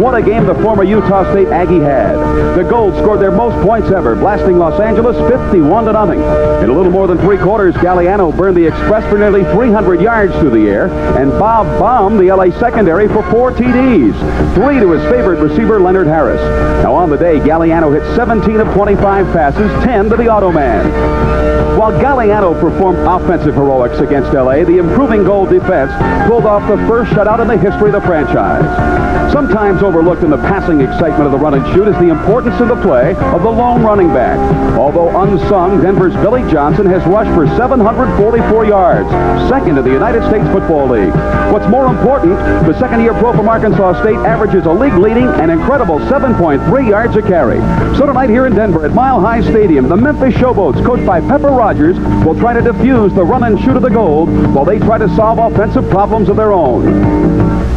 What a game the former Utah State Aggie had. The Gold scored their most points ever, blasting Los Angeles 51-0. In a little more than 3 quarters, Galliano burned the Express for nearly 300 yards through the air, and Bob bombed the LA secondary for 4 TDs, 3 to his favorite receiver, Leonard Harris. Now on the day, Galliano hit 17 of 25 passes, 10 to the Automan. While Galliano performed offensive heroics against LA, the improving Gold defense pulled off the first shutout in the history of the franchise. Sometimes overlooked in the passing excitement of the run and shoot is the importance in the play of the lone running back. Although unsung, Denver's Billy Johnson has rushed for 744 yards, second in the United States Football League. What's more important, the second-year pro from Arkansas State averages a league-leading and incredible 7.3 yards a carry. So tonight here in Denver at Mile High Stadium, the Memphis Showboats, coached by Pepper Rogers, will try to defuse the run and shoot of the Gold while they try to solve offensive problems of their own.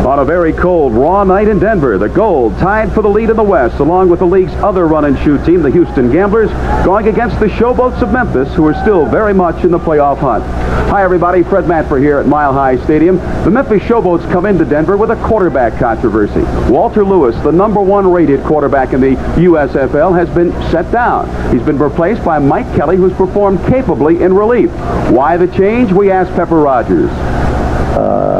On a very cold, raw night in Denver, the Gold tied for the lead in the West, along with the league's other run-and-shoot team, the Houston Gamblers, going against the Showboats of Memphis, who are still very much in the playoff hunt. Hi, everybody. Fred Matfer here at Mile High Stadium. The Memphis Showboats come into Denver with a quarterback controversy. Walter Lewis, the #1 rated quarterback in the USFL, has been set down. He's been replaced by Mike Kelly, who's performed capably in relief. Why the change? We asked Pepper Rogers.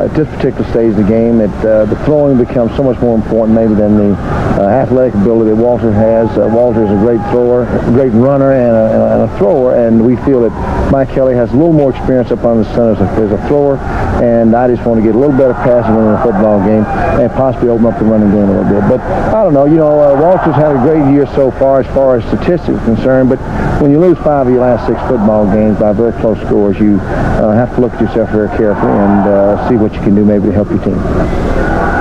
At this particular stage of the game, the throwing becomes so much more important maybe than the athletic ability that Walter has. Walter is a great thrower, a great runner, and a thrower, and we feel that Mike Kelly has a little more experience up on the center as a thrower, and I just want to get a little better passing in the football game and possibly open up the running game a little bit. But I don't know, Walter's had a great year so far as statistics are concerned, but when you lose 5 of your last 6 football games by very close scores, you have to look at yourself very carefully and see what you can do maybe to help your team.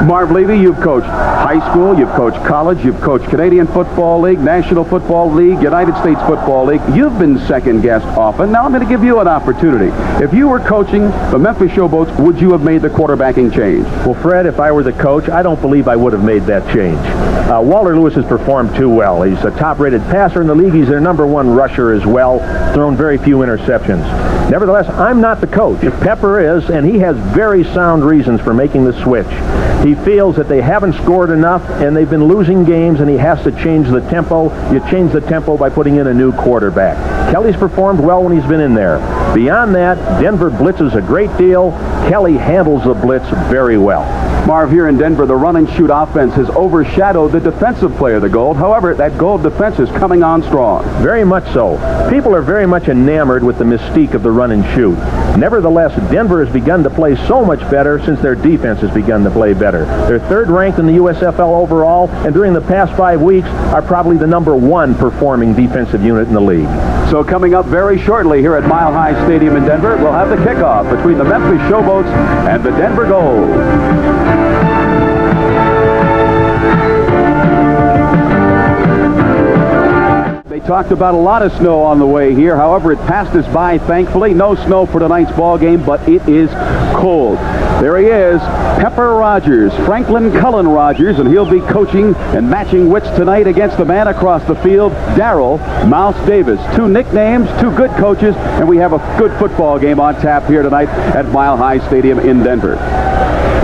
Marv Levy, you've coached high school, you've coached college, you've coached Canadian Football League, National Football League, United States Football League. You've been second-guessed often. Now I'm going to give you an opportunity. If you were coaching the Memphis Showboats, would you have made the quarterbacking change? Well, Fred, if I were the coach, I don't believe I would have made that change. Walter Lewis has performed too well. He's a top-rated passer in the league. He's their #1 rusher as well, thrown very few interceptions. Nevertheless, I'm not the coach. Pepper is, and he has very sound reasons for making the switch. He feels that they haven't scored enough, and they've been losing games, and he has to change the tempo. You change the tempo by putting in a new quarterback. Kelly's performed well when he's been in there. Beyond that, Denver blitzes a great deal. Kelly handles the blitz very well. Marv, here in Denver, the run-and-shoot offense has overshadowed the defensive play of the Gold. However, that Gold defense is coming on strong. Very much so. People are very much enamored with the mystique of the run-and-shoot. Nevertheless, Denver has begun to play so much better since their defense has begun to play better. They're 3rd ranked in the USFL overall, and during the past 5 weeks are probably the #1 performing defensive unit in the league. So coming up very shortly here at Mile High Stadium in Denver, we'll have the kickoff between the Memphis Showboats and the Denver Gold. They talked about a lot of snow on the way here. However, it passed us by, thankfully. No snow for tonight's ball game, but it is cold. There he is, Pepper Rogers, Franklin Cullen Rogers, and he'll be coaching and matching wits tonight against the man across the field, Darrell Mouse Davis. 2 nicknames, 2 good coaches, and we have a good football game on tap here tonight at Mile High Stadium in Denver.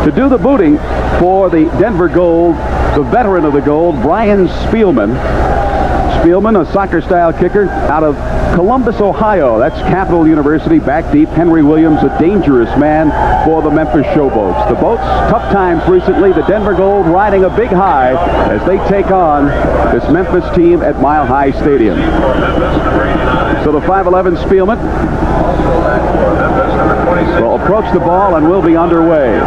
To do the booting for the Denver Gold, the veteran of the Gold, Brian Spielman. Spielman, a soccer-style kicker out of Columbus, Ohio. That's Capital University, back deep. Henry Williams, a dangerous man for the Memphis Showboats. The Boats, tough times recently. The Denver Gold riding a big high as they take on this Memphis team at Mile High Stadium. So the 5'11 Spielman will approach the ball and will be underway.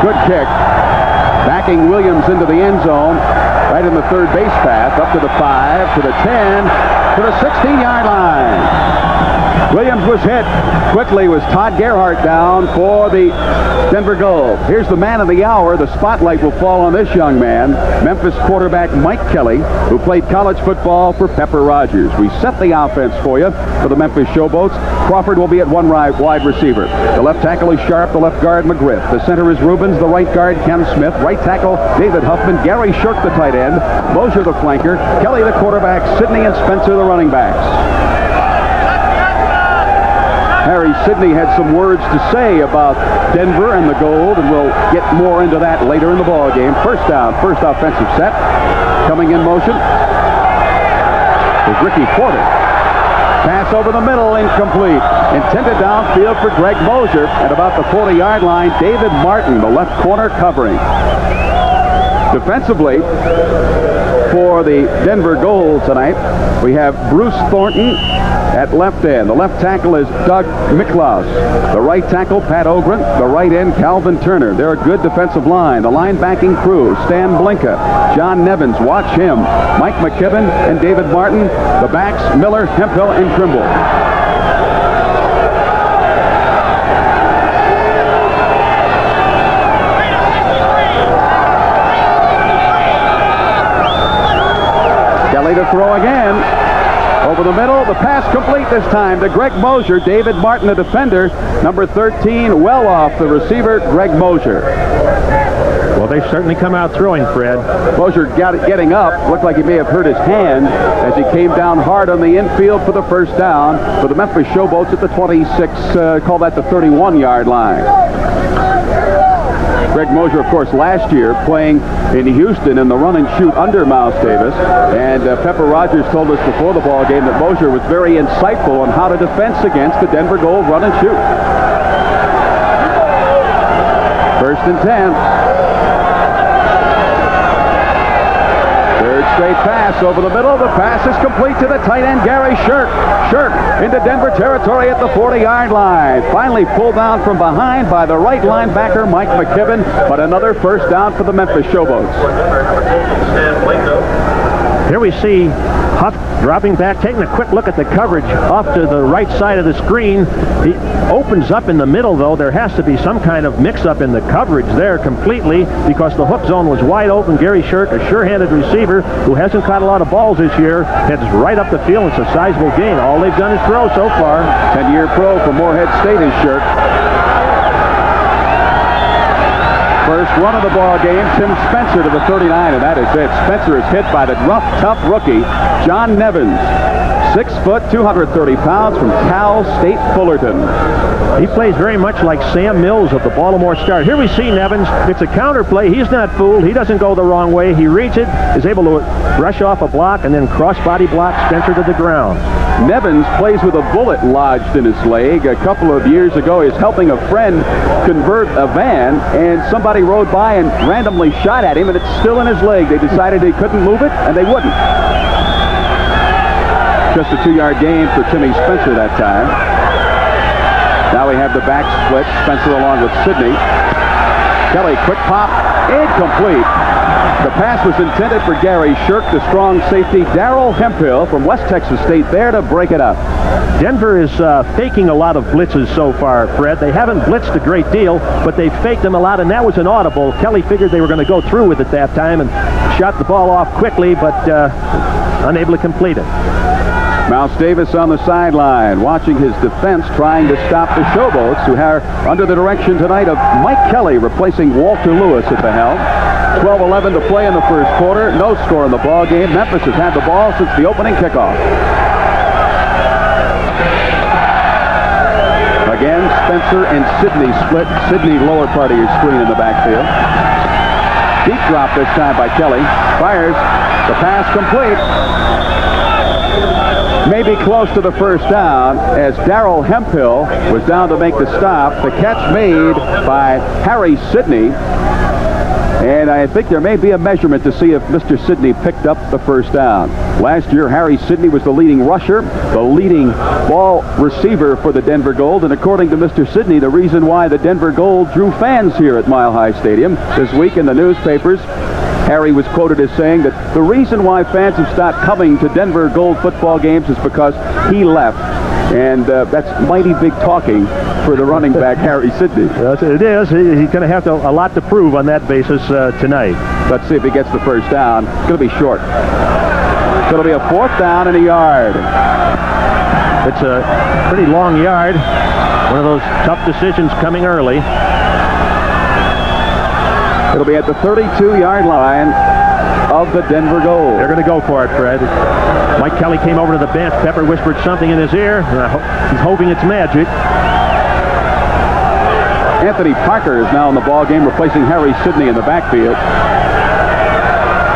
Good kick. Backing Williams into the end zone, right in the 3rd base path, up to the 5, to the 10, to the 16-yard line. Williams was hit. Quickly was Todd Gerhardt down for the Denver Gold. Here's the man of the hour. The spotlight will fall on this young man, Memphis quarterback Mike Kelly, who played college football for Pepper Rogers. We set the offense for you for the Memphis Showboats. Crawford will be at one wide receiver. The left tackle is Sharp, the left guard McGriff. The center is Rubens, the right guard Ken Smith, right tackle David Huffman, Gary Shirk the tight end, Mosier the flanker, Kelly the quarterback, Sidney and Spencer the running backs. Harry Sidney had some words to say about Denver and the Gold, and we'll get more into that later in the ball game. First down, first offensive set. Coming in motion is Ricky Porter. Pass over the middle, incomplete. Intended downfield for Greg Mosier at about the 40-yard line. David Martin, the left corner, covering. Defensively, for the Denver Gold tonight, we have Bruce Thornton at left end. The left tackle is Doug Miklaus. The right tackle, Pat Ogren. The right end, Calvin Turner. They're a good defensive line. The linebacking crew, Stan Blinka, John Nevins, watch him, Mike McKibben and David Martin. The backs, Miller, Hemphill, and Trimble. Kelly to throw again. Over the middle, the pass complete this time to Greg Mosier. David Martin, the defender. Number 13, well off the receiver, Greg Mosier. Well, they've certainly come out throwing, Fred. Mosier getting up. Looked like he may have hurt his hand as he came down hard on the infield for the first down for the Memphis Showboats at the 26, call that the 31-yard line. Greg Mosier, of course, last year playing in Houston in the run and shoot under Miles Davis. And Pepper Rogers told us before the ball game that Mosier was very insightful on how to defense against the Denver Gold run and shoot. First and 10. Third straight pass over the middle. The pass is complete to the tight end, Gary Shirk. Shirk into Denver territory at the 40-yard line. Finally pulled down from behind by the right linebacker, Mike McKibben, but another first down for the Memphis Showboats. Here we see Huff dropping back, taking a quick look at the coverage off to the right side of the screen. He opens up in the middle, though. There has to be some kind of mix-up in the coverage there completely because the hook zone was wide open. Gary Shirk, a sure-handed receiver who hasn't caught a lot of balls this year, heads right up the field. It's a sizable gain. All they've done is throw so far. 10-year pro for Morehead State is Shirk. First run of the ball game, Tim Spencer to the 39, and that is it. Spencer is hit by the rough, tough rookie, John Nevins. 6 foot, 230 pounds from Cal State Fullerton. He plays very much like Sam Mills of the Baltimore Star. Here we see Nevins. It's a counter play. He's not fooled. He doesn't go the wrong way. He reads it, is able to rush off a block, and then cross-body block Spencer to the ground. Nevins plays with a bullet lodged in his leg. A couple of years ago, he's helping a friend convert a van, and somebody rode by and randomly shot at him, and it's still in his leg. They decided they couldn't move it, and they wouldn't. Just a 2-yard gain for Timmy Spencer that time. Now we have the back split. Spencer along with Sidney. Kelly, quick pop, incomplete. The pass was intended for Gary Shirk, the strong safety. Darrell Hemphill from West Texas State there to break it up. Denver is faking a lot of blitzes so far, Fred. They haven't blitzed a great deal, but they faked them a lot, and that was an audible. Kelly figured they were going to go through with it that time and shot the ball off quickly, but unable to complete it. Miles Davis on the sideline, watching his defense, trying to stop the Showboats, who are under the direction tonight of Mike Kelly, replacing Walter Lewis at the helm. 12-11 to play in the first quarter. No score in the ball game. Memphis has had the ball since the opening kickoff. Again, Spencer and Sidney split. Sidney lower part of your screen in the backfield. Deep drop this time by Kelly. Fires. The pass complete. Maybe close to the first down as Darrell Hemphill was down to make the stop. The catch made by Harry Sidney. And I think there may be a measurement to see if Mr. Sidney picked up the first down. Last year, Harry Sidney was the leading rusher, the leading ball receiver for the Denver Gold. And according to Mr. Sidney, the reason why the Denver Gold drew fans here at Mile High Stadium this week in the newspapers, Harry was quoted as saying that the reason why fans have stopped coming to Denver Gold football games is because he left. And that's mighty big talking for the running back, Harry Sidney. Yes, it is. He's going to have a lot to prove on that basis tonight. Let's see if he gets the first down. It's going to be short. So it'll be a 4th down and a yard. It's a pretty long yard. One of those tough decisions coming early. It'll be at the 32-yard line of the Denver Gold. They're going to go for it, Fred. Mike Kelly came over to the bench. Pepper whispered something in his ear. He's hoping it's magic. Anthony Parker is now in the ball game, replacing Harry Sidney in the backfield.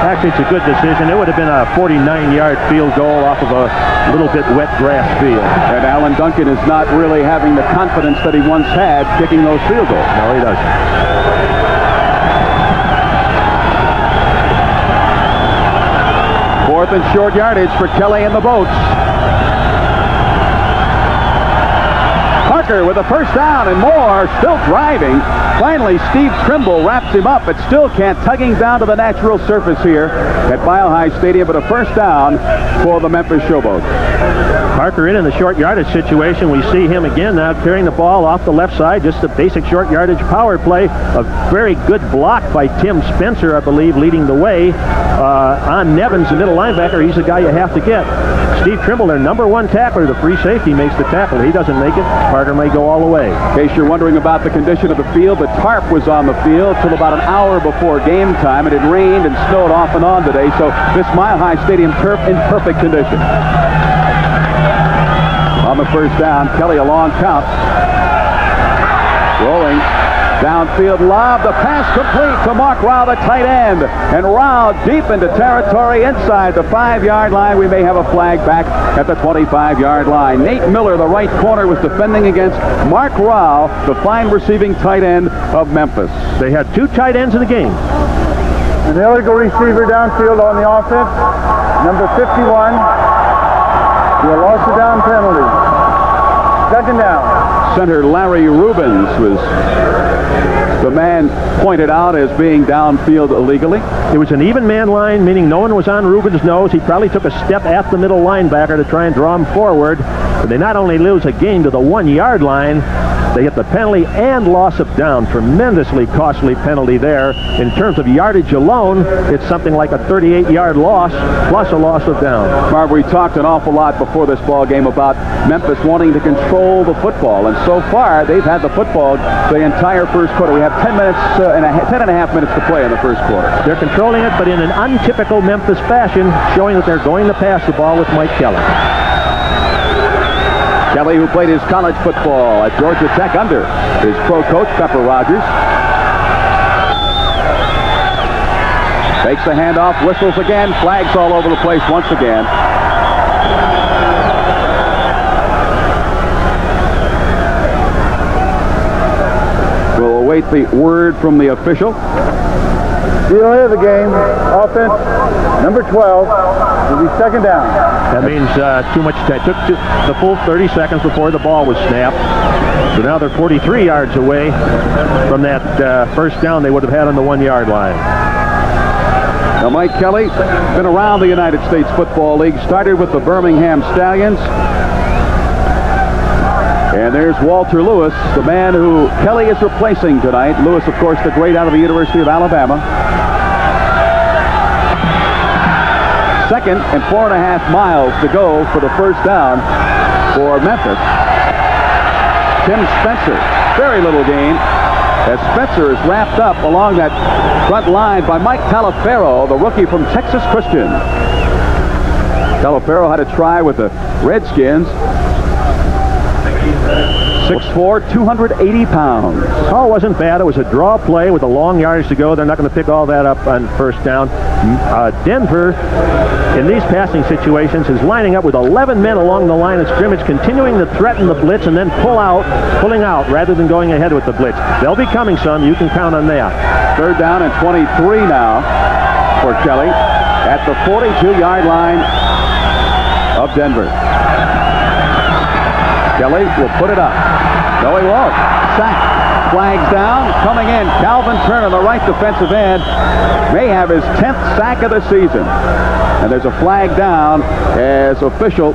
Actually, it's a good decision. It would have been a 49-yard field goal off of a little bit wet grass field. And Alan Duncan is not really having the confidence that he once had kicking those field goals. No, he doesn't. 4th and short yardage for Kelly and the Boats. Parker with a first down and more, still driving. Finally, Steve Trimble wraps him up, but still can't tug him down to the natural surface here at Mile High Stadium, but a first down for the Memphis Showboats. Parker in the short yardage situation. We see him again now carrying the ball off the left side. Just a basic short yardage power play. A very good block by Tim Spencer, I believe, leading the way on Nevins, the middle linebacker. He's the guy you have to get. Steve Trimble, their #1 tackler, the free safety, makes the tackle. He doesn't make it. Parker may go all the way. In case you're wondering about the condition of the field, the tarp was on the field till about an hour before game time. It had rained and snowed off and on today, so this Mile High Stadium turf in perfect condition. On the first down, Kelly a long count. Rolling. Downfield lob, the pass complete to Mark Rao, the tight end. And Rao deep into territory inside the 5-yard line. We may have a flag back at the 25-yard line. Nate Miller, the right corner, was defending against Mark Rao, the fine receiving tight end of Memphis. They had 2 tight ends in the game. An illegal receiver downfield on the offense, number 51. He lost the down penalty. 2nd down. Center Larry Rubens was the man pointed out as being downfield illegally. It was an even man line, meaning no one was on Rubens' nose. He probably took a step at the middle linebacker to try and draw him forward. But they not only lose a game to the 1-yard line, they get the penalty and loss of down. Tremendously costly penalty there. In terms of yardage alone, it's something like a 38-yard loss plus a loss of down. Marv, we talked an awful lot before this ball game about Memphis wanting to control the football, and so far they've had the football the entire first quarter. We have 10 and a half minutes to play in the first quarter. They're controlling it, but in an untypical Memphis fashion, showing that they're going to pass the ball with Mike Kelly. Kelly, who played his college football at Georgia Tech under his pro coach, Pepper Rogers. Takes the handoff, whistles again, flags all over the place once again. We'll await the word from the official. Delay of the game, offense, number 12, will be 2nd down. That means too much time. It took the full 30 seconds before the ball was snapped. So now they're 43 yards away from that first down they would have had on the 1-yard line. Now, Mike Kelly, been around the United States Football League, started with the Birmingham Stallions. And there's Walter Lewis, the man who Kelly is replacing tonight. Lewis, of course, the great out of the University of Alabama. 2nd and 4.5 miles to go for the first down for Memphis. Tim Spencer, very little gain, as Spencer is wrapped up along that front line by Mike Talafero, the rookie from Texas Christian. Talafero had a try with the Redskins. 6'4", 280 pounds. Oh, it wasn't bad. It was a draw play with a long yardage to go. They're not going to pick all that up on first down. Denver, in these passing situations, is lining up with 11 men along the line of scrimmage, continuing to threaten the blitz and then pulling out rather than going ahead with the blitz. They'll be coming some. You can count on that. 3rd down and 23 now for Kelly at the 42-yard line of Denver. Kelly will put it up. No, he won't. Sack. Flags down. Coming in. Calvin Turner, the right defensive end, may have his 10th sack of the season. And there's a flag down as official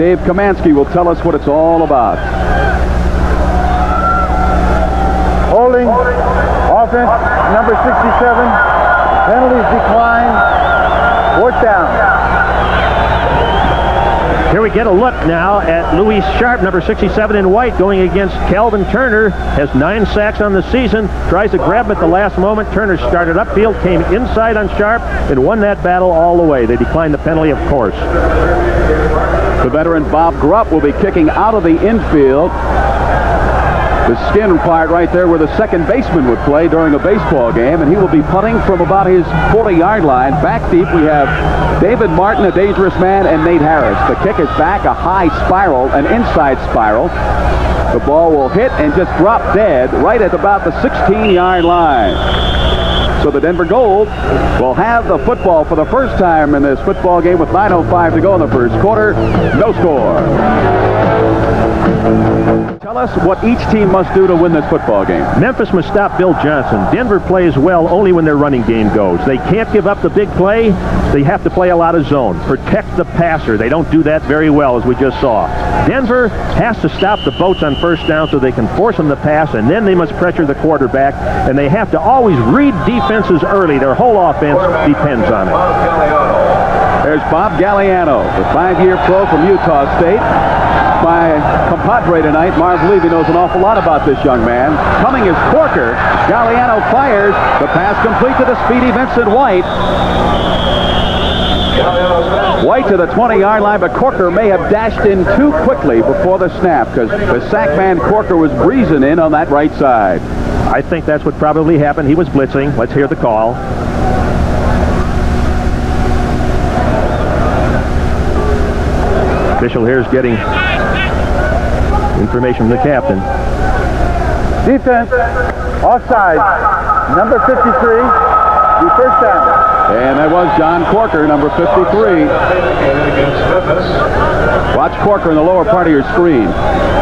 Dave Kamansky will tell us what it's all about. Holding, offense, number 67. Penalties decline. Fourth down. Here we get a look now at Louis Sharp, number 67 in white, going against Calvin Turner. Has 9 sacks on the season. Tries to grab him at the last moment. Turner started upfield, came inside on Sharp, and won that battle all the way. They declined the penalty, of course. The veteran Bob Grupp will be kicking out of the infield. The skin part right there where the second baseman would play during a baseball game, and he will be punting from about his 40-yard line. Back deep we have David Martin, a dangerous man, and Nate Harris. The kick is back, a high spiral, an inside spiral. The ball will hit and just drop dead right at about the 16-yard line. So the Denver Gold will have the football for the first time in this football game with 9:05 to go in the first quarter. No score. Tell us what each team must do to win this football game. Memphis must stop Bill Johnson. Denver plays well only when their running game goes. They can't give up the big play. They have to play a lot of zone. Protect the passer. They don't do that very well, as we just saw. Denver has to stop the Boats on first down so they can force them to pass, and then they must pressure the quarterback, and they have to always read defenses early. Their whole offense depends on it. There's Bob Galliano, the 5-year pro from Utah State. My compadre tonight, Marv Levy, knows an awful lot about this young man. Coming is Corker. Galliano fires. The pass complete to the speedy Vincent White. White to the 20-yard line, but Corker may have dashed in too quickly before the snap because the sack man Corker was breezing in on that right side. I think that's what probably happened. He was blitzing. Let's hear the call. Official here is getting information from the captain. Defense, offside, number 53, the first down. And that was John Corker, number 53. Watch Corker in the lower part of your screen.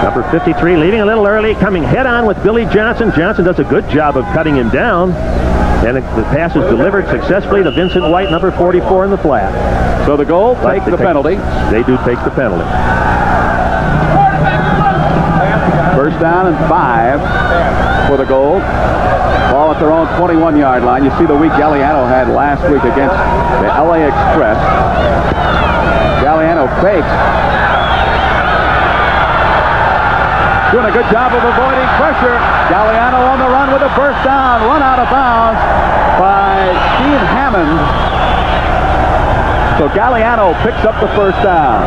Number 53, leaving a little early, coming head-on with Billy Johnson. Johnson does a good job of cutting him down. And the pass is delivered successfully to Vincent White, number 44 in the flat. So the Gold take the penalty. They do take the penalty. First down and 5 for the Gold. Ball at their own 21-yard line. You see the week Galliano had last week against the LA Express. Galliano fakes. Doing a good job of avoiding pressure. Galliano on the run with a first down. Run out of bounds by Steve Hammond. So Galliano picks up the first down.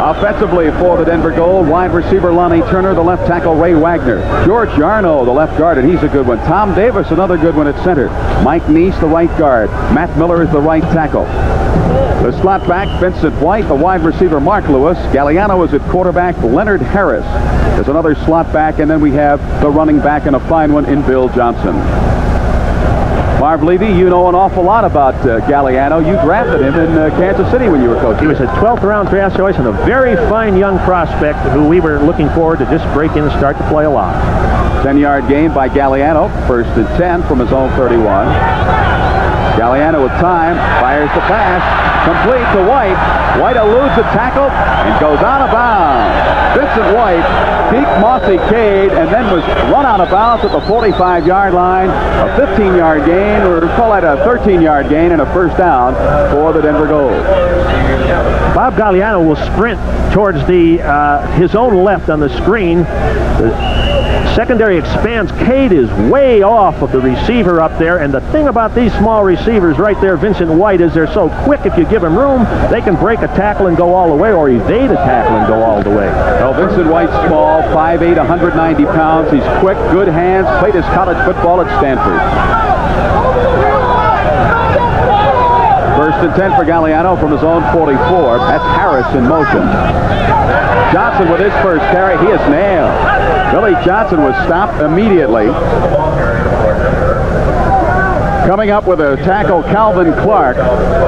Offensively for the Denver Gold, wide receiver Lonnie Turner, the left tackle Ray Wagner. George Yarno, the left guard, and he's a good one. Tom Davis, another good one at center. Mike Neese, the right guard. Matt Miller is the right tackle. The slot back, Vincent White, the wide receiver Mark Lewis. Galliano is at quarterback. Leonard Harris is another slot back, and then we have the running back and a fine one in Bill Johnson. Marv Levy, you know an awful lot about Galliano. You drafted him in Kansas City when you were coaching. He was a 12th round draft choice and a very fine young prospect who we were looking forward to just break in and start to play a lot. 10-yard gain by Galliano. First and 10 from his own 31. Galliano with time, fires the pass, complete to White. White eludes a tackle and goes out of bounds. Vincent White peaked Mossy Cade and then was run out of bounds at the 45-yard line. A 15-yard gain, or call that a 13-yard gain and a first down for the Denver Gold. Bob Galliano will sprint towards his own left on the screen. The secondary expands. Cade is way off of the receiver up there, and the thing about these small receivers right there, Vincent White, is they're so quick. If you give them room, they can break a tackle and go all the way, or evade a tackle and go all the way. Well, Vincent White's small, 5'8", 190 pounds. He's quick, good hands, played his college football at Stanford. First and 10 for Galliano from his own 44. That's Harris in motion. Johnson with his first carry. He is nailed. Billy Johnson was stopped immediately. Coming up with a tackle, Calvin Clark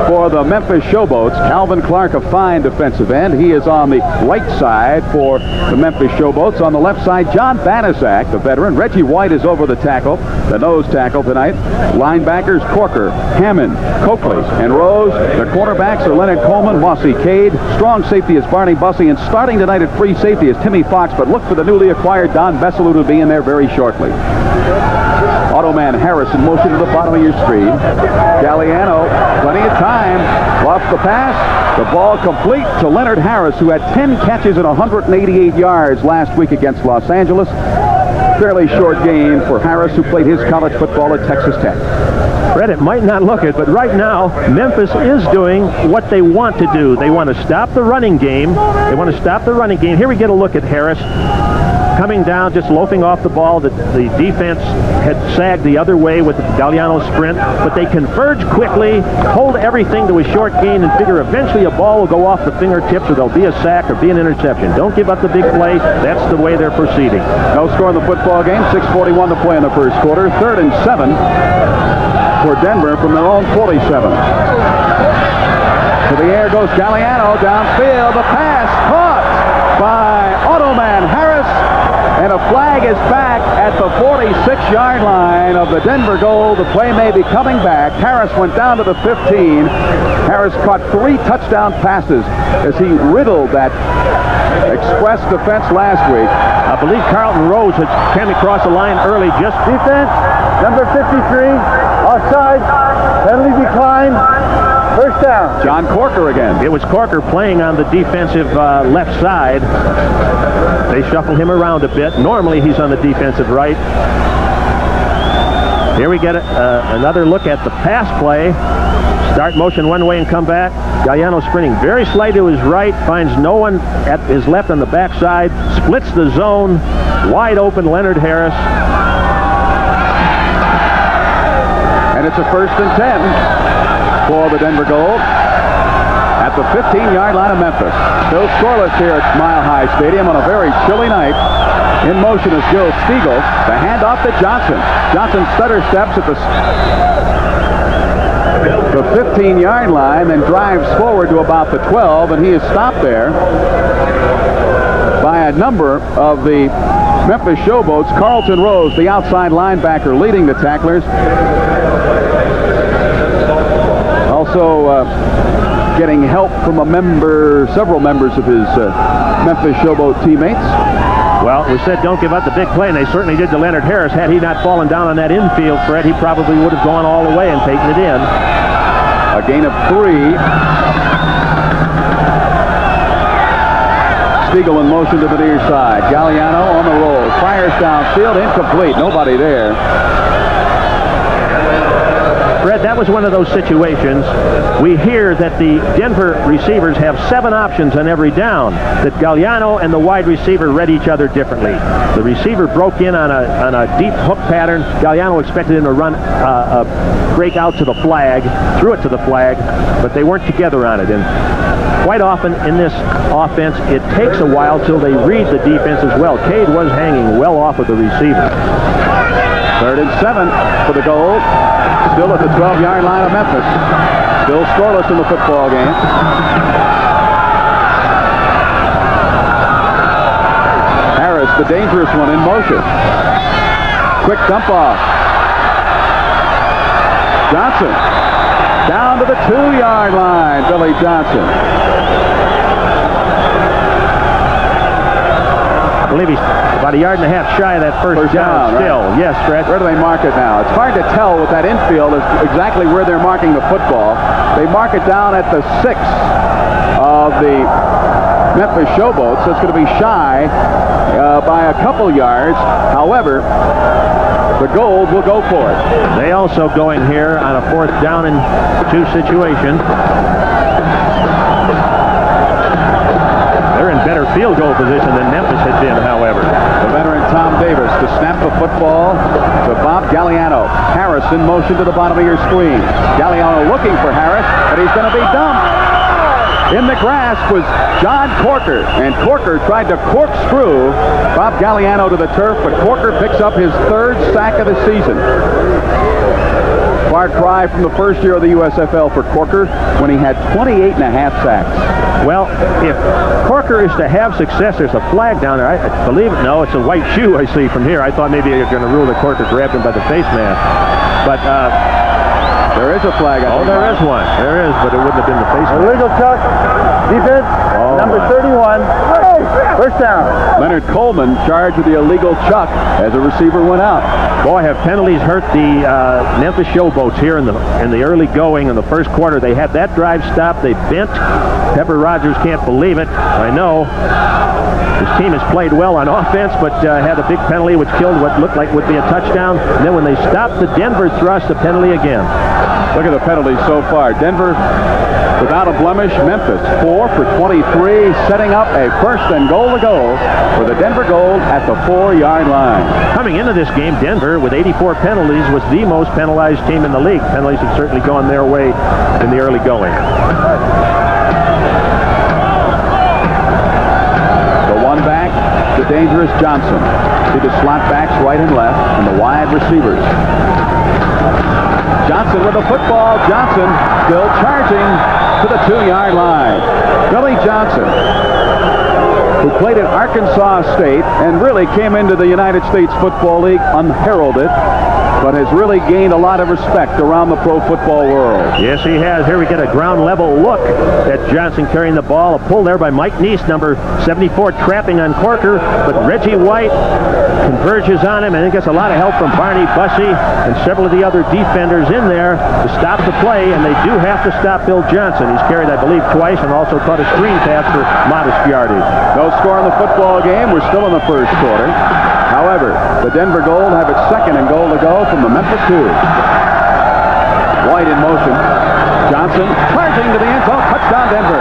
for the Memphis Showboats. Calvin Clark, a fine defensive end. He is on the right side for the Memphis Showboats. On the left side, John Banasak, the veteran. Reggie White is over the tackle, the nose tackle tonight. Linebackers, Corker, Hammond, Coakley, and Rose. The quarterbacks are Leonard Coleman, Mossy Cade. Strong safety is Barney Bussey, and starting tonight at free safety is Timmy Fox, but look for the newly acquired Don Besselou to be in there very shortly. Automan Harris in motion to the bottom of your screen. Galliano, plenty of time, lost the pass. The ball complete to Leonard Harris, who had 10 catches and 188 yards last week against Los Angeles. Fairly short game for Harris, who played his college football at Texas Tech. Fred, it might not look it, but right now, Memphis is doing what they want to do. They want to stop the running game. Here we get a look at Harris. Coming down, just loafing off the ball. The defense had sagged the other way with the Galliano sprint, but they converge quickly, hold everything to a short gain, and figure eventually a ball will go off the fingertips, or there'll be a sack or be an interception. Don't give up the big play. That's the way they're proceeding. No score in the football game. 6:41 to play in the first quarter. 3rd and 7 for Denver from their own 47. To the air goes Galliano. Downfield, the pass caught by Automan Harris. And a flag is back at the 46-yard line of the Denver Gold. The play may be coming back. Harris went down to the 15. Harris caught 3 touchdown passes as he riddled that Express defense last week. I believe Carlton Rose had came across the line early. Just defense, number 53, offside, penalty decline. First down. John Corker again. It was Corker playing on the defensive left side. They shuffle him around a bit. Normally he's on the defensive right. Here we get another look at the pass play. Start motion one way and come back. Galliano sprinting very slight to his right. Finds no one at his left on the backside. Splits the zone. Wide open Leonard Harris. And it's a 1st and 10. For the Denver Gold at the 15-yard line of Memphis. Still scoreless here at Mile High Stadium on a very chilly night. In motion is Joe Stiegel. The handoff to Johnson. Johnson stutter steps at the 15-yard line, then drives forward to about the 12, and he is stopped there by a number of the Memphis Showboats. Carlton Rose, the outside linebacker, leading the tacklers. Also getting help from several members of his Memphis Showboat teammates. Well, we said don't give up the big play, and they certainly did to Leonard Harris. Had he not fallen down on that infield, Fred, he probably would have gone all the way and taken it in. A gain of 3. Stiegel in motion to the near side. Galliano on the roll. Fires downfield. Incomplete. Nobody there. Fred, that was one of those situations. We hear that the Denver receivers have 7 options on every down, that Galliano and the wide receiver read each other differently. The receiver broke in on a deep hook pattern. Galliano expected him to run break out to the flag, threw it to the flag, but they weren't together on it. And quite often in this offense, it takes a while till they read the defense as well. Cade was hanging well off of the receiver. 3rd and 7 for the Gold. Still at the 12-yard line of Memphis. Still scoreless in the football game. Harris, the dangerous one, in motion. Quick dump off. Johnson down to the 2-yard line. Billy Johnson. I believe he's about 1.5 yards shy of that first down still. Right? Yes, Fred. Where do they mark it now? It's hard to tell with that infield is exactly where they're marking the football. They mark it down at the 6 of the Memphis Showboats. So it's going to be shy by a couple yards. However, the Gold will go for it. They also going here on a 4th down and 2 situation. They're in better field goal position than Memphis had been, however. The veteran Tom Davis to snap the football to Bob Galliano. Harris in motion to the bottom of your screen. Galliano looking for Harris, but he's going to be dumped. In the grasp was John Corker, and Corker tried to corkscrew Bob Galliano to the turf, but Corker picks up his 3rd sack of the season. Far cry from the first year of the USFL for Corker when he had 28 and a half sacks. Well, if Corker is to have success, there's a flag down there. I believe it. No, it's a white shoe I see from here. I thought maybe you're going to rule that Corker grabbed him by the face mask. But there is a flag. There is one. There is, but it wouldn't have been the face mask. Illegal tuck. Defense. Number 31. First down. Leonard Coleman charged with the illegal chuck as a receiver went out. Boy, have penalties hurt the Memphis Showboats here in the early going in the first quarter. They had that drive stopped. They bent. Pepper Rogers can't believe it. I know. His team has played well on offense, but had a big penalty which killed what looked like would be a touchdown. And then when they stopped the Denver thrust, a penalty again. Look at the penalties so far. Denver without a blemish. Memphis 4 for 23, setting up a first and goal to go for the Denver Gold at the 4-yard line. Coming into this game, Denver, with 84 penalties, was the most penalized team in the league. Penalties have certainly gone their way in the early going. The one back, the dangerous Johnson. See the slot backs right and left, and the wide receivers. Johnson with the football. Johnson still charging to the 2-yard line. Billy Johnson, who played at Arkansas State and really came into the United States Football League unheralded, but has really gained a lot of respect around the pro football world. Yes, he has. Here we get a ground level look at Johnson carrying the ball. A pull there by Mike Neese, number 74, trapping on Corker, but Reggie White converges on him, and he gets a lot of help from Barney Bussey and several of the other defenders in there to stop the play, and they do have to stop Bill Johnson. He's carried, I believe, twice and also caught a screen pass for modest yardage. No score in the football game. We're still in the first quarter. However, the Denver Gold have its second and goal to go from the Memphis 2. White in motion. Johnson charging to the end zone. Touchdown, Denver.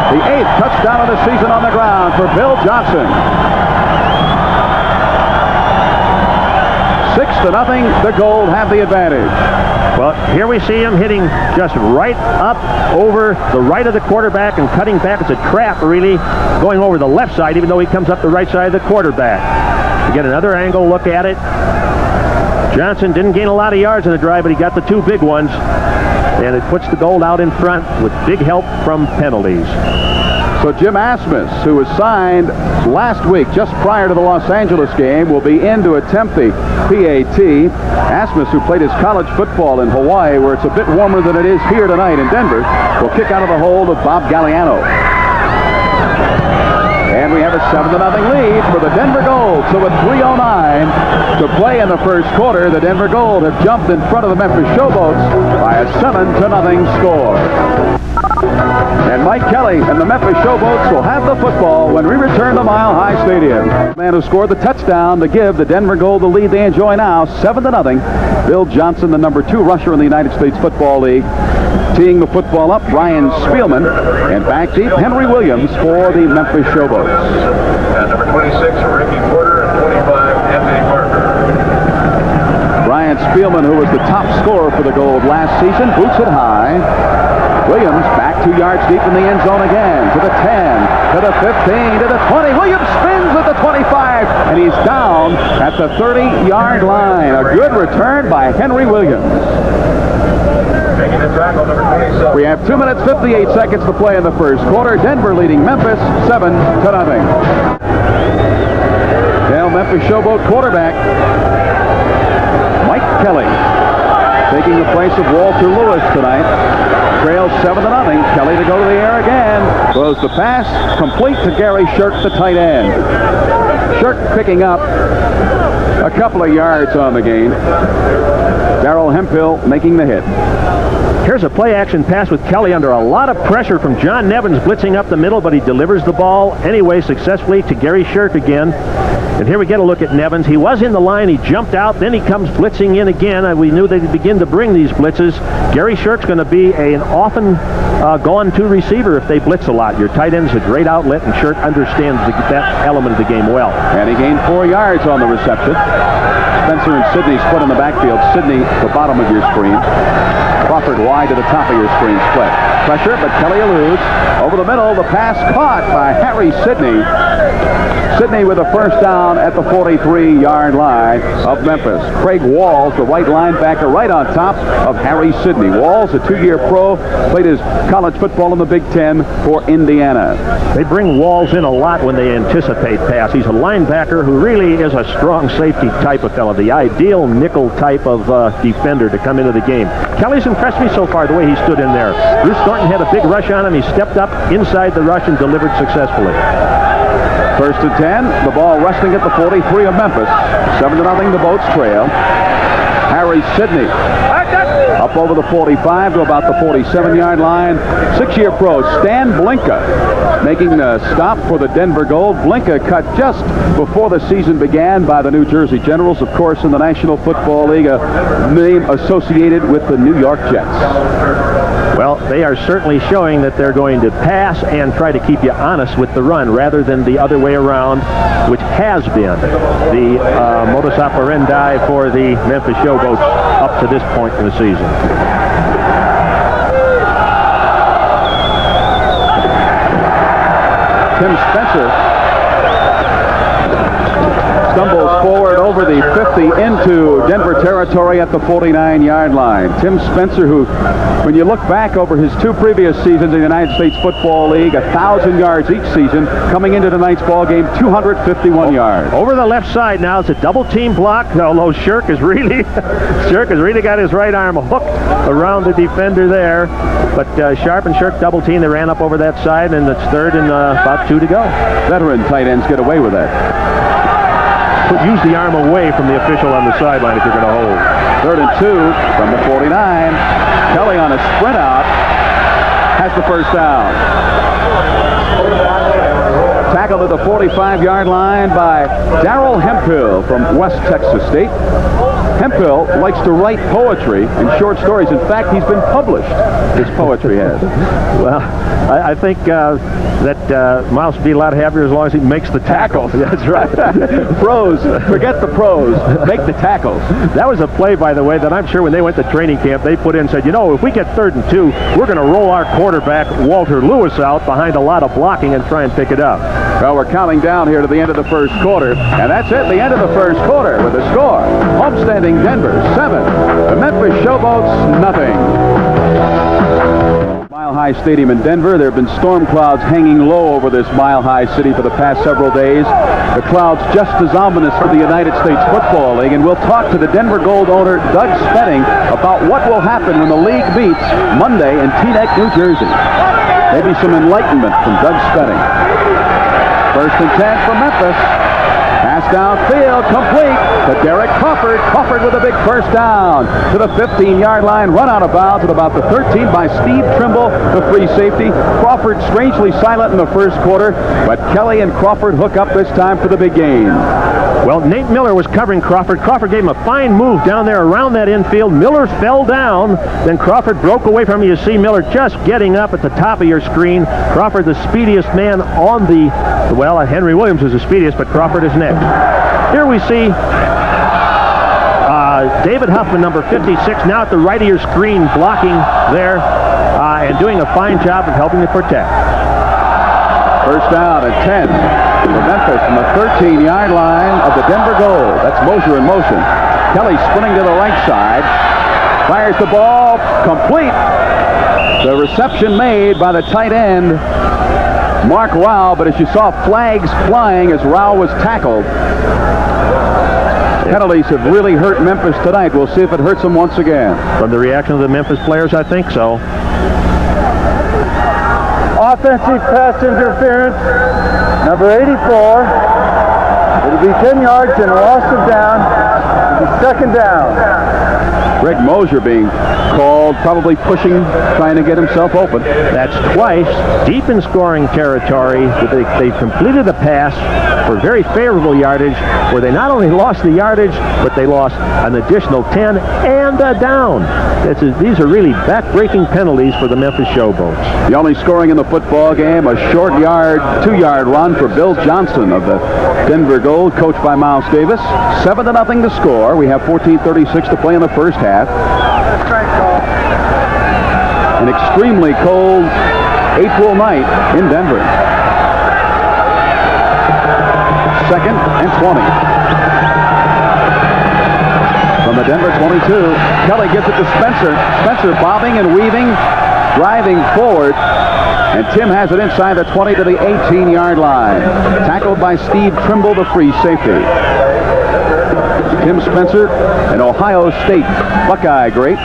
The 8th touchdown of the season on the ground for Bill Johnson. 6-0. The Gold have the advantage. Well, here we see him hitting just right up over the right of the quarterback and cutting back. It's a trap, really, going over the left side, even though he comes up the right side of the quarterback. You get another angle look at it. Johnson didn't gain a lot of yards in the drive, but he got the 2 big ones. And it puts the Gold out in front with big help from penalties. So Jim Asmus, who was signed last week, just prior to the Los Angeles game, will be in to attempt the PAT. Asmus, who played his college football in Hawaii, where it's a bit warmer than it is here tonight in Denver, will kick out of the hold of Bob Galliano. And we have a 7-0 lead for the Denver Gold. So with 3:09 to play in the first quarter, the Denver Gold have jumped in front of the Memphis Showboats by a 7-0 score. And Mike Kelly and the Memphis Showboats will have the football when we return to Mile High Stadium. The man who scored the touchdown to give the Denver Gold the lead they enjoy now, 7-0. Bill Johnson, the number 2 rusher in the United States Football League. Teeing the football up, Ryan Spielman, and back deep, Henry Williams for the Memphis Showboats. Number 26, Ricky Porter, and 25, Anthony Parker. Ryan Spielman, who was the top scorer for the Gold last season, boots it high. Williams back 2 yards deep in the end zone again, to the 10, to the 15, to the 20. Williams spins at the 25, and he's down at the 30-yard line. A good return by Henry Williams. Making the tackle, number 27. We have 2 minutes, 58 seconds to play in the first quarter. Denver leading Memphis 7-0. Now Memphis Showboat quarterback Mike Kelly taking the place of Walter Lewis tonight. Trails 7-0. Kelly to go to the air again. Throws the pass complete to Gary Shirk, the tight end. Shirk picking up a couple of yards on the game. Darrell Hemphill making the hit. Here's a play-action pass with Kelly under a lot of pressure from John Nevins blitzing up the middle, but he delivers the ball anyway successfully to Gary Shirk again. And here we get a look at Nevins. He was in the line. He jumped out. Then he comes blitzing in again. We knew they'd begin to bring these blitzes. Gary Shirk's going to be an often gone-to receiver if they blitz a lot. Your tight end's a great outlet, and Shirk understands that element of the game well. And he gained 4 yards on the reception. Spencer and Sidney split in the backfield. Sidney, the bottom of your screen. Crawford wide to the top of your screen split. Pressure, but Kelly eludes. Over the middle, the pass caught by Harry Sidney. Sidney with a first down at the 43-yard line of Memphis. Craig Walls, the right linebacker, right on top of Harry Sidney. Walls, a 2-year pro, played his college football in the Big Ten for Indiana. They bring Walls in a lot when they anticipate pass. He's a linebacker who really is a strong safety type of fellow, the ideal nickel type of defender to come into the game. Kelly's impressed me so far the way he stood in there. Bruce Thornton had a big rush on him. He stepped up inside the rush and delivered successfully. First and 10, the ball resting at the 43 of Memphis. 7-0, the Boats trail. Harry Sidney up over the 45 to about the 47-yard line. 6-year pro Stan Blinka making the stop for the Denver Gold. Blinka cut just before the season began by the New Jersey Generals, of course, in the National Football League, a name associated with the New York Jets. Well, they are certainly showing that they're going to pass and try to keep you honest with the run rather than the other way around, which has been the modus operandi for the Memphis Showboats up to this point in the season. Tim Spencer stumbles forward over the 50 into Denver territory at the 49-yard line. Tim Spencer, who, when you look back over his 2 previous seasons in the United States Football League, 1,000 yards each season, coming into tonight's ball game, 251 yards. Over the left side now, it's a double-team block, although Shirk has really got his right arm hooked around the defender there. But Sharp and Shirk double-team, they ran up over that side, and it's third and about 2 to go. Veteran tight ends get away with that. Use the arm away from the official on the sideline if you're going to hold. 3rd and 2 from the 49. Kelly on a sprint out has the first down. Tackled at the 45-yard line by Darrell Hemphill from West Texas State. Hemphill likes to write poetry and short stories. In fact, he's been published. His poetry has. Well, I think that Miles would be a lot happier as long as he makes the tackle. That's right. Pros, forget the pros. Make the tackles. That was a play, by the way, that I'm sure when they went to training camp, they put in and said, you know, if we get 3rd and 2, we're going to roll our quarterback, Walter Lewis, out behind a lot of blocking and try and pick it up. Well, we're counting down here to the end of the first quarter, and that's it, the end of the first quarter with the score. Homestanding Denver 7, the Memphis Showboats nothing. Mile High Stadium in Denver. There have been storm clouds hanging low over this Mile High city for the past several days. The clouds just as ominous for the United States Football League, and we'll talk to the Denver Gold owner Doug Spenning about what will happen when the league meets Monday in Teaneck, New Jersey. Maybe some enlightenment from Doug Spenning. 1st and 10 for Memphis. Pass downfield, complete to Derek Crawford. Crawford with a big first down to the 15-yard line. Run out of bounds at about the 13 by Steve Trimble, the free safety. Crawford strangely silent in the first quarter, but Kelly and Crawford hook up this time for the big game. Well, Nate Miller was covering Crawford. Crawford gave him a fine move down there around that infield. Miller fell down. Then Crawford broke away from him. You see Miller just getting up at the top of your screen. Crawford, the speediest man on the, well, Henry Williams is the speediest, but Crawford is next. Here we see David Huffman, number 56, now at the right of your screen, blocking there and doing a fine job of helping to protect. First down at 10 for Memphis from the 13-yard line of the Denver Gold. That's Mosier in motion. Kelly spinning to the right side. Fires the ball. Complete. The reception made by the tight end, Mark Rao, but as you saw, flags flying as Rao was tackled. Penalties have really hurt Memphis tonight. We'll see if it hurts them once again. From the reaction of the Memphis players, I think so. Offensive pass interference, number 84. It'll be 10 yards and a loss of down. It'll be 2nd down. Greg Mosier being called, probably pushing, trying to get himself open. That's twice, deep in scoring territory. They completed a pass for very favorable yardage, where they not only lost the yardage, but they lost an additional 10 and a down. These are really back-breaking penalties for the Memphis Showboats. The only scoring in the football game, a short yard, 2-yard run for Bill Johnson of the Denver Gold, coached by Miles Davis. 7-0 to score. We have 14:36 to play in the first half. An extremely cold April night in Denver. 2nd and 20. From the Denver 22, Kelly gives it to Spencer. Spencer bobbing and weaving, driving forward. And Tim has it inside the 20 to the 18-yard line. Tackled by Steve Trimble, the free safety. Tim Spencer, an Ohio State Buckeye great.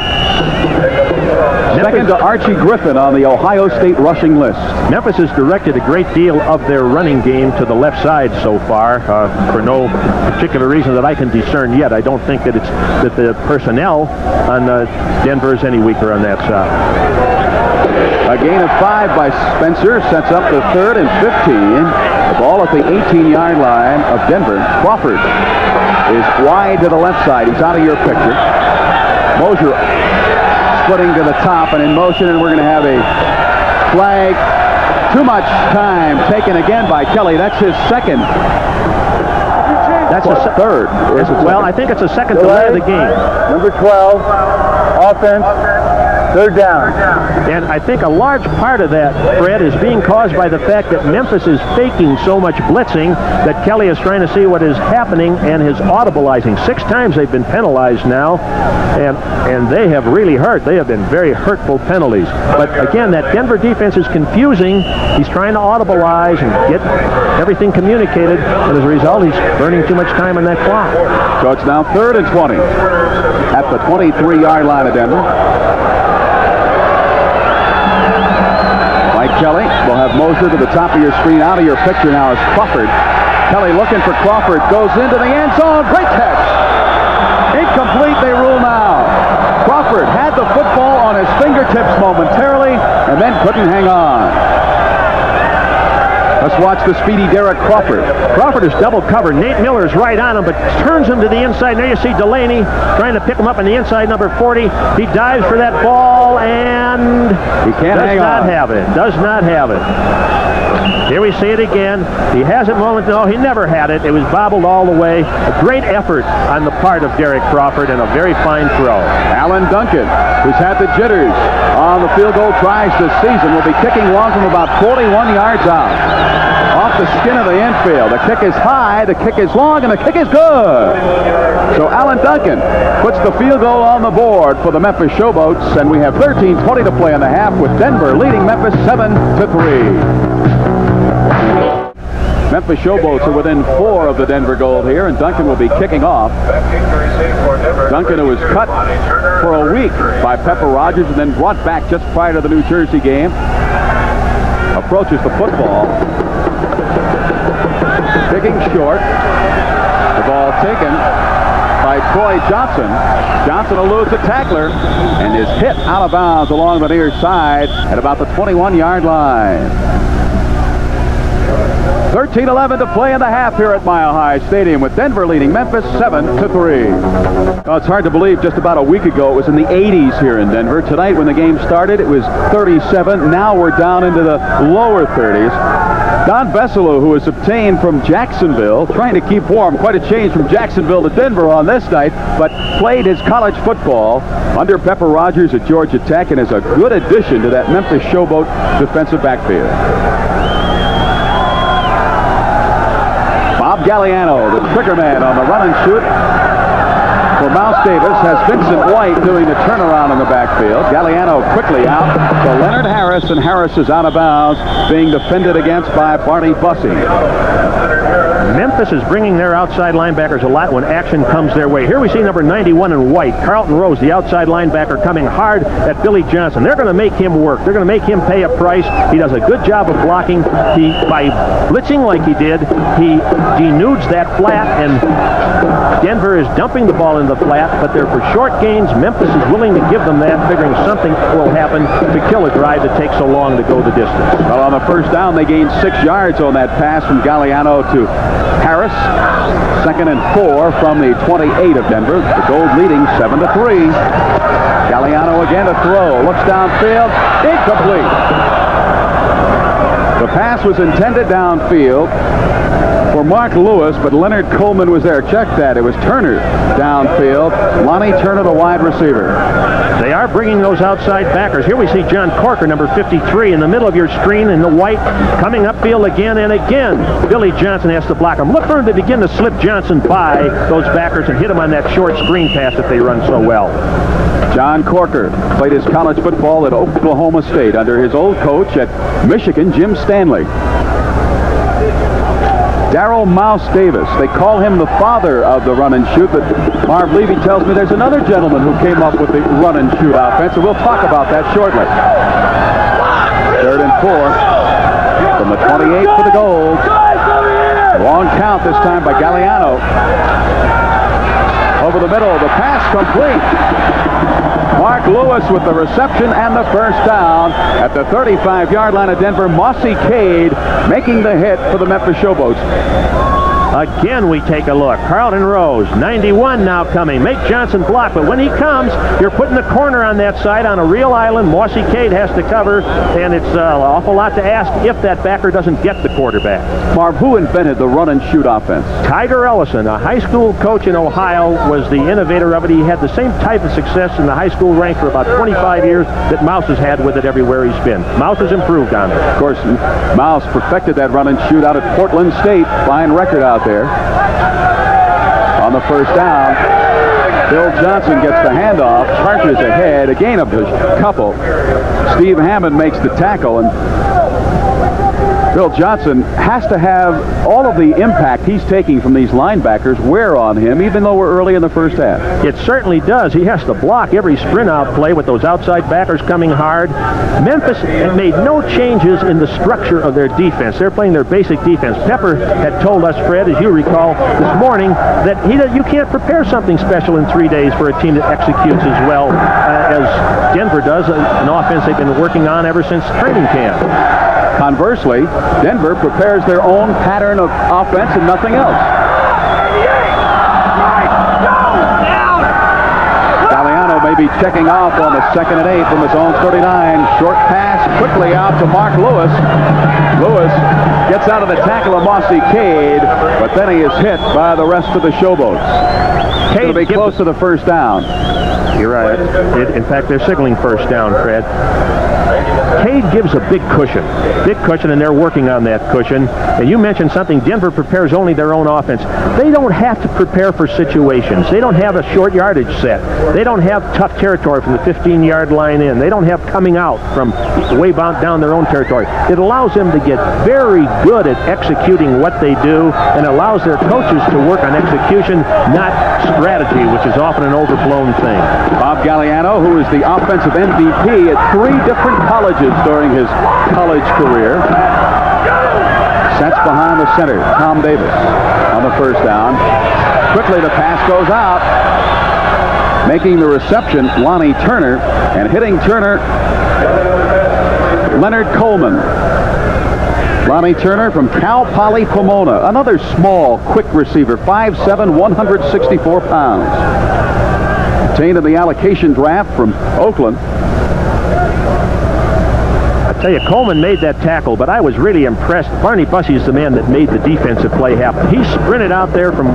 Second to Archie Griffin on the Ohio State rushing list. Memphis has directed a great deal of their running game to the left side so far, for no particular reason that I can discern yet. I don't think that the personnel on Denver is any weaker on that side. A gain of 5 by Spencer sets up the 3rd and 15. The ball at the 18-yard line of Denver. Crawford is wide to the left side. He's out of your picture. Mosier splitting to the top and in motion, and we're going to have a flag. Too much time taken again by Kelly. That's his second. That's a third. Well, I think it's a second delay of the game. Number 12, offense, 3rd down. And I think a large part of that, Fred, is being caused by the fact that Memphis is faking so much blitzing that Kelly is trying to see what is happening and is audibilizing. 6 times they've been penalized now, and they have really hurt. They have been very hurtful penalties. But again, that Denver defense is confusing. He's trying to audibilize and get everything communicated, and as a result, he's burning too much time on that clock. So it's now 3rd and 20 at the 23-yard line of Denver. Kelly will have Mosier to the top of your screen. Out of your picture now is Crawford. Kelly looking for Crawford. Goes into the end zone. Great catch. Incomplete, they rule now. Crawford had the football on his fingertips momentarily and then couldn't hang on. Let's watch the speedy Derek Crawford. Crawford is double covered. Nate Miller's right on him, but turns him to the inside. There you see Delaney trying to pick him up on the inside, number 40. He dives for that ball, and he can't hang on. Does not have it. Here we see it again. He has it momentarily. No, he never had it. It was bobbled all the way. A great effort on the part of Derek Crawford and a very fine throw. Alan Duncan, who's had the jitters on the field goal tries this season, will be kicking long from about 41 yards out. Off the skin of the infield. The kick is high, the kick is long, and the kick is good. So Alan Duncan puts the field goal on the board for the Memphis Showboats, and we have 13:20 to play in the half with Denver leading Memphis 7-3. Memphis Showboats are within 4 of the Denver goal here, and Duncan will be kicking off. Duncan, who was cut for a week by Pepper Rogers and then brought back just prior to the New Jersey game, approaches the football. Kicking short. The ball taken by Troy Johnson. Johnson eludes a tackler and is hit out of bounds along the near side at about the 21-yard line. 13:11 to play in the half here at Mile High Stadium with Denver leading Memphis 7-3. Well, it's hard to believe just about a week ago it was in the 80s here in Denver. Tonight when the game started it was 37. Now we're down into the lower 30s. Don Veselo, who was obtained from Jacksonville, trying to keep warm. Quite a change from Jacksonville to Denver on this night, but played his college football under Pepper Rogers at Georgia Tech and is a good addition to that Memphis Showboat defensive backfield. Bob Galliano, the trigger man on the run and shoot for Mouse Davis, has Vincent White doing the turnaround in the backfield. Galliano quickly out to Leonard Harris, and Harris is out of bounds, being defended against by Barney Bussey. Memphis is bringing their outside linebackers a lot when action comes their way. Here we see number 91 in white, Carlton Rose, the outside linebacker, coming hard at Billy Johnson. They're going to make him work. They're going to make him pay a price. He does a good job of blocking. By blitzing like he did, he denudes that flat, and Denver is dumping the ball in the flat, but they're for short gains. Memphis is willing to give them that, figuring something will happen to kill a drive that takes so long to go the distance. Well, on the first down, they gained 6 yards on that pass from Galliano to Harris. 2nd and 4 from the 28 of Denver. The Gold leading 7-3. Galliano again to throw. Looks downfield. Incomplete. The pass was intended downfield. for Mark Lewis, but Leonard Coleman was there. Check that. It was Turner downfield. Lonnie Turner, the wide receiver. They are bringing those outside backers. Here we see John Corker, number 53, in the middle of your screen in the white, coming upfield again and again. Billy Johnson has to block him. Look for him to begin to slip Johnson by those backers and hit him on that short screen pass that they run so well. John Corker played his college football at Oklahoma State under his old coach at Michigan, Jim Stanley. Darrell Mouse Davis. They call him the father of the run and shoot, but Marv Levy tells me there's another gentleman who came up with the run and shoot offense, and we'll talk about that shortly. 3rd and 4 from the 28 for the Gold. Long count this time by Galliano. Over the middle, the pass complete. Mark Lewis with the reception and the first down at the 35-yard line of Denver. Mossy Cade making the hit for the Memphis Showboats. Again, we take a look. Carlton Rose, 91 now coming. Make Johnson block, but when he comes, you're putting the corner on that side on a real island. Mossy Cade has to cover, and it's an awful lot to ask if that backer doesn't get the quarterback. Marv, who invented the run and shoot offense? Tiger Ellison, a high school coach in Ohio, was the innovator of it. He had the same type of success in the high school ranks for about 25 years that Mouse has had with it everywhere he's been. Mouse has improved on it. Of course, Mouse perfected that run and shoot out at Portland State. Fine record out there. On the first down, Bill Johnson gets the handoff, charges ahead, a gain of a couple. Steve Hammond makes the tackle, and Bill Johnson has to have all of the impact he's taking from these linebackers wear on him, even though we're early in the first half. It certainly does. He has to block every sprint out play with those outside backers coming hard. Memphis made no changes in the structure of their defense. They're playing their basic defense. Pepper had told us, Fred, as you recall, this morning, that you can't prepare something special in 3 days for a team that executes as well as Denver does, an offense they've been working on ever since training camp. Conversely, Denver prepares their own pattern of offense and nothing else. Galliano may be checking off on the 2nd and 8 from his own 39. Short pass quickly out to Mark Lewis. Lewis gets out of the tackle of Mossy Cade, but then he is hit by the rest of the Showboats. Cade will be close to the first down. You're right. In fact, they're signaling first down, Fred. Cade gives a big cushion, and they're working on that cushion. And you mentioned something, Denver prepares only their own offense. They don't have to prepare for situations. They don't have a short yardage set. They don't have tough territory from the 15-yard line in. They don't have coming out from way down their own territory. It allows them to get very good at executing what they do, and allows their coaches to work on execution, not strategy, which is often an overblown thing. Bob Galliano, who is the offensive MVP at 3 different colleges during his college career, sets behind the center, Tom Davis, on the first down. Quickly the pass goes out. Making the reception, Lonnie Turner, and hitting Turner, Leonard Coleman. Lonnie Turner from Cal Poly Pomona, another small, quick receiver, 5'7", 164 pounds. Obtained in the allocation draft from Oakland. I tell you, Coleman made that tackle, but I was really impressed. Barney Bussey is the man that made the defensive play happen. He sprinted out there from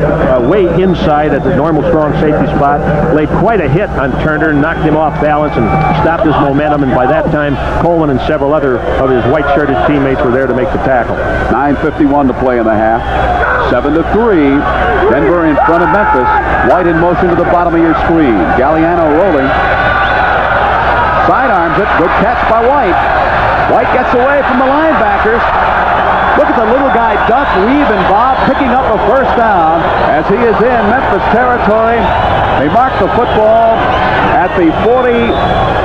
way inside at the normal strong safety spot, laid quite a hit on Turner, knocked him off balance, and stopped his momentum. And by that time, Coleman and several other of his white-shirted teammates were there to make the tackle. 9:51 to play in the half. 7-3. Denver in front of Memphis. White in motion to the bottom of your screen. Galliano rolling. Sidearms it. Good catch by White. White gets away from the linebackers. Look at the little guy duck, weave, and bob, picking up a first down as he is in Memphis territory. They mark the football at the 40,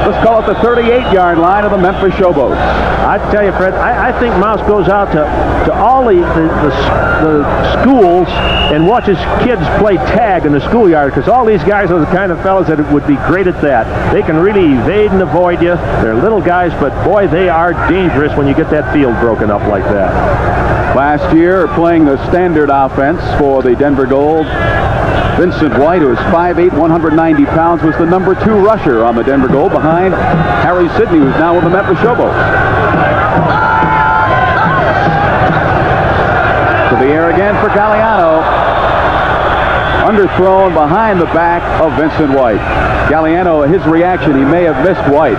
let's call it the 38-yard line of the Memphis Showboats. I tell you, Fred, I think Mouse goes out to all the schools and watches kids play tag in the schoolyard, because all these guys are the kind of fellas that would be great at that. They can really evade and avoid you. They're little guys, but boy, they are dangerous when you get that field broken up like that. Last year, playing the standard offense for the Denver Gold, Vincent White, who is 5'8", 190 pounds, was the number 2 rusher on the Denver Gold behind Harry Sidney, who's now with the Memphis Showboats. To the air again for Galliano. Underthrown behind the back of Vincent White. Galliano, his reaction, he may have missed White.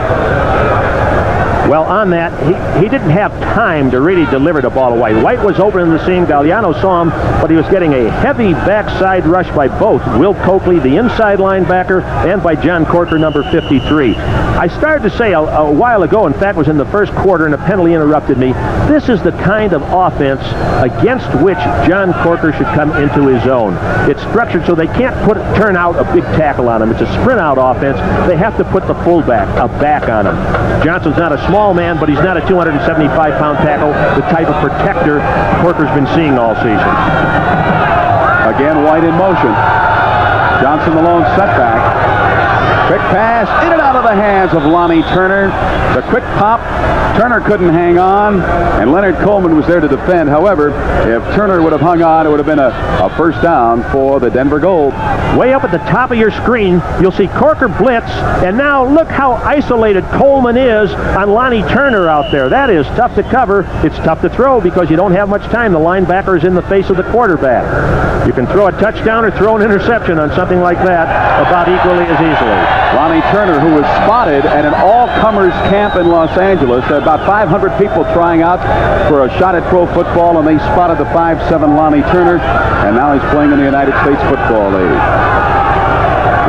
Well, on that, he didn't have time to really deliver the ball to White. White was open in the seam. Galliano saw him, but he was getting a heavy backside rush by both Will Coakley, the inside linebacker, and by John Corker, number 53. I started to say a while ago, in fact, was in the first quarter, and a penalty interrupted me. This is the kind of offense against which John Corker should come into his own. It's structured so they can't turn out a big tackle on him. It's a sprint-out offense. They have to put the fullback, a back on him. Johnson's not a small man, but he's not a 275-pound tackle, the type of protector Corker's been seeing all season. Again, White in motion. Johnson the lone setback. Quick pass, in and out of the hands of Lonnie Turner. The quick pop, Turner couldn't hang on, and Leonard Coleman was there to defend. However, if Turner would have hung on, it would have been a first down for the Denver Gold. Way up at the top of your screen, you'll see Corker blitz, and now look how isolated Coleman is on Lonnie Turner out there. That is tough to cover. It's tough to throw because you don't have much time. The linebacker is in the face of the quarterback. You can throw a touchdown or throw an interception on something like that about equally as easily. Lonnie Turner, who was spotted at an all-comers camp in Los Angeles. About 500 people trying out for a shot at pro football, and they spotted the 5'7" Lonnie Turner, and now he's playing in the United States Football League.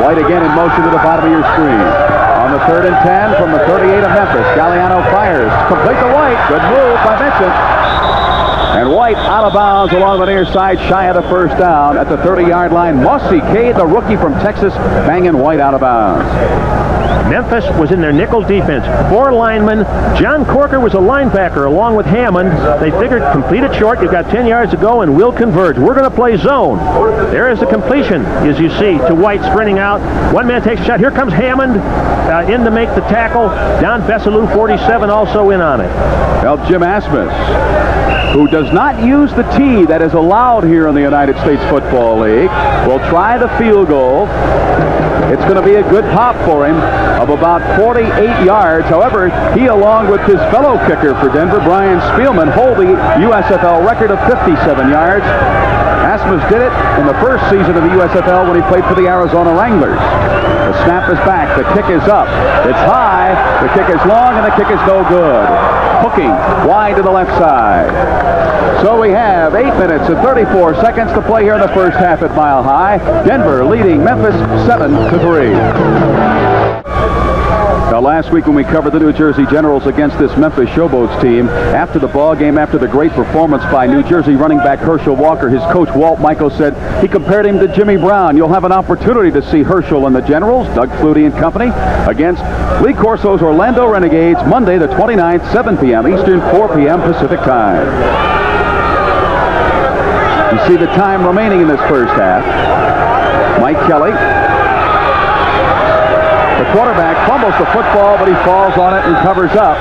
White again in motion to the bottom of your screen. On the 3rd and 10 from the 38 of Memphis, Galliano fires. Complete to White. Good move by Vincent. And White out of bounds along the near side, shy of the first down at the 30-yard line. Mossy Cade, the rookie from Texas, banging White out of bounds. Memphis was in their nickel defense. 4 linemen. John Corker was a linebacker along with Hammond. They figured complete it short. You've got 10 yards to go and we'll converge. We're going to play zone. There is the completion, as you see, to White sprinting out. One man takes a shot. Here comes Hammond in to make the tackle. Don Bessalou, 47, also in on it. Well, Jim Asmus, who does not use the tee that is allowed here in the United States Football League, will try the field goal. It's going to be a good pop for him of about 48 yards. However, he, along with his fellow kicker for Denver, Brian Spielman, hold the USFL record of 57 yards. Asmus did it in the first season of the USFL when he played for the Arizona Wranglers. The snap is back. The kick is up. It's high. The kick is long, and the kick is no good. Hooking wide to the left side. So we have 8 minutes and 34 seconds to play here in the first half at Mile High. Denver leading Memphis 7-3. Now, last week when we covered the New Jersey Generals against this Memphis Showboats team, after the ball game, after the great performance by New Jersey running back Herschel Walker, his coach Walt Michael said he compared him to Jimmy Brown. You'll have an opportunity to see Herschel and the Generals, Doug Flutie and company, against Lee Corso's Orlando Renegades, Monday the 29th, 7 p.m. Eastern, 4 p.m. Pacific time. You see the time remaining in this first half. Mike Kelly. The quarterback fumbles the football, but he falls on it and covers up.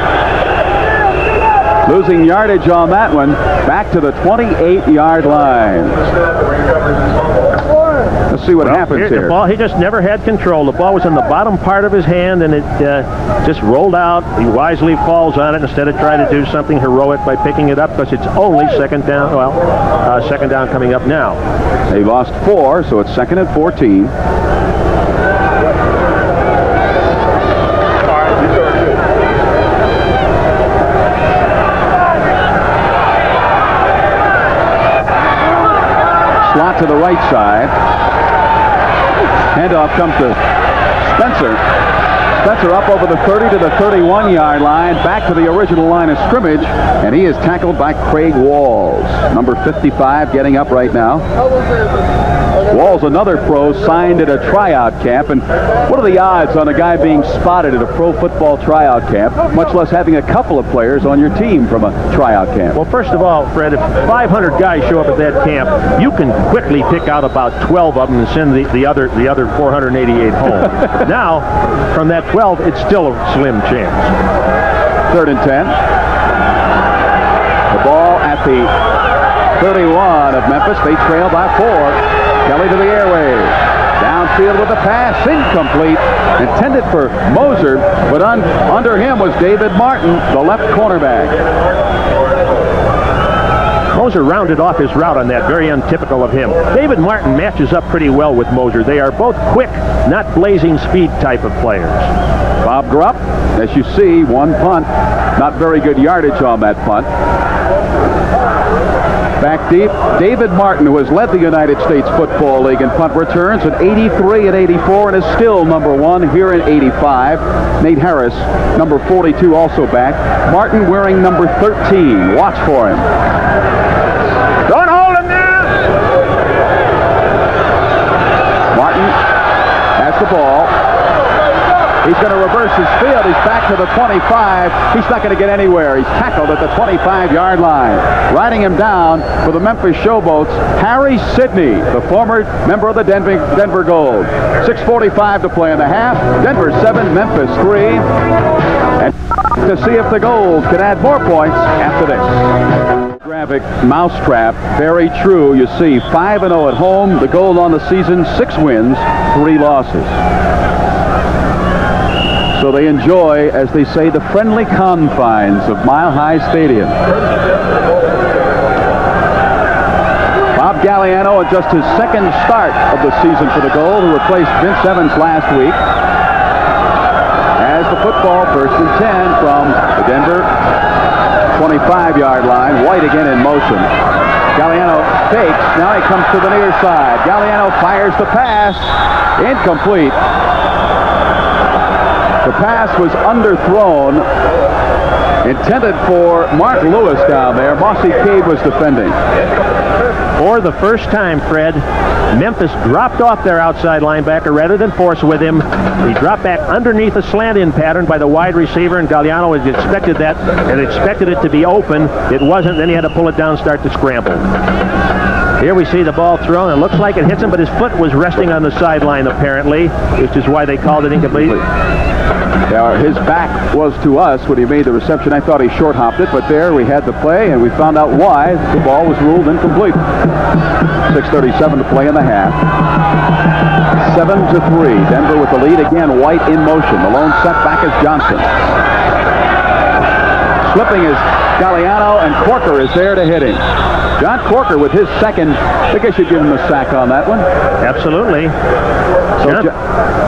Losing yardage on that one, back to the 28-yard line. Let's see what happens here. The ball, he just never had control. The ball was in the bottom part of his hand, and it just rolled out. He wisely falls on it instead of trying to do something heroic by picking it up, because it's only second down. Well, second down coming up now. They lost 4, so it's 2nd and 14. Slot to the right side. Handoff comes to Spencer. Spencer up over the 30 to the 31-yard line, back to the original line of scrimmage, and he is tackled by Craig Walls. Number 55 getting up right now. Walls, another pro, signed at a tryout camp. And what are the odds on a guy being spotted at a pro football tryout camp, much less having a couple of players on your team from a tryout camp? Well, first of all, Fred, if 500 guys show up at that camp, you can quickly pick out about 12 of them and send the other 488 home. Now, from that 12, it's still a slim chance. 3rd and 10. The ball at the 31 of Memphis. They trail by 4. Kelly to the airways. Downfield with a pass, incomplete. Intended for Moser, but under him was David Martin, the left cornerback. Moser rounded off his route on that, very untypical of him. David Martin matches up pretty well with Moser. They are both quick, not blazing speed type of players. Bob Grupp, as you see, one punt. Not very good yardage on that punt. Back deep, David Martin, who has led the United States Football League in punt returns at 83 and 84 and is still number 1 here in 85. Nate Harris, number 42, also back. Martin wearing number 13. Watch for him. Don't hold him now! Martin has the ball. He's going to reverse his field. He's back to the 25. He's not going to get anywhere. He's tackled at the 25-yard line. Riding him down for the Memphis Showboats, Harry Sidney, the former member of the Denver Gold. 6:45 to play in the half. Denver 7, Memphis 3. And to see if the Gold can add more points after this. Graphic mousetrap, very true. You see 5-0 at home. The Gold on the season, 6 wins, 3 losses. So they enjoy, as they say, the friendly confines of Mile High Stadium. Bob Galliano at just his second start of the season for the Gold, who replaced Vince Evans last week. As the football, 1st and 10 from the Denver 25-yard line. White again in motion. Galliano fakes. Now he comes to the near side. Galliano fires the pass. Incomplete. The pass was underthrown, intended for Mark Lewis down there. Mossy Cade was defending. For the first time, Fred, Memphis dropped off their outside linebacker rather than force with him. He dropped back underneath a slant-in pattern by the wide receiver, and Galliano had expected that and expected it to be open. It wasn't. Then he had to pull it down, start to scramble. Here we see the ball thrown. It looks like it hits him, but his foot was resting on the sideline, apparently, which is why they called it incomplete. Yeah, his back was to us when he made the reception. I thought he short-hopped it, but there we had the play, and we found out why the ball was ruled incomplete. 6:37 to play in the half. 7-3. Denver with the lead again. White in motion. The lone setback is Johnson. Slipping is Galliano, and Corker is there to hit him. John Corker with his second. I think I should give him a sack on that one. Absolutely. So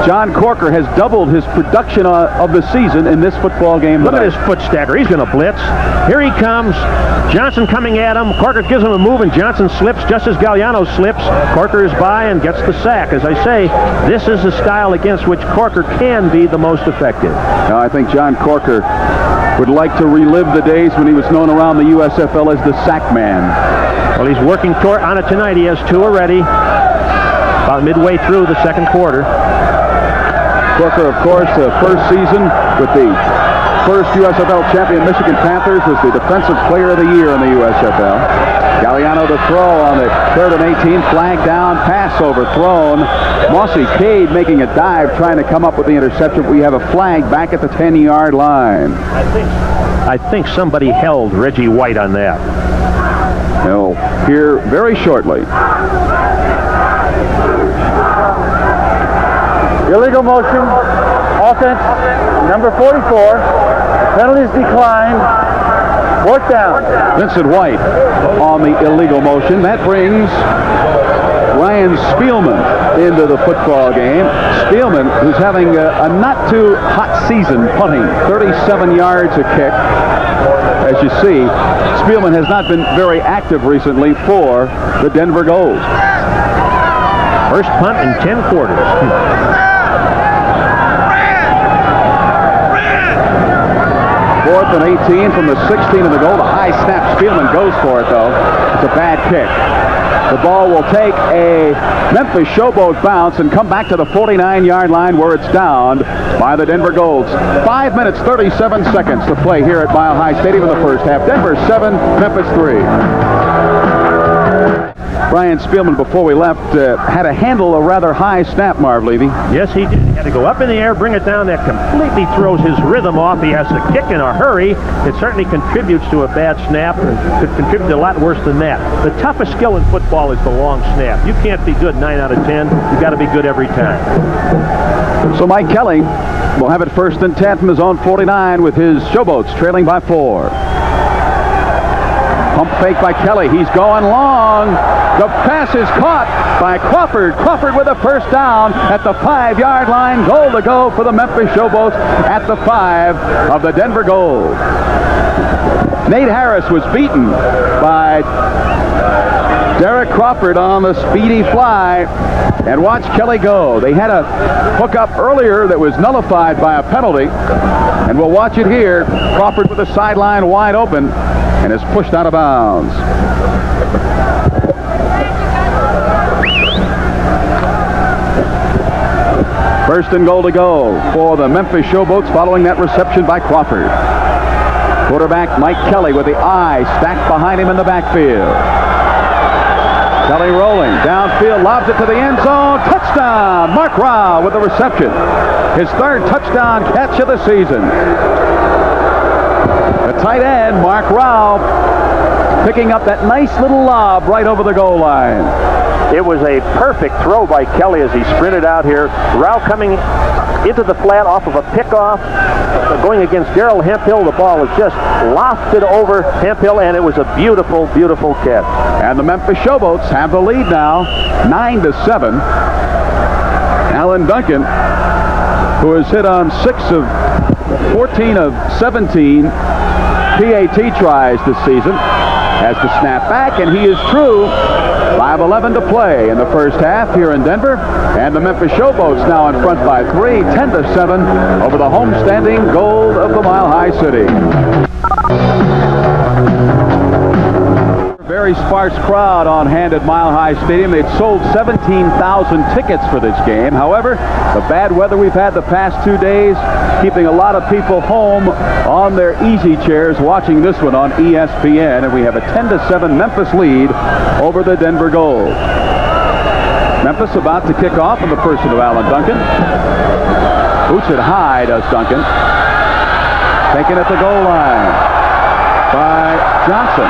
John Corker has doubled his production of the season in this football game. Look at his foot stagger. He's going to blitz. Here he comes. Johnson coming at him. Corker gives him a move, and Johnson slips just as Galliano slips. Corker is by and gets the sack. As I say, this is the style against which Corker can be the most effective. Now, I think John Corker would like to relive the days when he was known around the USFL as the sack man. Well, he's working on it tonight. He has 2 already. About midway through the second quarter. Corker, of course, the first season with the first USFL champion Michigan Panthers, was the Defensive Player of the Year in the USFL. Galliano to throw on the 3rd and 18. Flag down, pass overthrown. Mossy Cade making a dive, trying to come up with the interception. We have a flag back at the 10-yard line. I think somebody held Reggie White on that. He'll hear very shortly. Illegal motion, offense, number 44. Penalties declined. 4th down. Vincent White on the illegal motion. That brings Ryan Spielman into the football game. Spielman, who's having a not too hot season punting, 37 yards a kick. As you see, Spielman has not been very active recently for the Denver Gold. First punt in 10 quarters. 4th and 18 from the 16 of the goal. The high snap. Spielman goes for it, though. It's a bad kick. The ball will take a Memphis Showboat bounce and come back to the 49-yard line where it's downed by the Denver Golds. 5 minutes, 37 seconds to play here at Mile High Stadium in the first half. Denver 7, Memphis 3. Brian Spielman, before we left, had to handle a rather high snap, Marv Levy. Yes, he did. He had to go up in the air, bring it down. That completely throws his rhythm off. He has to kick in a hurry. It certainly contributes to a bad snap. Could contribute to a lot worse than that. The toughest skill in football is the long snap. You can't be good 9 out of 10. You've got to be good every time. So Mike Kelly will have it 1st and 10 from his own 49 with his Showboats trailing by 4. Pump fake by Kelly. He's going long. The pass is caught by Crawford. Crawford with a first down at the 5-yard line. Goal to go for the Memphis Showboats at the 5 of the Denver Gold. Nate Harris was beaten by Derek Crawford on the speedy fly. And watch Kelly go. They had a hookup earlier that was nullified by a penalty. And we'll watch it here. Crawford with the sideline wide open and is pushed out of bounds. First and goal to go for the Memphis Showboats following that reception by Crawford. Quarterback Mike Kelly with the eye stacked behind him in the backfield. Kelly rolling downfield, lobs it to the end zone. Touchdown! Mark Rao with the reception. His third touchdown catch of the season. The tight end, Mark Rao, picking up that nice little lob right over the goal line. It was a perfect throw by Kelly as he sprinted out here. Rao coming into the flat off of a pickoff, going against Darrell Hemphill. The ball was just lofted over Hemphill, and it was a beautiful, beautiful catch. And the Memphis Showboats have the lead now, 9-7. Alan Duncan, who has hit on 6 of 14 of 17 PAT tries this season, has to snap back, and he is true. 5:11 to play in the first half here in Denver, and the Memphis Showboats now in front by 3, 10-7 over the homestanding Gold of the Mile High City. Very sparse crowd on hand at Mile High Stadium. They'd sold 17,000 tickets for this game. However, the bad weather we've had the past 2 days, keeping a lot of people home on their easy chairs watching this one on ESPN, and we have a 10-7 Memphis lead over the Denver Gold. Memphis about to kick off in the person of Alan Duncan. Boots it high, does Duncan. Taken at the goal line by Johnson.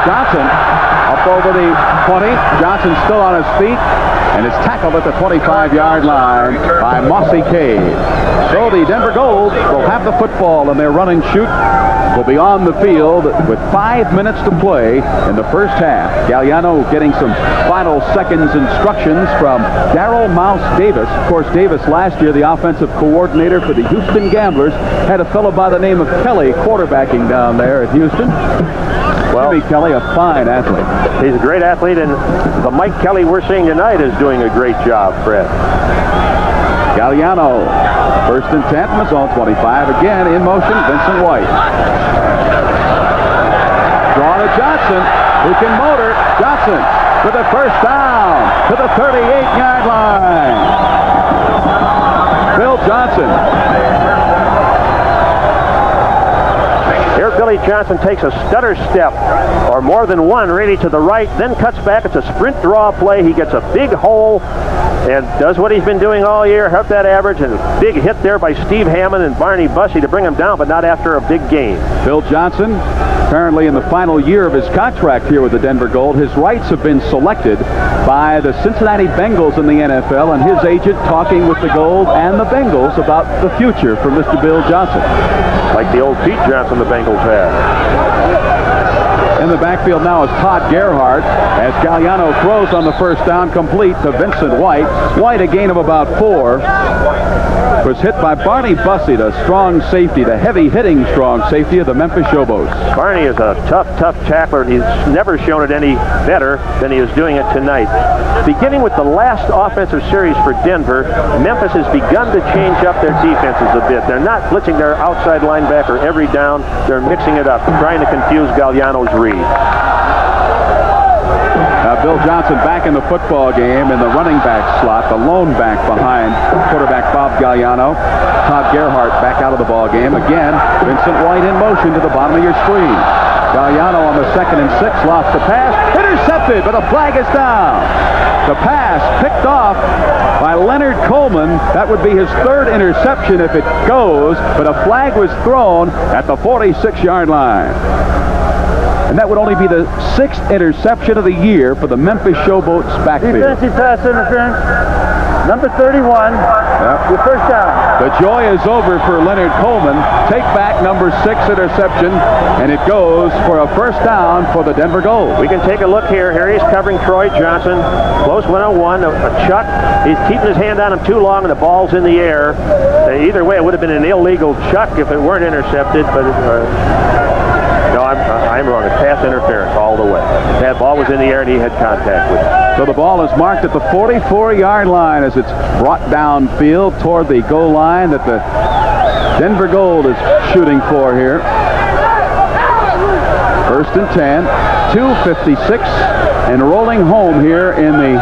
Johnson up over the 20. Johnson still on his feet and is tackled at the 25-yard line by Mossy Cade. So the Denver Gold will have the football in their running shoot. Will be on the field with 5 minutes to play in the first half. Galliano getting some final seconds instructions from Darrell Mouse Davis. Of course, Davis last year, the offensive coordinator for the Houston Gamblers, had a fellow by the name of Kelly quarterbacking down there at Houston. Well, Jimmy Kelly, a fine athlete. He's a great athlete, and the Mike Kelly we're seeing tonight is doing a great job, Fred. Galliano, first and 10 from his own 25. Again, in motion, Vincent White. Draw to Johnson, who can motor. Johnson with a first down to the 38-yard line. Bill Johnson. Here Billy Johnson takes a stutter step, or more than one really, to the right, then cuts back. It's a sprint draw play. He gets a big hole and does what he's been doing all year, help that average, and a big hit there by Steve Hammond and Barney Bussey to bring him down, but not after a big gain. Bill Johnson, currently in the final year of his contract here with the Denver Gold. His rights have been selected by the Cincinnati Bengals in the NFL, and his agent talking with the Gold and the Bengals about the future for Mr. Bill Johnson. Like the old Pete Johnson the Bengals had. In the backfield now is Todd Gerhardt as Galliano throws on the first down, complete to Vincent White. White a gain of about 4. Was hit by Barney Bussey, the strong safety, the heavy-hitting strong safety of the Memphis Showboats. Barney is a tough tackler, and he's never shown it any better than he is doing it tonight. Beginning with the last offensive series for Denver, Memphis has begun to change up their defenses a bit. They're not blitzing their outside linebacker every down. They're mixing it up, trying to confuse Galliano's read. Bill Johnson back in the football game in the running back slot, the lone back behind quarterback Bob Galliano. Todd Gerhardt back out of the ball game. Again, Vincent White in motion to the bottom of your screen. Galliano on the 2nd and 6, lost the pass, intercepted, but a flag is down. The pass picked off by Leonard Coleman. That would be his 3rd interception if it goes, but a flag was thrown at the 46-yard line. And that would only be the 6th interception of the year for the Memphis Showboats backfield. Defensive pass interference. Number 31, your first down. The joy is over for Leonard Coleman. Take back number 6 interception, and it goes for a first down for the Denver Gold. We can take a look here. Here he's covering Troy Johnson. Close 101, a chuck. He's keeping his hand on him too long, and the ball's in the air. Either way, it would have been an illegal chuck if it weren't intercepted, but no, I'm wrong. It's pass interference all the way. That ball was in the air, and he had contact with it. So the ball is marked at the 44-yard line as it's brought downfield toward the goal line that the Denver Gold is shooting for here. First and 10, 2:56, and rolling home here in the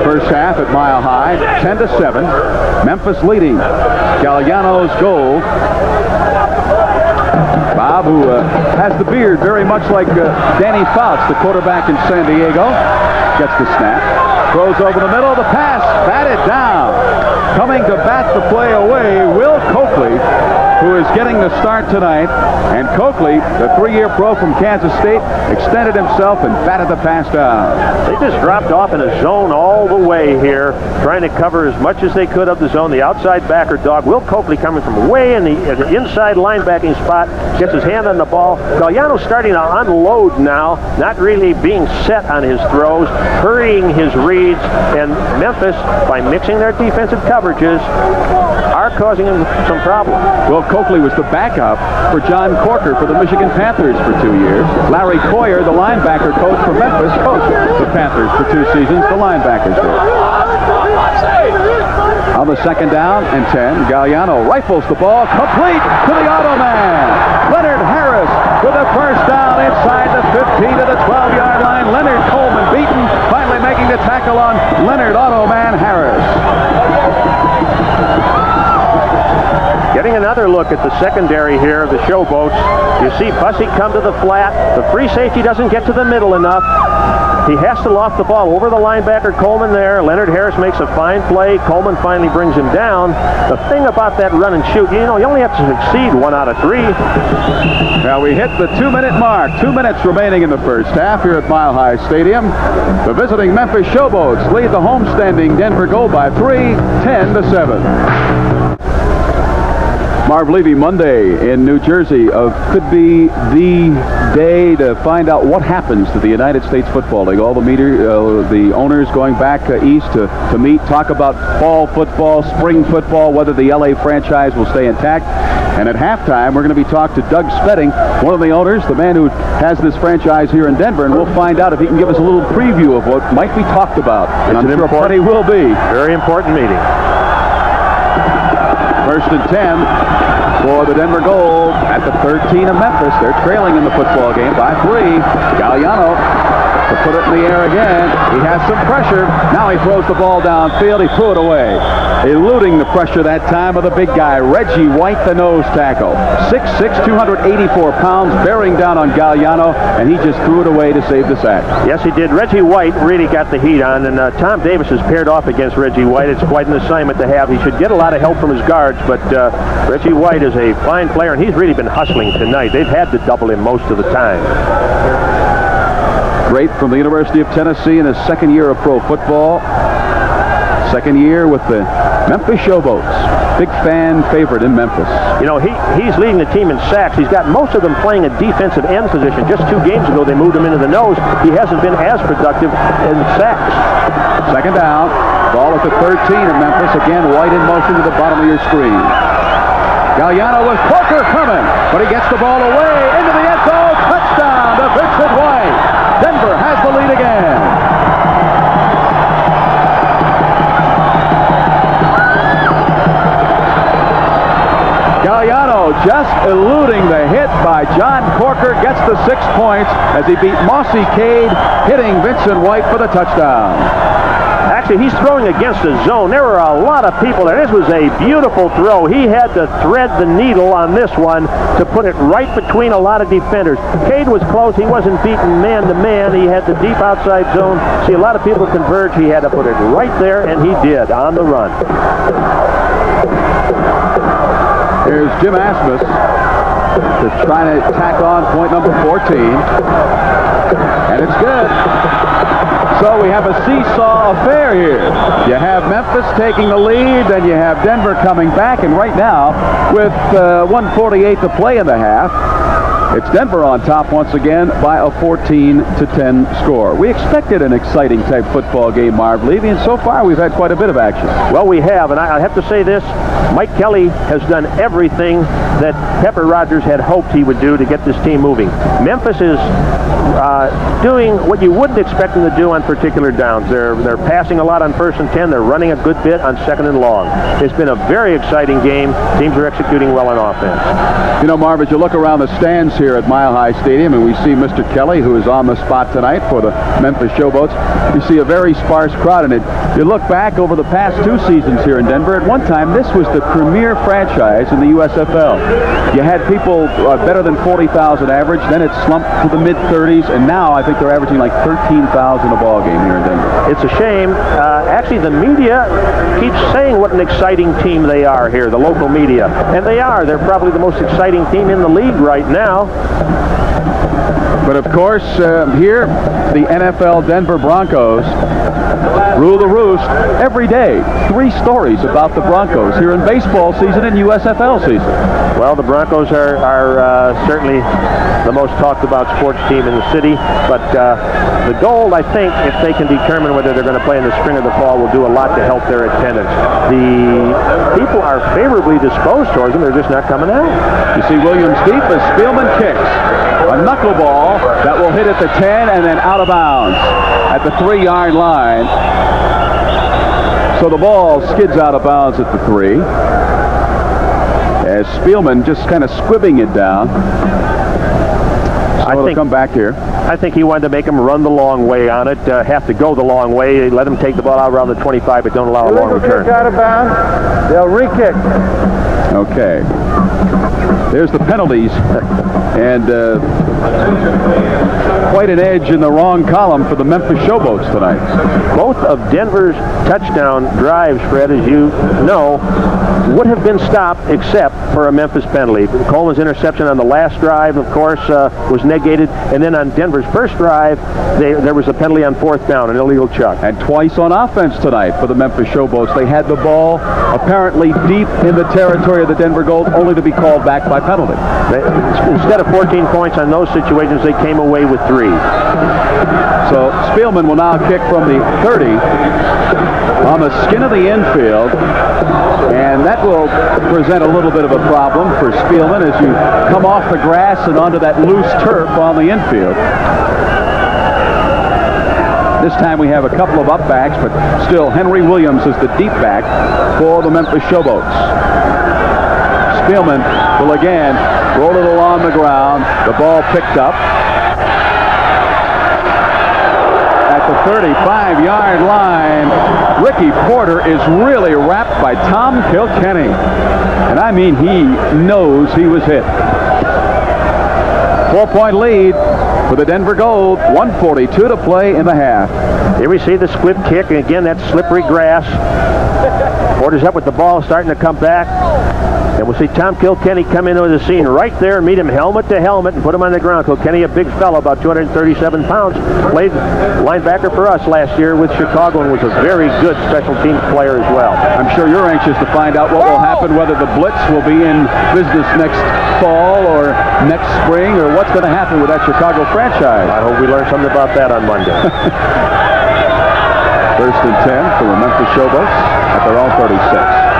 first half at Mile High, 10-7. Memphis leading. Galliano's goal. Bob, who has the beard very much like Danny Fouts, the quarterback in San Diego, gets the snap. Throws over the middle. The pass batted down. Coming to bat the play away, Will Coakley, who is getting the start tonight. And Coakley, the 3-year pro from Kansas State, extended himself and batted the pass down. They just dropped off in a zone all the way here, trying to cover as much as they could of the zone. The outside backer dog, Will Coakley, coming from way in the inside linebacking spot, gets his hand on the ball. Galliano's starting to unload now, not really being set on his throws, hurrying his reads, and Memphis, by mixing their defensive coverages, are causing him some problems. Will Coakley was the backup for John Corker for the Michigan Panthers for 2 years. Larry Coyer, the linebacker coach for Memphis, coached the Panthers for 2 seasons, the linebackers did. On the second down and 10, Galliano rifles the ball complete to the auto man. Leonard Harris with a first down inside the 15 to the 12-yard line. Leonard Coleman beaten, finally making the tackle on Leonard Auto Man Harris. Getting another look at the secondary here of the Showboats. You see Bussey come to the flat. The free safety doesn't get to the middle enough. He has to loft the ball over the linebacker Coleman there. Leonard Harris makes a fine play. Coleman finally brings him down. The thing about that run and shoot, you only have to succeed 1 out of 3. Now we hit the 2-minute mark. 2 minutes remaining in the first half here at Mile High Stadium. The visiting Memphis Showboats lead the homestanding Denver Gold by 3, 10-7. Marv Levy, Monday in New Jersey could be the day to find out what happens to the United States Football League. All the owners going back east to meet, talk about fall football, spring football, whether the LA franchise will stay intact. And at halftime, we're going to be talking to Doug Spedding, one of the owners, the man who has this franchise here in Denver, and we'll find out if he can give us a little preview of what might be talked about. And I'm sure plenty will be. Very important meeting. First and 10 for the Denver Gold at the 13 of Memphis. They're trailing in the football game by 3. Galliano to put it in the air again. He has some pressure. Now he throws the ball downfield. He threw it away. Eluding the pressure that time of the big guy, Reggie White, the nose tackle. 6'6", 284 pounds, bearing down on Galliano, and he just threw it away to save the sack. Yes, he did. Reggie White really got the heat on, and Tom Davis is paired off against Reggie White. It's quite an assignment to have. He should get a lot of help from his guards, but Reggie White is a fine player, and he's really been hustling tonight. They've had to double him most of the time. Great from the University of Tennessee in his second year of pro football. Second year with the Memphis Showboats. Big fan favorite in Memphis. You know, he's leading the team in sacks. He's got most of them playing a defensive end position. Just 2 games ago, they moved him into the nose. He hasn't been as productive in sacks. Second down. Ball at the 13 of Memphis. Again, White in motion to the bottom of your screen. Galliano with Corker coming, but he gets the ball away into the end zone. Touchdown to Vincent White. Denver has the lead again. Galliano just eluding the hit by John Corker, gets the 6 points as he beat Mossy Cade, hitting Vincent White for the touchdown. Actually, he's throwing against the zone. There were a lot of people there. This was a beautiful throw. He had to thread the needle on this one to put it right between a lot of defenders. Cade was close. He wasn't beaten man-to-man. He had the deep outside zone. See, a lot of people converge. He had to put it right there, and he did on the run. Here's Jim Asmus to try to tack on point number 14. And it's good. So we have a seesaw affair here. You have Memphis taking the lead, then you have Denver coming back, and right now, with 1:48 to play in the half, it's Denver on top once again by a 14-10 score. We expected an exciting type football game, Marv Levy, and so far we've had quite a bit of action. Well, we have, and I have to say this. Mike Kelly has done everything that Pepper Rogers had hoped he would do to get this team moving. Memphis is doing what you wouldn't expect them to do on particular downs. They're passing a lot on 1st and 10. They're running a good bit on 2nd and long. It's been a very exciting game. Teams are executing well on offense. You know, Marv, as you look around the stands here at Mile High Stadium, and we see Mr. Kelly, who is on the spot tonight for the Memphis Showboats, you see a very sparse crowd, and you look back over the past 2 seasons here in Denver. At one time, this was the premier franchise in the USFL. You had people better than 40,000 average, then it slumped to the mid-30s, and now I think they're averaging like 13,000 a ball game here in Denver. It's a shame. Actually, the media keeps saying what an exciting team they are here, the local media. And they are. They're probably the most exciting team in the league right now. But of course, here, the NFL Denver Broncos rule the roost every day. 3 stories about the Broncos here in baseball season and USFL season. Well, the Broncos are certainly the most talked about sports team in the city, but the Gold, I think, if they can determine whether they're going to play in the spring or the fall, will do a lot to help their attendance. The people are favorably disposed towards them. They're just not coming out. You see Williams deep as Spielman kicks. A knuckleball that will hit at the 10 and then out of bounds at the 3-yard line. So the ball skids out of bounds at the 3. As Spielman just kind of squibbing it down. So it'll come back here. I think he wanted to make them run the long way on it, have to go the long way, let them take the ball out around the 25, but don't allow a long return. Kick out of bounds. They'll re-kick. Okay. There's the penalties. And quite an edge in the wrong column for the Memphis Showboats tonight. Both of Denver's touchdown drives, Fred, as you know, would have been stopped except for a Memphis penalty. Coleman's interception on the last drive, of course, was negated. And then on Denver's first drive, there was a penalty on 4th down, an illegal chuck. And twice on offense tonight for the Memphis Showboats. They had the ball apparently deep in the territory of the Denver Gold, only to be called back by penalty. Instead of 14 points on those situations, they came away with 3. So Spielman will now kick from the 30 on the skin of the infield, and that will present a little bit of a problem for Spielman as you come off the grass and onto that loose turf on the infield. This time we have a couple of upbacks, but still Henry Williams is the deep back for the Memphis Showboats. Spielman will again roll it along the ground. The ball picked up at the 35-yard line. Ricky Porter is really wrapped by Tom Kilkenny. And I mean, he knows he was hit. 4-point lead for the Denver Gold. 1:42 to play in the half. Here we see the split kick, and again, that slippery grass. Porter's up with the ball, starting to come back. And we'll see Tom Kilkenny come into the scene right there and meet him helmet to helmet and put him on the ground. Kilkenny, a big fellow, about 237 pounds, played linebacker for us last year with Chicago and was a very good special teams player as well. I'm sure you're anxious to find out what will happen, whether the Blitz will be in business next fall or next spring, or what's going to happen with that Chicago franchise. I hope we learn something about that on Monday. 1st and 10 for the Memphis Showboats at their own 36.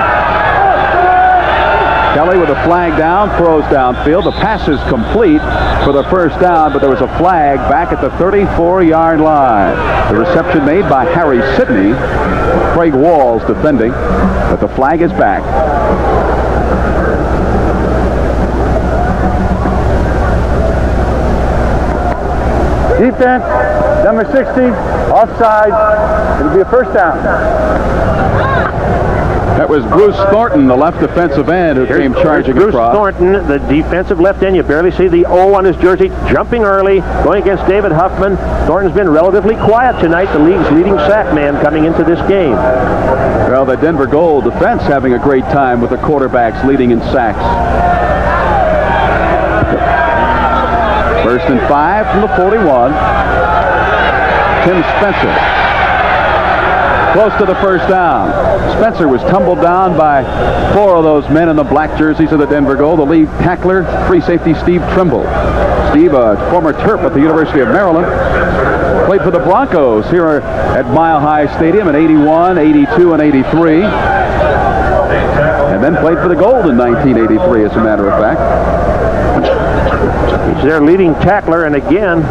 Kelly with a flag down, throws downfield. The pass is complete for the 1st down, but there was a flag back at the 34-yard line. The reception made by Harry Sidney. Craig Walls defending, but the flag is back. Defense, number 60, offside. It'll be a 1st down. That was Bruce Thornton, the left defensive end, who came charging Bruce across. Thornton, the defensive left end. You barely see the O on his jersey, jumping early, going against David Huffman. Thornton's been relatively quiet tonight, the league's leading sack man coming into this game. Well, the Denver Gold defense having a great time with the quarterbacks leading in sacks. 1st and 5 from the 41. Tim Spencer. Close to the first down. Spencer was tumbled down by 4 of those men in the black jerseys of the Denver Gold. The lead tackler, free safety Steve Trimble. Steve, a former Terp at the University of Maryland, played for the Broncos here at Mile High Stadium in 81, 82, and 83. And then played for the Gold in 1983, as a matter of fact. He's their leading tackler, and again,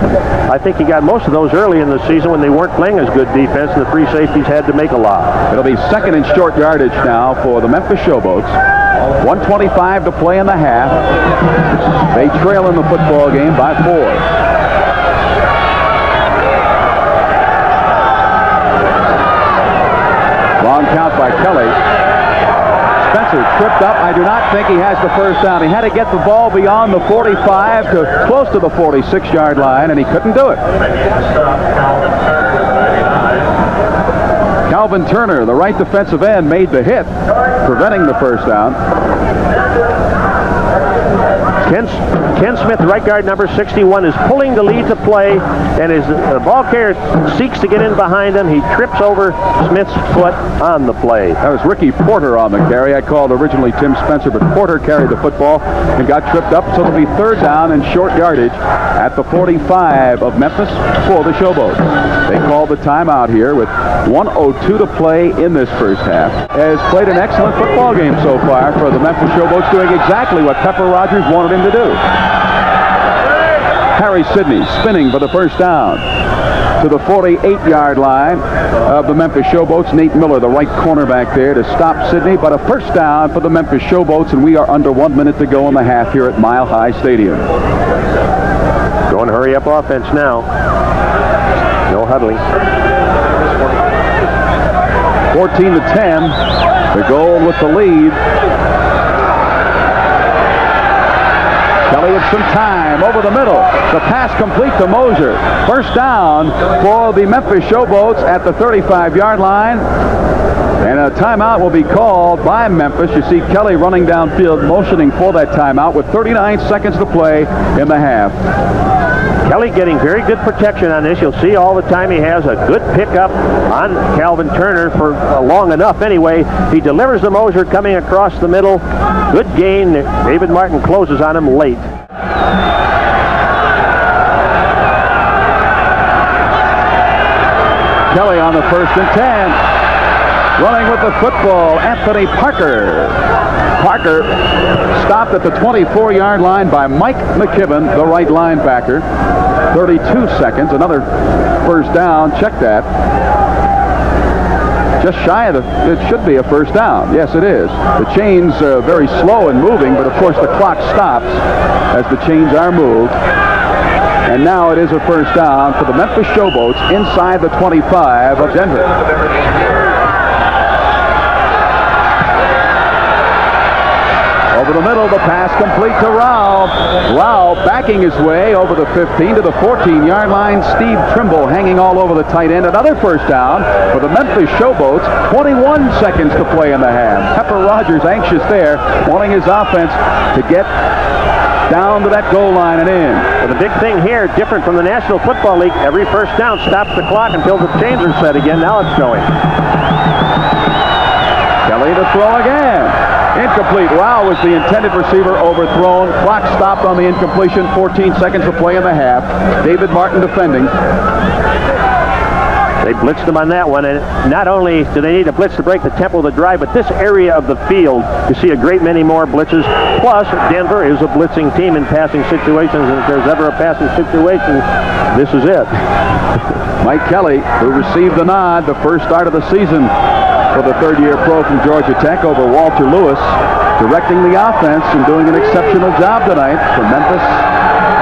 I think he got most of those early in the season when they weren't playing as good defense, and the free safeties had to make a lot. It'll be second and short yardage now for the Memphis Showboats. 1:25 to play in the half. They trail in the football game by 4. Long count by Kelly. Spencer tripped up. I do not think he has the first down. He had to get the ball beyond the 45 to close to the 46-yard line, and he couldn't do it. Calvin Turner, the right defensive end, made the hit, preventing the first down. Ken Smith, right guard number 61, is pulling the lead to play, and as the ball carrier seeks to get in behind him, he trips over Smith's foot on the play. That was Ricky Porter on the carry. I called originally Tim Spencer, but Porter carried the football and got tripped up, so it'll be third down and short yardage at the 45 of Memphis for the Showboats. They called the timeout here with 1:02 to play in this first half. Has played an excellent football game so far for the Memphis Showboats, doing exactly what Pepper Rogers wanted him to do. Harry Sidney spinning for the first down to the 48-yard line of the Memphis Showboats. Nate Miller, the right cornerback there, to stop Sidney, but a first down for the Memphis Showboats, and we are under 1 minute to go in the half here at Mile High Stadium. Going hurry-up offense now. No huddling. 14-10. The Gold with the lead. Kelly with some time over the middle. The pass complete to Moser. First down for the Memphis Showboats at the 35-yard line. And a timeout will be called by Memphis. You see Kelly running downfield, motioning for that timeout with 39 seconds to play in the half. Kelly getting very good protection on this. You'll see all the time he has a good pickup on Calvin Turner for long enough anyway. He delivers the Moser coming across the middle. Good gain. David Martin closes on him late. Kelly on the 1st and 10. Running with the football, Anthony Parker. Parker stopped at the 24-yard line by Mike McKibben, the right linebacker. 32 seconds, another first down. Check that. Just shy of it should be a first down. Yes, it is. The chains are very slow in moving, but of course the clock stops as the chains are moved. And now it is a first down for the Memphis Showboats inside the 25 of Denver. Over the middle, the pass complete to Rao. Rao backing his way over the 15 to the 14-yard line. Steve Trimble hanging all over the tight end. Another first down for the Memphis Showboats. 21 seconds to play in the half. Pepper Rogers anxious there, wanting his offense to get down to that goal line and in. Well, the big thing here, different from the National Football League, every first down stops the clock until the chains are set again. Now it's going. Kelly to throw again. Incomplete. Rao was the intended receiver, overthrown. Clock stopped on the incompletion. 14 seconds to play in the half. David Martin defending. They blitzed them on that one, and not only do they need a blitz to break the tempo of the drive, but this area of the field, you see a great many more blitzes. Plus, Denver is a blitzing team in passing situations, and if there's ever a passing situation, this is it. Mike Kelly, who received the nod, the first start of the season for the third-year pro from Georgia Tech over Walter Lewis, directing the offense and doing an exceptional job tonight for Memphis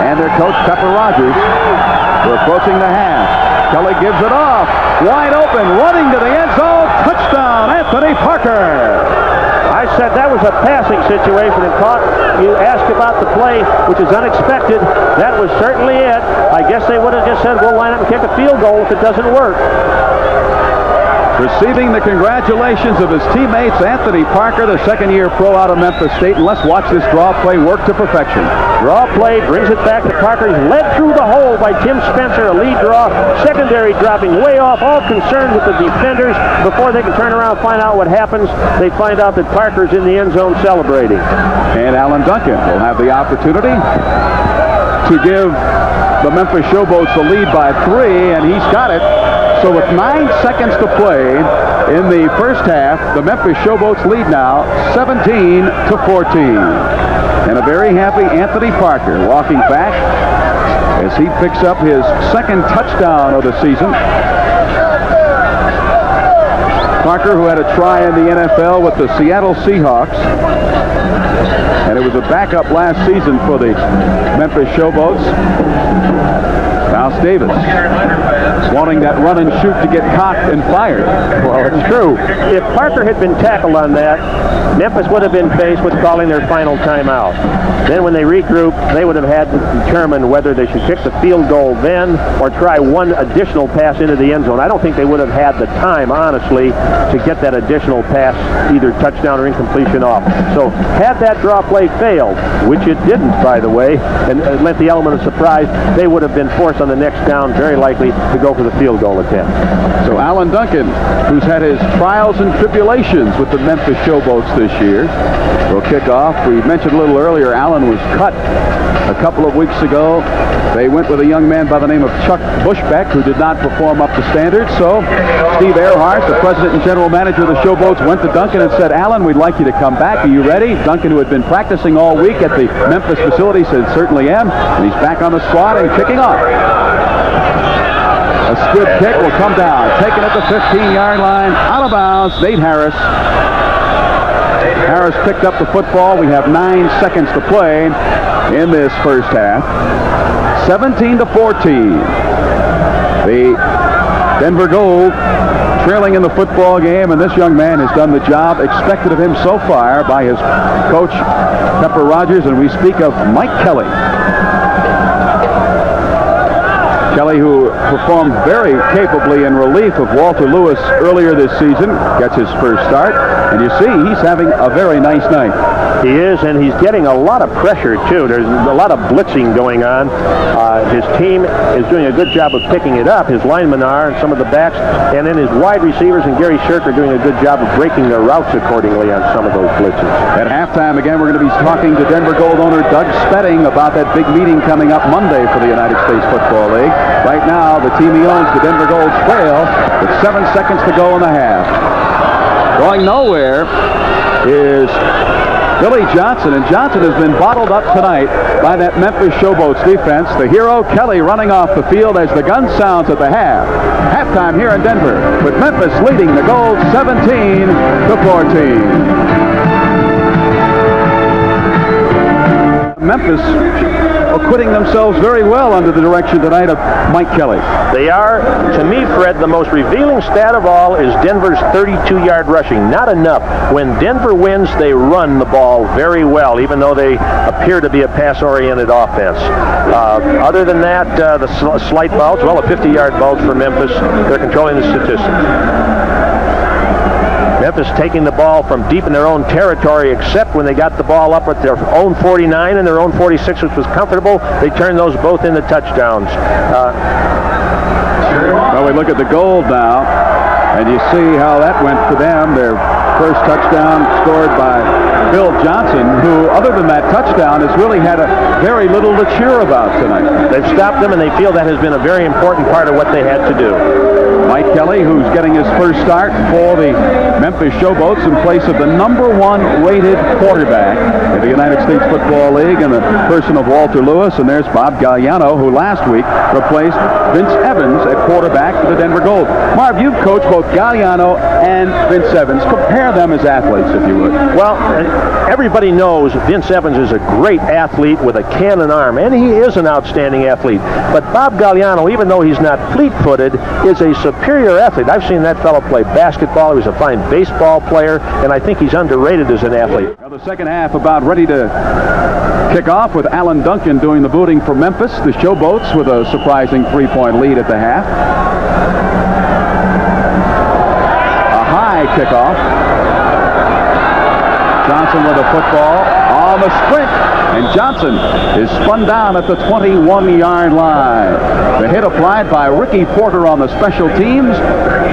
and their coach Pepper Rogers. We're approaching the half. Kelly gives it off. Wide open, running to the end zone. Touchdown, Anthony Parker. I said that was a passing situation, and you asked about the play, which is unexpected. That was certainly it. I guess they would have just said, we'll line up and kick a field goal if it doesn't work. receiving the congratulations of his teammates, Anthony Parker, the second-year pro out of Memphis State. And let's watch this draw play work to perfection. Draw play brings it back to Parker. He's led through the hole by Tim Spencer, a lead draw. Secondary dropping way off, all concerned with the defenders. Before they can turn around and find out what happens, they find out that Parker's in the end zone celebrating. And Alan Duncan will have the opportunity to give the Memphis Showboats the lead by 3, and he's got it. So with 9 seconds to play in the first half, the Memphis Showboats lead now 17-14. And a very happy Anthony Parker walking back as he picks up his second touchdown of the season. Parker, who had a try in the NFL with the Seattle Seahawks, and it was a backup last season for the Memphis Showboats. Mouse Davis wanting that run and shoot to get cocked and fired. Well, it's true. If Parker had been tackled on that, Memphis would have been faced with calling their final timeout. Then when they regrouped, they would have had to determine whether they should kick the field goal then or try one additional pass into the end zone. I don't think they would have had the time, honestly, to get that additional pass, either touchdown or incompletion off. So had that draw play failed, which it didn't, by the way, and lent the element of surprise, they would have been forced on the next down, very likely, to go for the field goal attempt. So Alan Duncan, who's had his trials and tribulations with the Memphis Showboats this year, will kick off. We mentioned a little earlier, Alan was cut a couple of weeks ago. They went with a young man by the name of Chuck Bushbeck, who did not perform up to standards. So Steve Earhart, the president and general manager of the Showboats, went to Duncan and said, Alan, we'd like you to come back. Are you ready? Duncan, who had been practicing all week at the Memphis facility, said, certainly am. And he's back on the squad and kicking off. A squib kick will come down. Taken at the 15-yard line. Out of bounds. Nate Harris. Harris picked up the football. We have 9 seconds to play in this first half. 17-14. The Denver Gold trailing in the football game, and this young man has done the job expected of him so far by his coach, Pepper Rogers, and we speak of Mike Kelly. Kelly, who performed very capably in relief of Walter Lewis earlier this season, gets his first start, and you see he's having a very nice night. He is, and he's getting a lot of pressure, too. There's a lot of blitzing going on. His team is doing a good job of picking it up. His linemen are, and some of the backs, and then his wide receivers and Gary Shirk are doing a good job of breaking their routes accordingly on some of those blitzes. At halftime, again, we're going to be talking to Denver Gold owner Doug Spedding about that big meeting coming up Monday for the United States Football League. Right now, the team he owns, the Denver Gold, trail with 7 seconds to go in the half. Going nowhere is Billy Johnson, and Johnson has been bottled up tonight by that Memphis Showboats defense. The hero, Kelly, running off the field as the gun sounds at the half. Halftime here in Denver, with Memphis leading the Gold 17-14. Memphis acquitting themselves very well under the direction tonight of Mike Kelly. They are, to me, Fred, the most revealing stat of all is Denver's 32-yard rushing. Not enough. When Denver wins, they run the ball very well, even though they appear to be a pass-oriented offense. Other than that, the slight bulge, well, a 50-yard bulge for Memphis. They're controlling the statistics. Memphis taking the ball from deep in their own territory, except when they got the ball up at their own 49 and their own 46, which was comfortable. They turned those both into touchdowns. Well, we look at the Gold now, and you see how that went for them. Their first touchdown scored by Bill Johnson, who, other than that touchdown, has really had a very little to cheer about tonight. They've stopped them, and they feel that has been a very important part of what they had to do. Mike Kelly, who's getting his first start for the Memphis Showboats in place of the #1 rated quarterback in the United States Football League in the person of Walter Lewis. And there's Bob Galliano, who last week replaced Vince Evans at quarterback for the Denver Gold. Marv, you've coached both Galliano and Vince Evans. Compare them as athletes, if you would. Well, everybody knows Vince Evans is a great athlete with a cannon arm, and he is an outstanding athlete. But Bob Galliano, even though he's not fleet-footed, is a superior athlete. I've seen that fellow play basketball. He was a fine baseball player, and I think he's underrated as an athlete. Now the second half about ready to kick off with Alan Duncan doing the booting for Memphis. The Showboats with a surprising 3-point lead at the half. kickoff. Johnson with the football on the sprint, and Johnson is spun down at the 21-yard line. The hit applied by Ricky Porter on the special teams,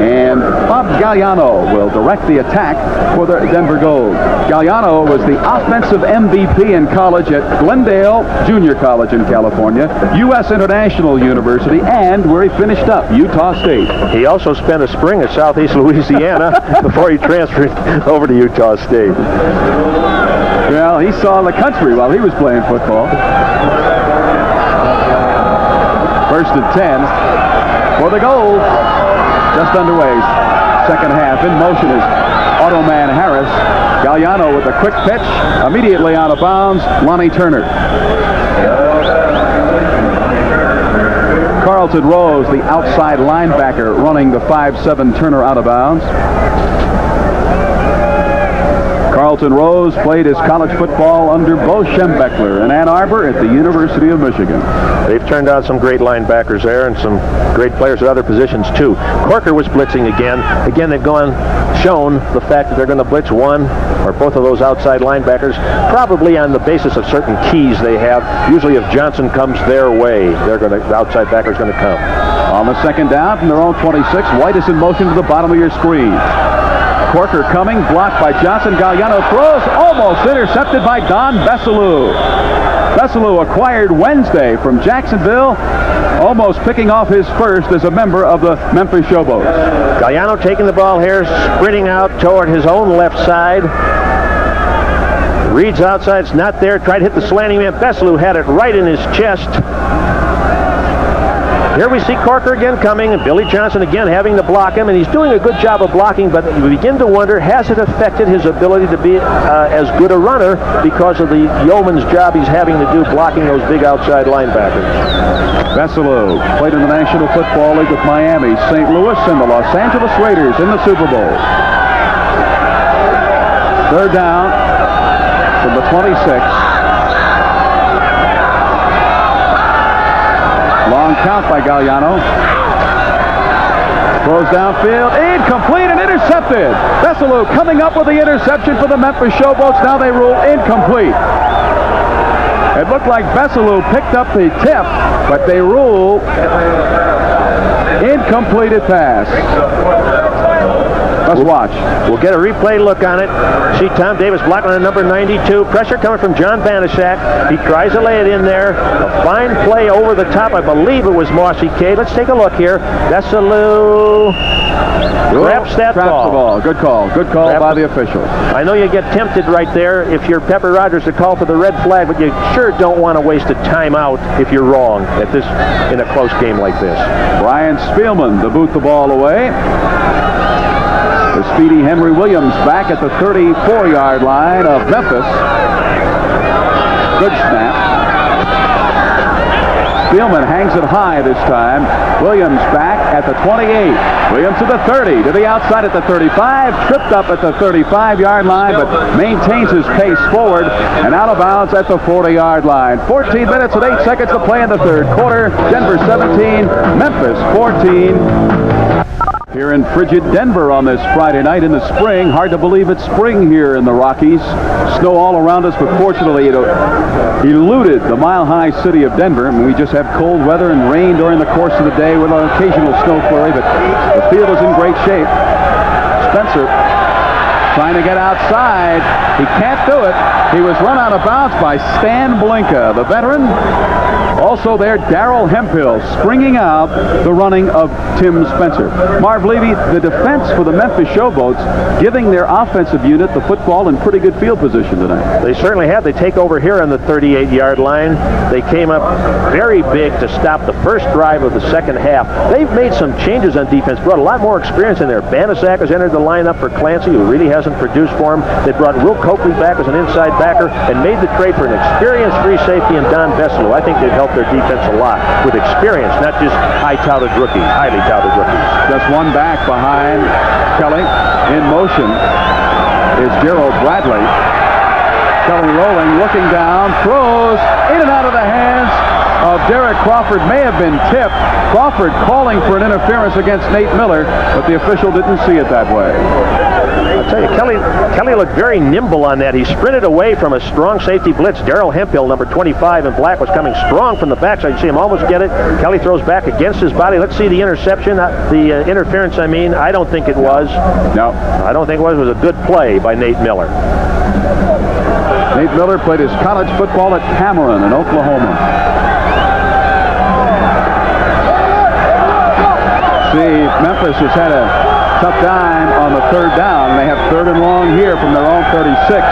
and Bob Galliano will direct the attack for the Denver Gold. Galliano was the offensive MVP in college at Glendale Junior College in California, U.S. International University, and where he finished up, Utah State. He also spent a spring at Southeast Louisiana before he transferred over to Utah State. Well, he saw the country while he was playing football. First and 10 for the Gold. Just underway. Second half. In motion is Automan Harris. Galliano with a quick pitch. Immediately out of bounds. Lonnie Turner. Carlton Rose, the outside linebacker, running the 5'7" Turner out of bounds. Carlton Rose played his college football under Bo Schembechler in Ann Arbor at the University of Michigan. They've turned out some great linebackers there and some great players at other positions too. Corker was blitzing again. Again, they've shown the fact that they're going to blitz one or both of those outside linebackers, probably on the basis of certain keys they have. Usually if Johnson comes their way, the outside backer's going to come. On the second down from their own 26, White is in motion to the bottom of your screen. Corker coming, blocked by Johnson. Galliano throws, almost intercepted by Don Besselou. Besselou acquired Wednesday from Jacksonville, almost picking off his first as a member of the Memphis Showboats. Galliano taking the ball here, sprinting out toward his own left side. Reed's outside, it's not there, tried to hit the slanting man. Besselou had it right in his chest. Here we see Corker again coming, and Billy Johnson again having to block him, and he's doing a good job of blocking, but we begin to wonder, has it affected his ability to be as good a runner because of the yeoman's job he's having to do blocking those big outside linebackers? Besselou played in the National Football League with Miami, St. Louis, and the Los Angeles Raiders in the Super Bowl. Third down from the 26. Long count by Galliano. Throws downfield, incomplete and intercepted. Besselou coming up with the interception for the Memphis Showboats. Now they rule incomplete. It looked like Besselou picked up the tip, but they rule incompleted pass. Let's watch. We'll get a replay look on it. See Tom Davis blocking on number 92. Pressure coming from John Banaszak. He tries to lay it in there. A fine play over the top. I believe it was Mossy K. Let's take a look here. Besselou grabs that ball. The ball. Good call. Good call by the official. I know you get tempted right there if you're Pepper Rogers to call for the red flag, but you sure don't want to waste a timeout if you're wrong at this in a close game like this. Brian Spielman to boot the ball away. The speedy Henry Williams back at the 34-yard line of Memphis. Good snap. Spielman hangs it high this time. Williams back at the 28. Williams to the 30, to the outside at the 35. Tripped up at the 35-yard line, but maintains his pace forward and out of bounds at the 40-yard line. 14 minutes and 8 seconds to play in the third quarter. Denver 17, Memphis 14. Here in frigid Denver on this Friday night in the spring. Hard to believe it's spring here in the Rockies. Snow all around us, but fortunately it eluded the mile-high city of Denver. I mean, we just have cold weather and rain during the course of the day with an occasional snow flurry, but the field is in great shape. Spencer trying to get outside. He can't do it. He was run out of bounds by Stan Blinka, the veteran. Also there, Darrell Hemphill springing out the running of Tim Spencer. Marv Levy, the defense for the Memphis Showboats, giving their offensive unit the football in pretty good field position tonight. They certainly have. They take over here on the 38-yard line. They came up very big to stop the first drive of the second half. They've made some changes on defense, brought a lot more experience in there. Banaszak has entered the lineup for Clancy, who really hasn't produced for him. They brought Will Coakley back as an inside backer and made the trade for an experienced free safety in Don Besselou. I think they've helped their defense a lot with experience, not just highly touted rookies. Just one back behind Kelly. In motion is Gerald Bradley. Kelly rolling, looking down, throws in and out of the hands of Derek Crawford may have been tipped. Crawford calling for an interference against Nate Miller, but the official didn't see it that way. I'll tell you, Kelly looked very nimble on that. He sprinted away from a strong safety blitz. Darrell Hemphill, number 25 in black, was coming strong from the backside. You see him almost get it. Kelly throws back against his body. Let's see the interception, the interference, I mean. I don't think it was. No. I don't think it was. It was a good play by Nate Miller. Nate Miller played his college football at Cameron in Oklahoma. See, Memphis has had a tough time on the third down. They have 3rd and long here from their own 36.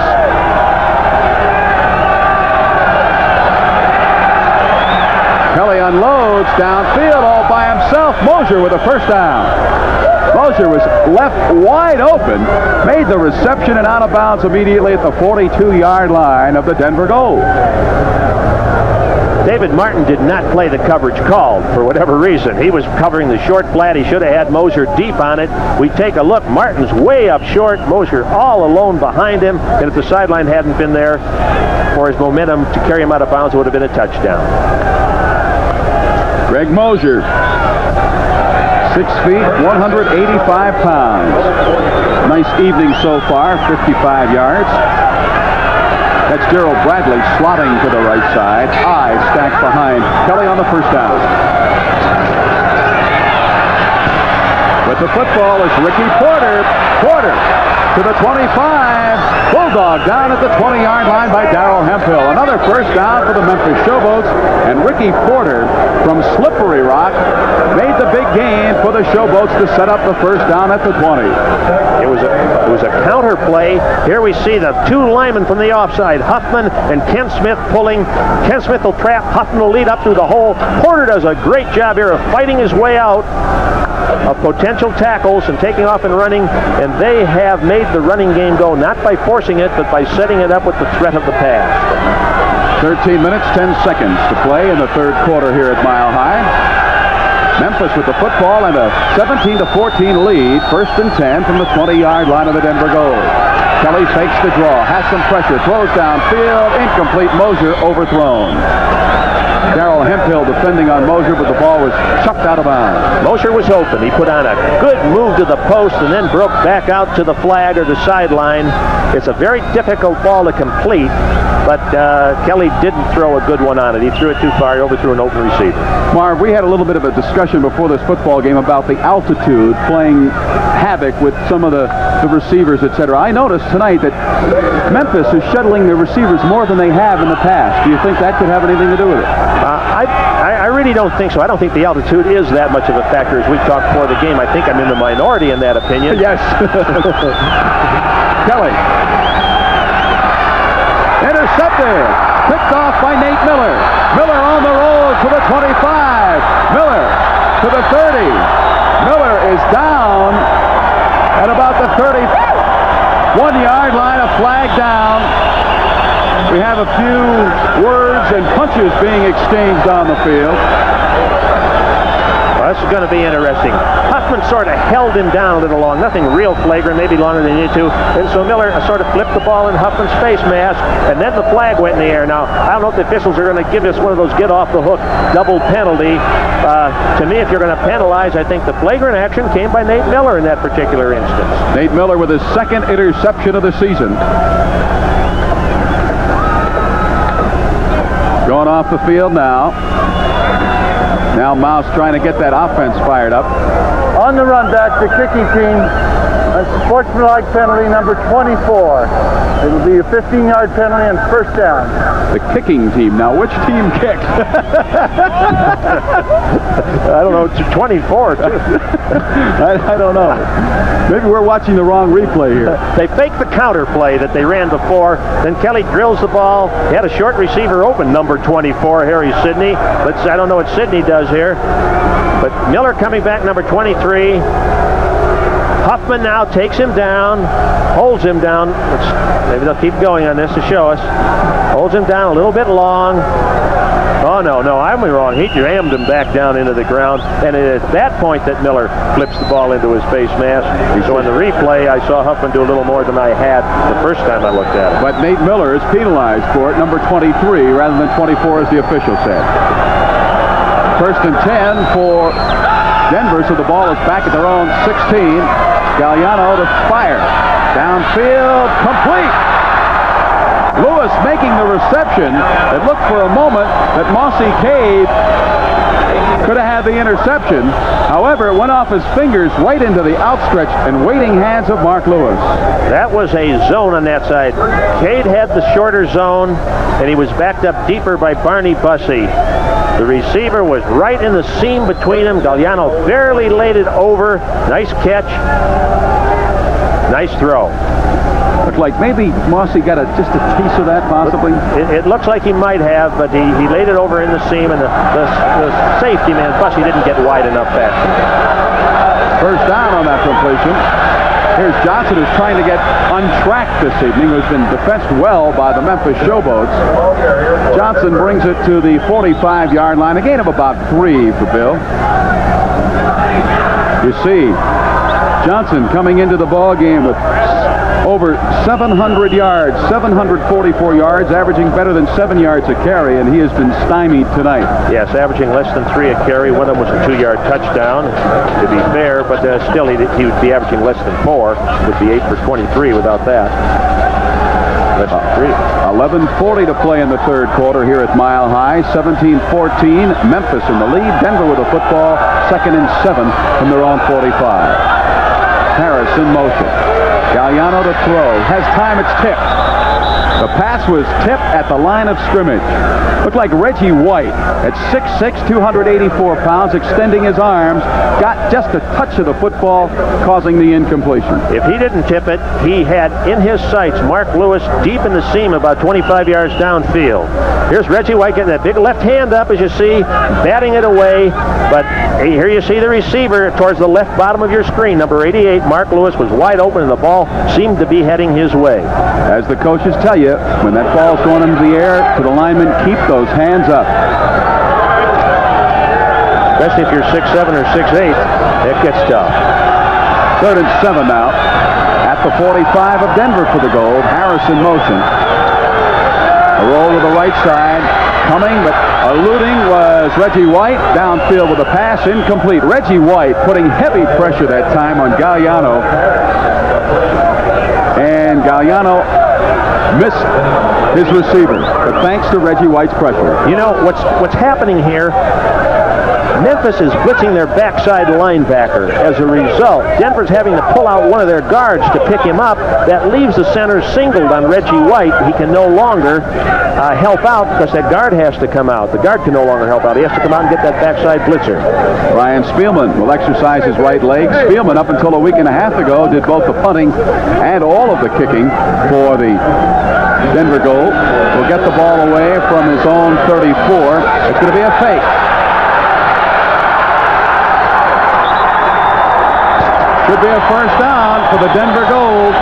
Kelly unloads downfield all by himself. Mosier with a first down. Mosier was left wide open, made the reception and out of bounds immediately at the 42-yard line of the Denver Gold. David Martin did not play the coverage called for whatever reason. He was covering the short flat. He should have had Mosier deep on it. We take a look. Martin's way up short. Mosier all alone behind him. And if the sideline hadn't been there for his momentum to carry him out of bounds, it would have been a touchdown. Greg Mosier, 6 feet, 185 pounds. Nice evening so far, 55 yards. That's Gerald Bradley slotting to the right side. Eyes stacked behind Kelly on the first down. With the football is Ricky Porter. Porter to the 25. Bulldog down at the 20-yard line by Darrell Hemphill. Another first down for the Memphis Showboats. And Ricky Porter from Slippery Rock made the big gain for the Showboats to set up the first down at the 20. It was a counter play. Here we see the 2 linemen from the offside, Huffman and Ken Smith pulling. Ken Smith will trap. Huffman will lead up through the hole. Porter does a great job here of fighting his way out of potential tackles and taking off and running, and they have made the running game go not by forcing it, but by setting it up with the threat of the pass. 13 minutes, 10 seconds to play in the third quarter here at Mile High. Memphis with the football and a 17-14 lead, 1st and 10 from the 20-yard line of the Denver Gold. Kelly fakes the draw, has some pressure, throws downfield, incomplete. Mosier overthrown. Darrell Hemphill defending on Mosier, but the ball was chucked out of bounds. Mosier was open. He put on a good move to the post and then broke back out to the flag or the sideline. It's a very difficult ball to complete, but Kelly didn't throw a good one on it. He threw it too far. He overthrew an open receiver. Marv, we had a little bit of a discussion before this football game about the altitude playing havoc with some of the receivers, etc. I noticed tonight that Memphis is shuttling their receivers more than they have in the past. Do you think that could have anything to do with it? I really don't think so. I don't think the altitude is that much of a factor as we talked before the game. I think I'm in the minority in that opinion. Yes. Kelly. Intercepted. Picked off by Nate Miller. Miller on the roll to the 25. Miller to the 30. Miller is down at about the 31-yard line. A flag down. We have a few words and punches being exchanged on the field. Well, this is going to be interesting. Huffman sort of held him down a little long. Nothing real flagrant, maybe longer than he needed to. And so Miller sort of flipped the ball in Huffman's face mask, and then the flag went in the air. Now, I don't know if the officials are going to give us one of those get-off-the-hook double penalty. To me, if you're going to penalize, I think the flagrant action came by Nate Miller in that particular instance. Nate Miller with his 2nd interception of the season. Going off the field now. Now Mouse trying to get that offense fired up. On the run back, the kicking team, a sportsmanlike penalty number 24. It will be a 15-yard penalty and first down. The kicking team. Now, which team kicked? I don't know. It's 24, too. I don't know. Maybe we're watching the wrong replay here. They faked the counter play that they ran before. Then Kelly drills the ball. He had a short receiver open, number 24, Harry Sidney. I don't know what Sidney does here. But Miller coming back, number 23. Huffman now takes him down, holds him down. Maybe they'll keep going on this to show us. Holds him down a little bit long. Oh, no, I'm wrong. He jammed him back down into the ground, and it is at that point that Miller flips the ball into his face mask. So in the replay, I saw Huffman do a little more than I had the first time I looked at him. But Nate Miller is penalized for it, number 23, rather than 24, as the official said. First and 10 for Denver, so the ball is back at their own 16. Galliano to fire. Downfield, complete. Lewis making the reception. It looked for a moment that Mossy Cade could have had the interception. However, it went off his fingers right into the outstretched and waiting hands of Mark Lewis. That was a zone on that side. Cade had the shorter zone, and he was backed up deeper by Barney Bussey. The receiver was right in the seam between them. Galliano barely laid it over. Nice catch. Nice throw. Looked like maybe Mossy got just a piece of that, possibly. It looks like he might have, but he laid it over in the seam, and the safety man, Bussey, didn't get wide enough fast enough. First down on that completion. Here's Johnson, who's trying to get untracked this evening, who's been defensed well by the Memphis Showboats. Johnson brings it to the 45-yard line, a gain of about 3 for Bill. You see, Johnson coming into the ball game with over 700 yards, 744 yards, averaging better than 7 yards a carry, and he has been stymied tonight. Yes, averaging less than 3 a carry. One of them was a 2-yard touchdown, to be fair, but still he would be averaging less than 4. Would be 8 for 23 without that. Less than 3. 11:40 to play in the third quarter here at Mile High. 17-14, Memphis in the lead. Denver with the football, 2nd and 7 from their own 45. Harris in motion. Galliano to throw. Has time, it's tipped. The pass was tipped at the line of scrimmage. Looked like Reggie White at 6'6", 284 pounds, extending his arms, got just a touch of the football, causing the incompletion. If he didn't tip it, he had in his sights Mark Lewis deep in the seam about 25 yards downfield. Here's Reggie White getting that big left hand up, as you see, batting it away. But here you see the receiver towards the left bottom of your screen, number 88. Mark Lewis was wide open, and the ball seemed to be heading his way. As the coaches tell you, when that ball's going into the air, to the linemen, keep those hands up. Especially if you're 6'7" or 6'8", it gets tough. 3rd and 7 now. At the 45 of Denver for the goal. Harris in motion. A roll to the right side. Coming, but eluding was Reggie White. Downfield with a pass, incomplete. Reggie White putting heavy pressure that time on Galliano. And Galliano missed his receiver. But thanks to Reggie White's pressure. You know, what's happening here, Memphis is blitzing their backside linebacker. As a result, Denver's having to pull out one of their guards to pick him up. That leaves the center singled on Reggie White. He can no longer help out because that guard has to come out. The guard can no longer help out. He has to come out and get that backside blitzer. Ryan Spielman will exercise his right leg. Spielman, up until a week and a half ago, did both the punting and all of the kicking for the Denver goal. Will get the ball away from his own 34. It's going to be a fake. Should be a first down for the Denver Gold.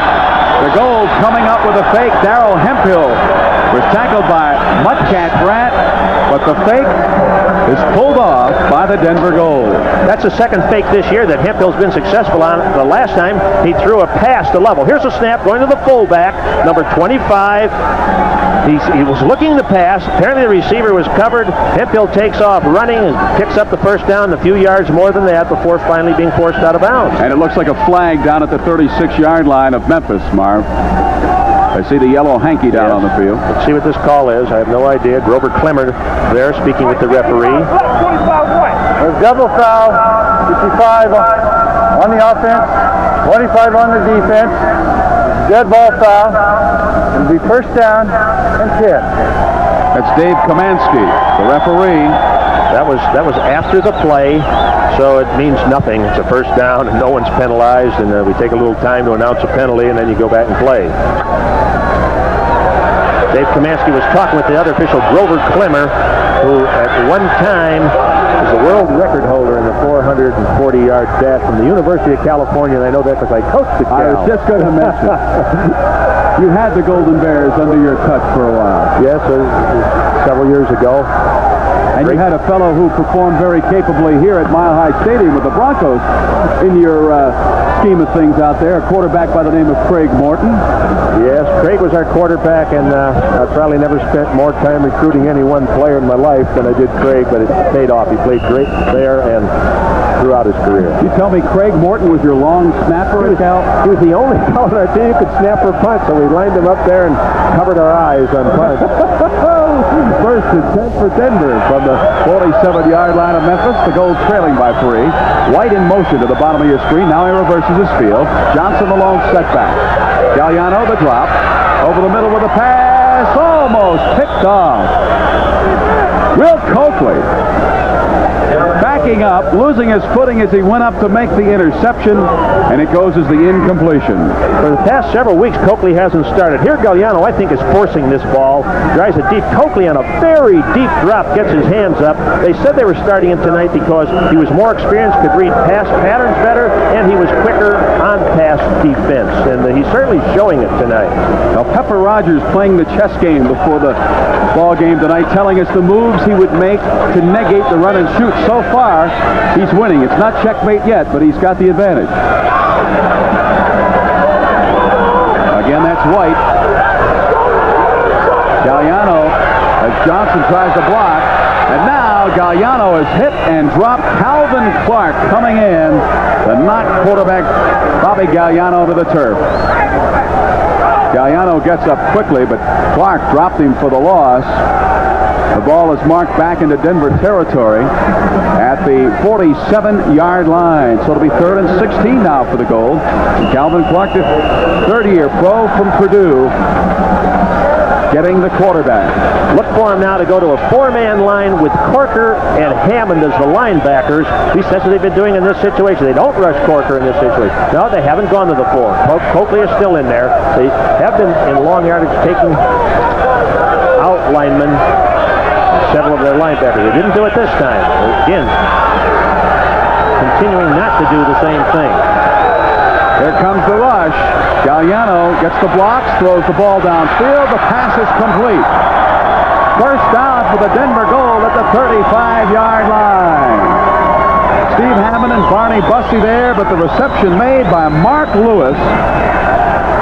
The Gold coming up with a fake. Darrell Hemphill was tackled by Mudcat Grant, but the fake is pulled off by the Denver Gold. That's the second fake this year that Hemphill's been successful on. The last time he threw a pass to level. Here's a snap going to the fullback, number 25. He was looking to pass. Apparently the receiver was covered. Hemphill takes off running and picks up the first down, a few yards more than that before finally being forced out of bounds. And it looks like a flag down at the 36-yard line of Memphis, Marv. I see the yellow hanky down on the field. Let's see what this call is. I have no idea. Grover Clemmer there speaking with the referee. There's double foul, 55 on the offense, 25 on the defense, dead ball foul. It'll be first down and 10. That's Dave Kamansky, the referee. That was after the play, so it means nothing. It's a first down, and no one's penalized, and we take a little time to announce a penalty, and then you go back and play. Dave Kamansky was talking with the other official, Grover Clemmer, who at one time was the world record holder in the 440-yard dash from the University of California, and I know that because I coached the Cal. I was just going to mention. You had the Golden Bears under your touch for a while. Yes, several years ago. And you had a fellow who performed very capably here at Mile High Stadium with the Broncos in your scheme of things out there, a quarterback by the name of Craig Morton. Yes, Craig was our quarterback, and I probably never spent more time recruiting any one player in my life than I did Craig, but it paid off. He played great there and throughout his career. You tell me Craig Morton was your long snapper at Cal? He was the only fellow on our team who could snap for punt, so we lined him up there and covered our eyes on punt. First and 10 for Denver from the 47-yard line of Memphis. The Gold trailing by 3. White in motion to the bottom of your screen. Now he reverses his field. Johnson the long setback. Galliano the drop. Over the middle with a pass. Almost picked off. Will Coakley backing up, losing his footing as he went up to make the interception, and it goes as the incompletion. For the past several weeks, Coakley hasn't started. Here, Galliano, I think, is forcing this ball. Drives it deep. Coakley on a very deep drop gets his hands up. They said they were starting him tonight because he was more experienced, could read pass patterns better, and he was quicker on pass defense. And he's certainly showing it tonight. Now, Pepper Rogers playing the chess game before the ball game tonight, telling us the moves he would make to negate the run and shoot. So far, he's winning. It's not checkmate yet, but he's got the advantage. Again, that's White. Galliano, as Johnson tries to block. And now Galliano is hit and dropped. Calvin Clark coming in to knock quarterback Bobby Galliano to the turf. Galliano gets up quickly, but Clark dropped him for the loss. The ball is marked back into Denver territory at the 47-yard line. So it'll be 3rd and 16 now for the Gold. Calvin Clark, the third-year pro from Purdue, getting the quarterback. Look for him now to go to a 4-man line with Corker and Hammond as the linebackers. At least that's what they've been doing in this situation. They don't rush Corker in this situation. No, they haven't gone to the 4. Coakley is still in there. They have been in long yardage taking out linemen, several of their linebackers. They didn't do it this time. Again, continuing not to do the same thing. Here comes the rush. Galliano gets the blocks, throws the ball downfield. The pass is complete. First down for the Denver Gold at the 35-yard line. Steve Hammond and Barney Bussey there, but the reception made by Mark Lewis.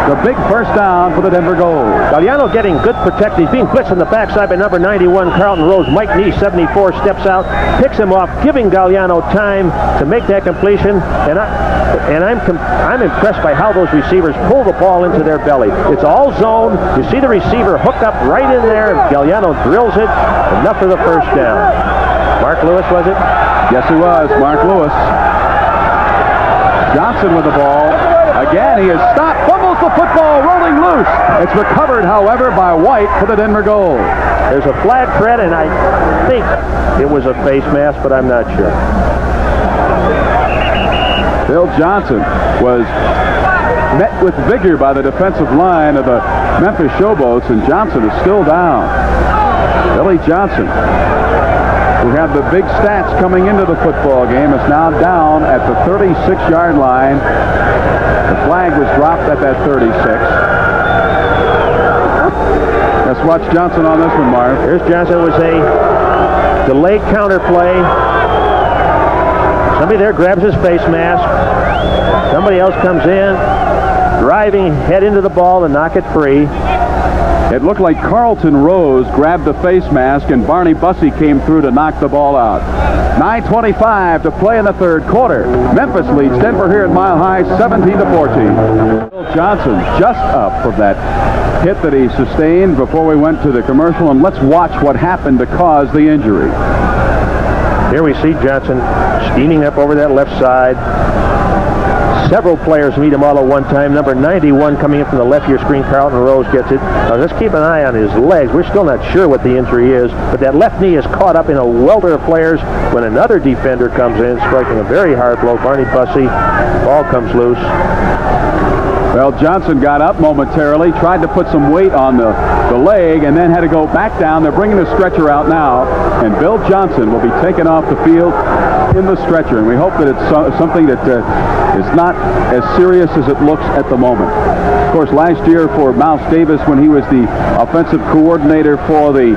The big first down for the Denver Gold. Galliano getting good protection. He's being blitzed on the backside by number 91, Carlton Rose. Mike Nee, 74, steps out, picks him off, giving Galliano time to make that completion. And I'm impressed by how those receivers pull the ball into their belly. It's all zone. You see the receiver hook up right in there. Galliano drills it. Enough for the first down. Mark Lewis, was it? Yes, he was. Mark Lewis. Johnson with the ball. Again, he is stopped. Fumbles the football, rolling loose. It's recovered, however, by White for the Denver Gold. There's a flag, Fred, and I think it was a face mask, but I'm not sure. Bill Johnson was met with vigor by the defensive line of the Memphis Showboats, and Johnson is still down. Billy Johnson, who had the big stats coming into the football game, is now down at the 36-yard line. The flag was dropped at that 36. Let's watch Johnson on this one, Marv. Here's Johnson. It was a delayed counter play. Somebody there grabs his face mask. Somebody else comes in, driving head into the ball to knock it free. It looked like Carlton Rose grabbed the face mask and Barney Bussey came through to knock the ball out. 9:25 to play in the third quarter. Memphis leads Denver here at Mile High 17-14. Bill Johnson just up from that hit that he sustained before we went to the commercial, and let's watch what happened to cause the injury. Here we see Johnson steaming up over that left side. Several players meet him all at one time. Number 91 coming in from the left of your screen, Carlton Rose, gets it. Now let's keep an eye on his legs. We're still not sure what the injury is, but that left knee is caught up in a welter of players when another defender comes in, striking a very hard blow. Barney Bussey, ball comes loose. Well, Johnson got up momentarily, tried to put some weight on the leg, and then had to go back down. They're bringing the stretcher out now, and Bill Johnson will be taken off the field in the stretcher, and we hope that it's something that is not as serious as it looks at the moment. Of course, last year for Mouse Davis, when he was the offensive coordinator for the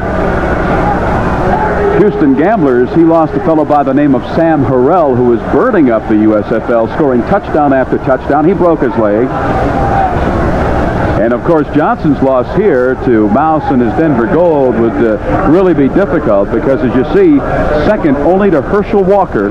Houston Gamblers, he lost a fellow by the name of Sam Harrell, who was burning up the USFL, scoring touchdown after touchdown. He broke his leg. And, of course, Johnson's loss here to Mouse and his Denver Gold would really be difficult because, as you see, second only to Herschel Walker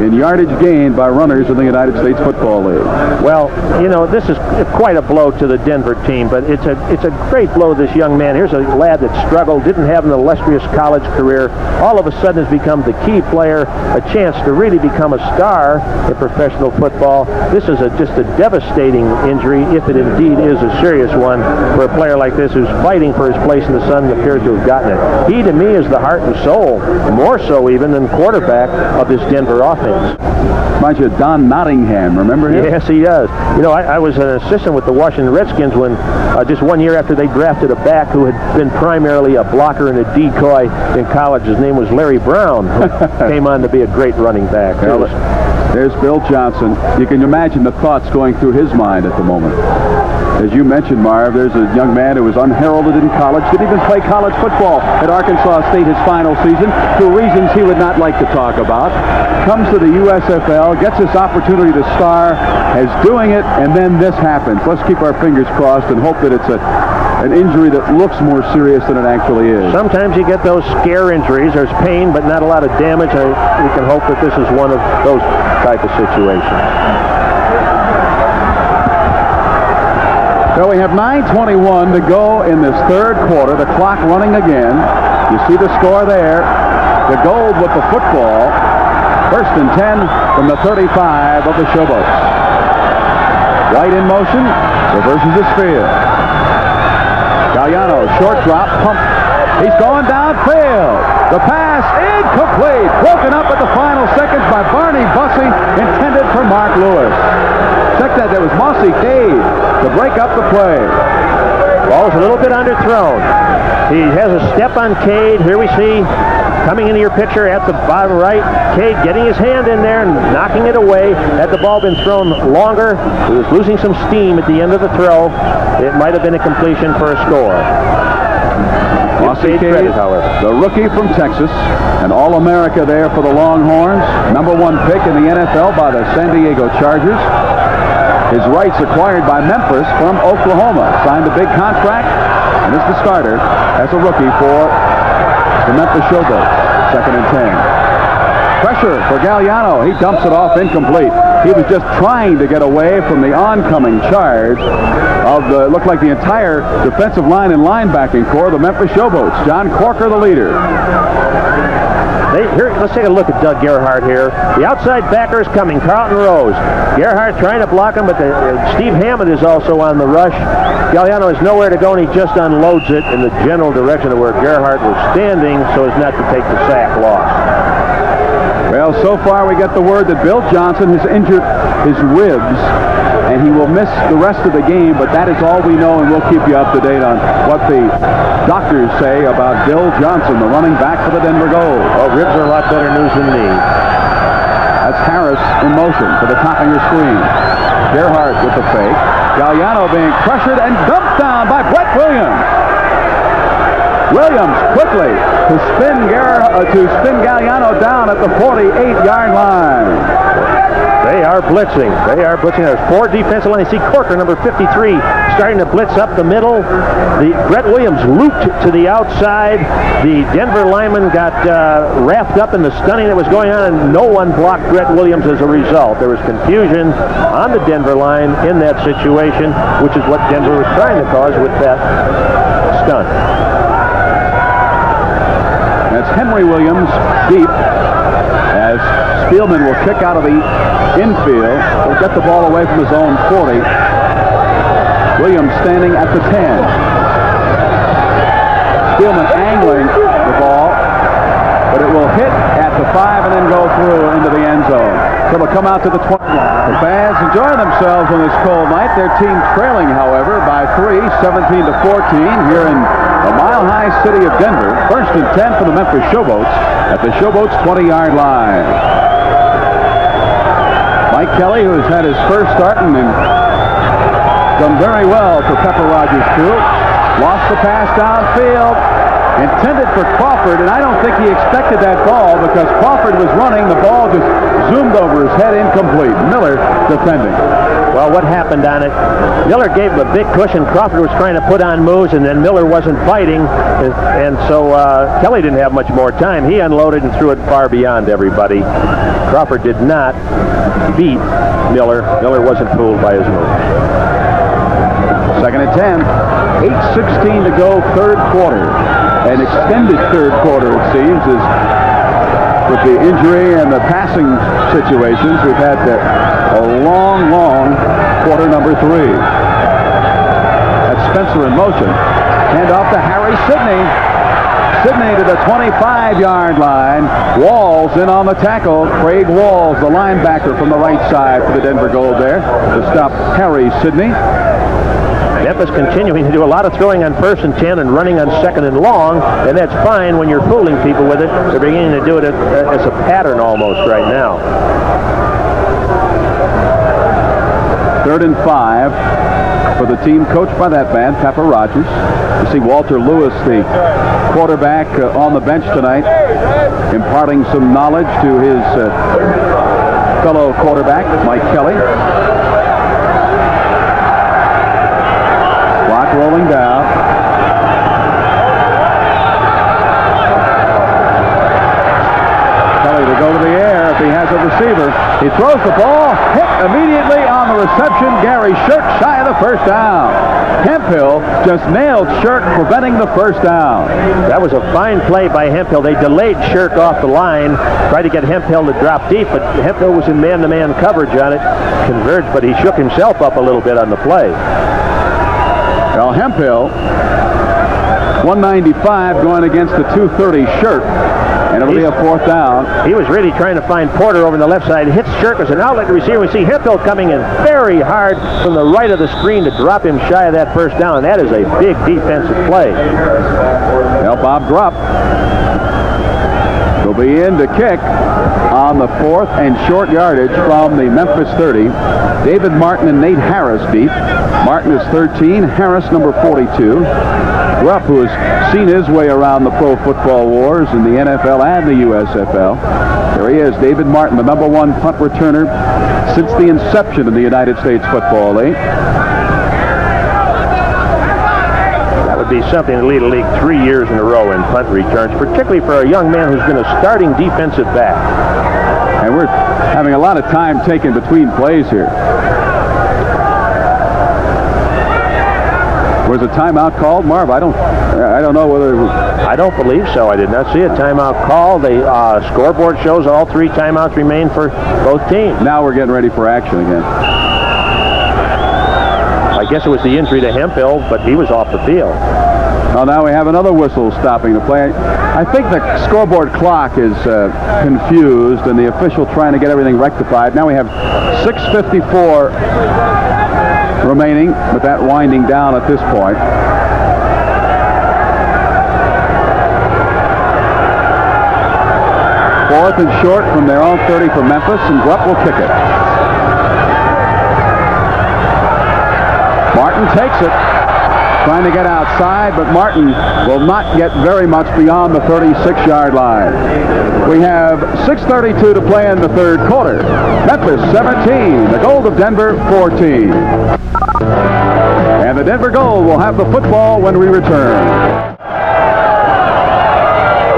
in yardage gained by runners in the United States Football League. Well, you know, this is quite a blow to the Denver team, but it's a great blow to this young man. Here's a lad that struggled, didn't have an illustrious college career, all of a sudden has become the key player, a chance to really become a star in professional football. This is just a devastating injury, if it indeed is a serious one for a player like this who's fighting for his place in the sun and appears to have gotten it. He, to me, is the heart and soul, more so even than quarterback of this Denver offense. Reminds you of Don Nottingham, remember him? Yes, he does. You know, I was an assistant with the Washington Redskins when just 1 year after they drafted a back who had been primarily a blocker and a decoy in college. His name was Larry Brown, who came on to be a great running back. There's Bill Johnson. You can imagine the thoughts going through his mind at the moment. As you mentioned, Marv, there's a young man who was unheralded in college, didn't even play college football at Arkansas State his final season, for reasons he would not like to talk about. Comes to the USFL, gets this opportunity to star, is doing it, and then this happens. Let's keep our fingers crossed and hope that it's an injury that looks more serious than it actually is. Sometimes you get those scare injuries. There's pain, but not a lot of damage. We can hope that this is one of those type of situations. So we have 9:21 to go in this third quarter. The clock running again. You see the score there. The Gold with the football. First and 10 from the 35 of the Showboats. White in motion. Reverses his field. Galliano, short drop, pump. He's going downfield. The pass incomplete. Broken up at the final seconds by Barney Bussey, intended for Mark Lewis. Check that. There was Mossy Cade to break up the play. Ball's a little bit underthrown. He has a step on Cade. Here we see, coming into your picture at the bottom right, Cade getting his hand in there and knocking it away. Had the ball been thrown longer, he was losing some steam at the end of the throw. It might have been a completion for a score. Mossy Cade, the rookie from Texas, an All-America there for the Longhorns. #1 pick in the NFL by the San Diego Chargers. His rights acquired by Memphis from Oklahoma. Signed a big contract and is the starter as a rookie for the Memphis Showboats. 2nd and 10. Pressure for Galliano. He dumps it off incomplete. He was just trying to get away from the oncoming charge of the, looked like the entire defensive line and linebacking core of the Memphis Showboats. John Corker, the leader. Here, let's take a look at Doug Gerhardt here. The outside backer is coming, Carlton Rose. Gerhardt trying to block him, but Steve Hammond is also on the rush. Galliano has nowhere to go, and he just unloads it in the general direction of where Gerhardt was standing so as not to take the sack loss. Well, so far we get the word that Bill Johnson has injured his ribs, and he will miss the rest of the game, but that is all we know, and we'll keep you up to date on what the doctors say about Bill Johnson, the running back for the Denver Gold. Oh, ribs are a lot better news than knees. That's Harris in motion to the top of your screen. Gerhardt with the fake. Galliano being pressured and dumped down by Brett Williams. Williams quickly to spin Galliano down at the 48-yard line. They are blitzing. There's 4 defensive line. You see Corker, number 53, starting to blitz up the middle. Brett Williams looped to the outside. The Denver lineman got wrapped up in the stunning that was going on, and no one blocked Brett Williams as a result. There was confusion on the Denver line in that situation, which is what Denver was trying to cause with that stunt. That's Henry Williams deep as Spielman will kick out of the infield. He'll get the ball away from his own 40. Williams standing at the 10. Spielman angling the ball, but it will hit at the 5 and then go through into the end zone. It'll come out to the 20 line. The fans enjoying themselves on this cold night. Their team trailing, however, by 3, 17 to 14 here in the mile-high city of Denver. First and 10 for the Memphis Showboats at the Showboats 20-yard line. Mike Kelly, who has had his first start and done very well for Pepper Rogers' crew, lost the pass downfield, intended for Crawford, and I don't think he expected that ball because Crawford was running. The ball just zoomed over his head, incomplete. Miller defending. Well, what happened on it? Miller gave him a big cushion. Crawford was trying to put on moves, and then Miller wasn't fighting, and so Kelly didn't have much more time. He unloaded and threw it far beyond everybody. Crawford did not beat Miller. Miller wasn't fooled by his move. Second and 10. 8:16 to go, third quarter. An extended third quarter, it seems, is with the injury and the passing situations. We've had a long, long quarter number 3. That's Spencer in motion. Hand off to Harry Sidney. Sidney to the 25-yard line. Walls in on the tackle. Craig Walls, the linebacker from the right side for the Denver Gold there to stop Harry Sidney. Memphis continuing to do a lot of throwing on 1st and 10 and running on 2nd and long, and that's fine when you're fooling people with it. They're beginning to do it as a pattern almost right now. 3rd and 5 for the team coached by that man, Pepper Rogers. You see Walter Lewis, the quarterback, on the bench tonight, imparting some knowledge to his fellow quarterback, Mike Kelly. Clock rolling down. Kelly to go to the air if he has a receiver. He throws the ball, hit immediately on the reception. Gary Shirk shy of the first down. Hemphill just nailed Shirk, preventing the first down. That was a fine play by Hemphill. They delayed Shirk off the line, tried to get Hemphill to drop deep, but Hemphill was in man-to-man coverage on it, converged, but he shook himself up a little bit on the play. Well, Hemphill, 195 going against the 230 Shirk, and it'll be a 4th down. He was really trying to find Porter over on the left side. Hits Shirk as an outlet receiver. We see Hemphill coming in very hard from the right of the screen to drop him shy of that first down. That is a big defensive play. Well, Bob Drupp will be in to kick on the 4th and short yardage from the Memphis 30. David Martin and Nate Harris deep. Martin is 13, Harris number 42. Drupp, who has seen his way around the pro football wars in the NFL and the USFL. There he is, David Martin, the number 1 punt returner since the inception of the United States Football League. That would be something to lead a league 3 years in a row in punt returns, particularly for a young man who's been a starting defensive back. And we're having a lot of time taken between plays here. Was a timeout called, Marv? I don't know whether it was. I don't believe so. I did not see a timeout call. The scoreboard shows all 3 timeouts remain for both teams. Now we're getting ready for action again. I guess it was the injury to Hemphill, but he was off the field. Well, now we have another whistle stopping the play. I think the scoreboard clock is confused, and the official trying to get everything rectified. Now we have 6:54 remaining, but that winding down at this point. Fourth and short from their own 30 for Memphis, and Drupp will kick it. Martin takes it, trying to get outside, but Martin will not get very much beyond the 36-yard line. We have 6:32 to play in the third quarter. Memphis 17, the Gold of Denver 14. And the Denver Gold will have the football when we return.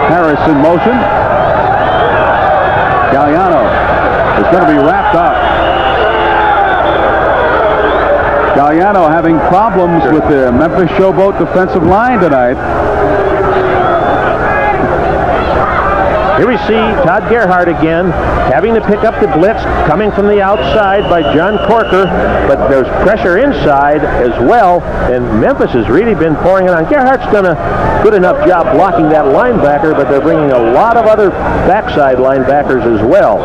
Harris in motion. Galliano is going to be wrapped up. Galliano having problems with the Memphis Showboat defensive line tonight. Here we see Todd Gerhardt again having to pick up the blitz coming from the outside by John Corker, but there's pressure inside as well, and Memphis has really been pouring it on. Gerhardt's done a good enough job blocking that linebacker, but they're bringing a lot of other backside linebackers as well.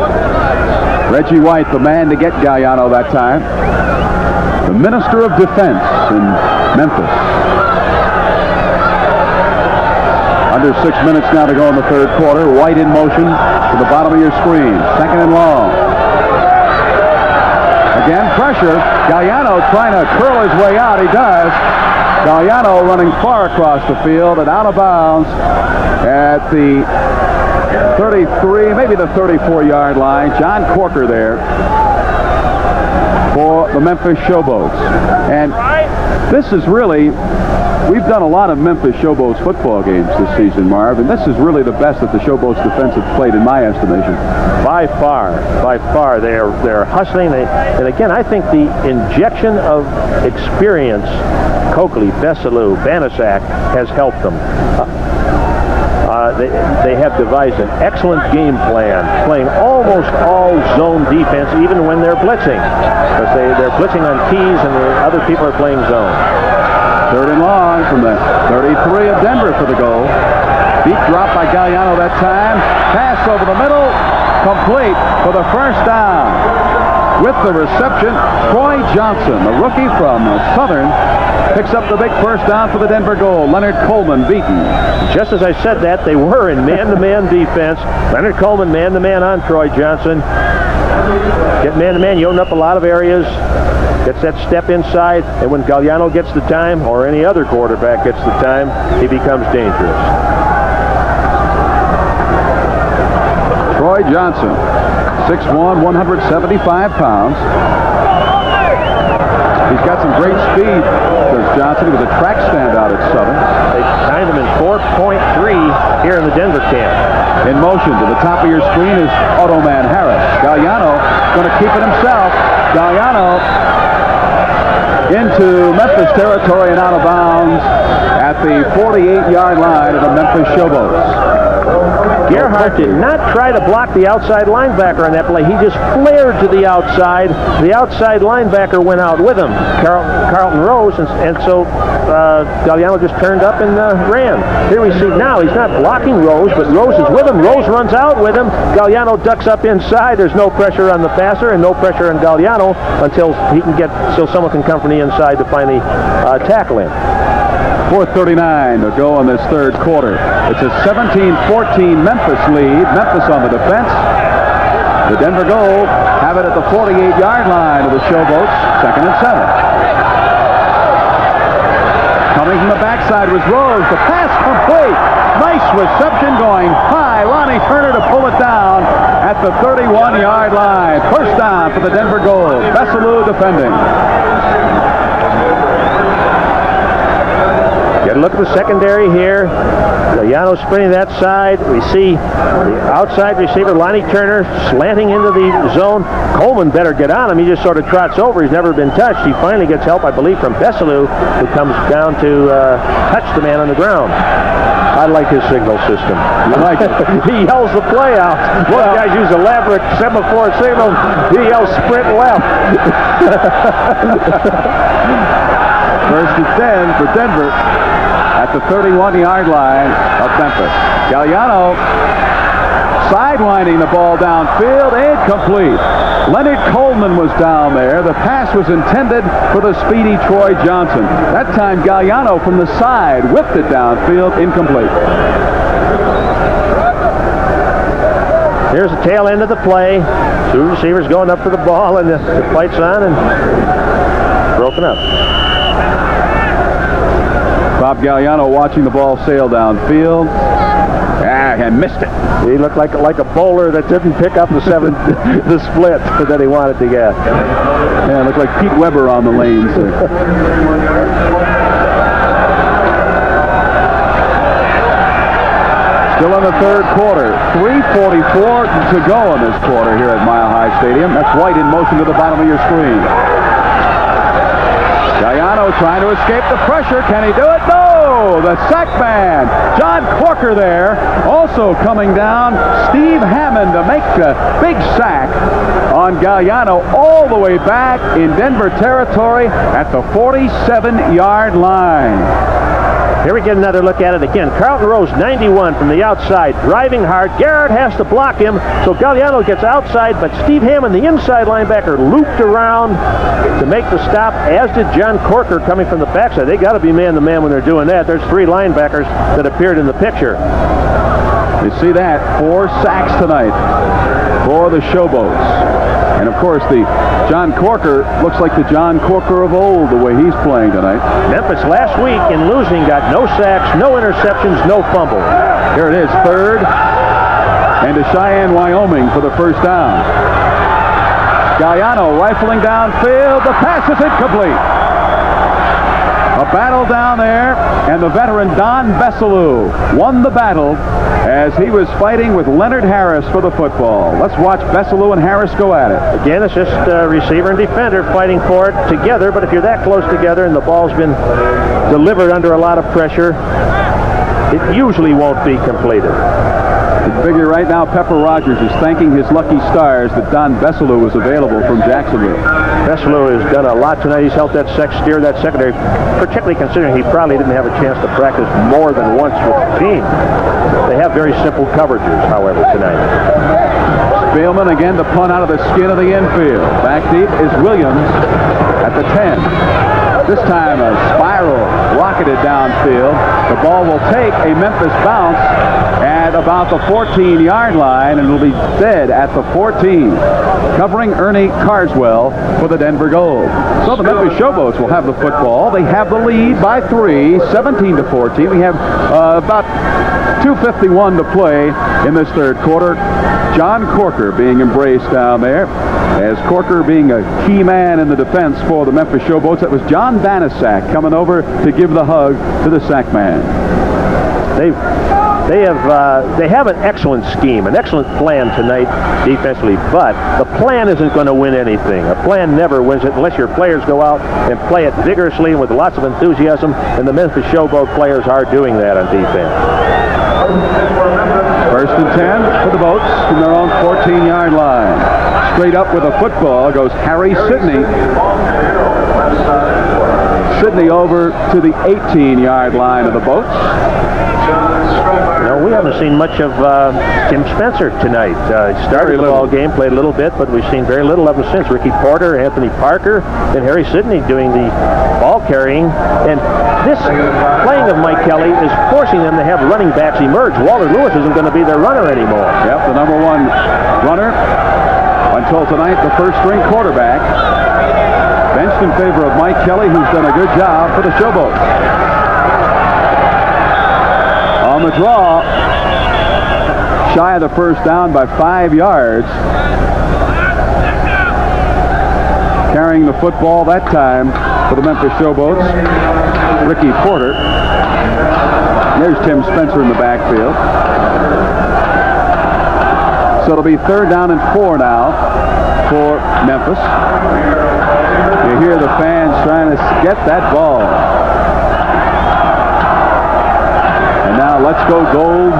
Reggie White, the man to get Galliano that time. The Minister of Defense in Memphis. Under 6 minutes now to go in the third quarter. White in motion to the bottom of your screen. Second and long. Again, pressure. Galliano trying to curl his way out. He does. Galliano running far across the field and out of bounds at the 33, maybe the 34-yard line. John Corker there for the Memphis Showboats. And this is really, we've done a lot of Memphis Showboats football games this season, Marv, and this is really the best that the Showboats defense have played in my estimation. By far. They're hustling. And again, I think the injection of experience, Coakley, Bessalou, Banasak, has helped them. They have devised an excellent game plan, playing almost all zone defense, even when they're blitzing, because they're blitzing on keys and the other people are playing zone. Third and long from the 33 of Denver for the goal. Deep drop by Galliano that time. Pass over the middle, complete for the first down. With the reception, Troy Johnson, the rookie from Southern, picks up the big first down for the Denver goal. Leonard Coleman beaten. Just as I said that, they were in man-to-man defense. Leonard Coleman man-to-man on Troy Johnson. Get man-to-man, you open up a lot of areas. Gets that step inside, and when Galliano gets the time, or any other quarterback gets the time, he becomes dangerous. Troy Johnson, 6'1", 175 pounds. He's got some great speed, does Johnson. He was a track standout at Southern. They timed him in 4.3 here in the Denver camp. In motion to the top of your screen is Automan Harris. Galliano going to keep it himself. Galliano into Memphis territory and out of bounds at the 48-yard line of the Memphis Showboats. Gerhardt did not try to block the outside linebacker on that play. He just flared to the outside. The outside linebacker went out with him, Carlton Rose, and so Galliano just turned up and ran. Here we see now he's not blocking Rose, but Rose is with him. Rose runs out with him. Galliano ducks up inside. There's no pressure on the passer and no pressure on Galliano until someone can come from the inside to finally tackle him. 4:39 to go in this third quarter. It's a 17-14 Memphis lead. Memphis on the defense. The Denver goal have it at the 48-yard line of the Showboats. Second and 7. Coming from the backside was Rose. The pass complete. Nice reception going high. Lonnie Turner to pull it down at the 31-yard line. First down for the Denver goal. Bessalou defending. Get a look at the secondary here. Galliano sprinting that side. We see the outside receiver, Lonnie Turner, slanting into the zone. Coleman better get on him. He just sort of trots over. He's never been touched. He finally gets help, I believe, from Bessalou, who comes down to touch the man on the ground. I like his signal system. I like it. He yells the play out. Most guys use elaborate semaphore signals. He yells sprint left. First and 10 for Denver at the 31-yard line of Memphis. Galliano sidelining the ball downfield, incomplete. Leonard Coleman was down there. The pass was intended for the speedy Troy Johnson. That time Galliano from the side whipped it downfield, incomplete. Here's the tail end of the play. Two receivers going up for the ball, and the fight's on and broken up. Bob Galliano watching the ball sail downfield. And missed it. He looked like a bowler that didn't pick up the split that he wanted to get. Yeah, looked like Pete Weber on the lanes there. Still in the third quarter. 3:44 to go in this quarter here at Mile High Stadium. That's White in motion to the bottom of your screen. Galliano trying to escape the pressure. Can he do it? No! The sack man, John Corker there, also coming down. Steve Hammond to make a big sack on Galliano all the way back in Denver territory at the 47-yard line. Here we get another look at it again. Carlton Rose, 91 from the outside, driving hard. Garrett has to block him, so Galliano gets outside, but Steve Hammond, the inside linebacker, looped around to make the stop, as did John Corker coming from the backside. They got to be man-to-man when they're doing that. There's 3 linebackers that appeared in the picture. You see that? 4 sacks tonight for the Showboats. And, of course, the John Corker looks like the John Corker of old, the way he's playing tonight. Memphis last week in losing got no sacks, no interceptions, no fumble. Here it is, 3rd, and to Cheyenne, Wyoming for the first down. Galliano rifling downfield. The pass is incomplete. A battle down there, and the veteran Don Besselou won the battle as he was fighting with Leonard Harris for the football. Let's watch Besselou and Harris go at it. Again, it's just receiver and defender fighting for it together, but if you're that close together and the ball's been delivered under a lot of pressure, it usually won't be completed. You figure right now Pepper Rogers is thanking his lucky stars that Don Besselou was available from Jacksonville. Besselou has done a lot tonight. He's helped that steer that secondary, particularly considering he probably didn't have a chance to practice more than once with the team. They have very simple coverages, however, tonight. Spielman again to punt out of the skin of the infield. Back deep is Williams at the 10. This time a spiral rocketed downfield. The ball will take a Memphis bounce at about the 14-yard line, and it'll be dead at the 14. Covering Ernie Carswell for the Denver Gold. So the Memphis Showboats will have the football. They have the lead by 3, 17-14. We have about 2:51 to play in this third quarter. John Corker being embraced down there, as Corker being a key man in the defense for the Memphis Showboats. That was John Danasak coming over to give the hug to the sack man. They have an excellent scheme, an excellent plan tonight defensively, but the plan isn't going to win anything. A plan never wins it unless your players go out and play it vigorously with lots of enthusiasm, and the Memphis Showboat players are doing that on defense. 1st and 10 for the Boats from their own 14-yard line. Straight up with a football goes Harry Sidney. Sidney over to the 18-yard line of the Boats. No, we haven't seen much of Tim Spencer tonight. He started the ball game, played a little bit, but we've seen very little of him since. Ricky Porter, Anthony Parker, and Harry Sidney doing the ball carrying. And this playing of Mike Kelly is forcing them to have running backs emerge. Walter Lewis isn't going to be their runner anymore. Yep, the number 1 runner until tonight, the first-string quarterback. Benched in favor of Mike Kelly, who's done a good job for the Showboats. On the draw, shy of the first down by 5 yards. Carrying the football that time for the Memphis Showboats, Ricky Porter. There's Tim Spencer in the backfield. So it'll be 3rd down and 4 now for Memphis. You hear the fans trying to get that ball. And now let's go Gold.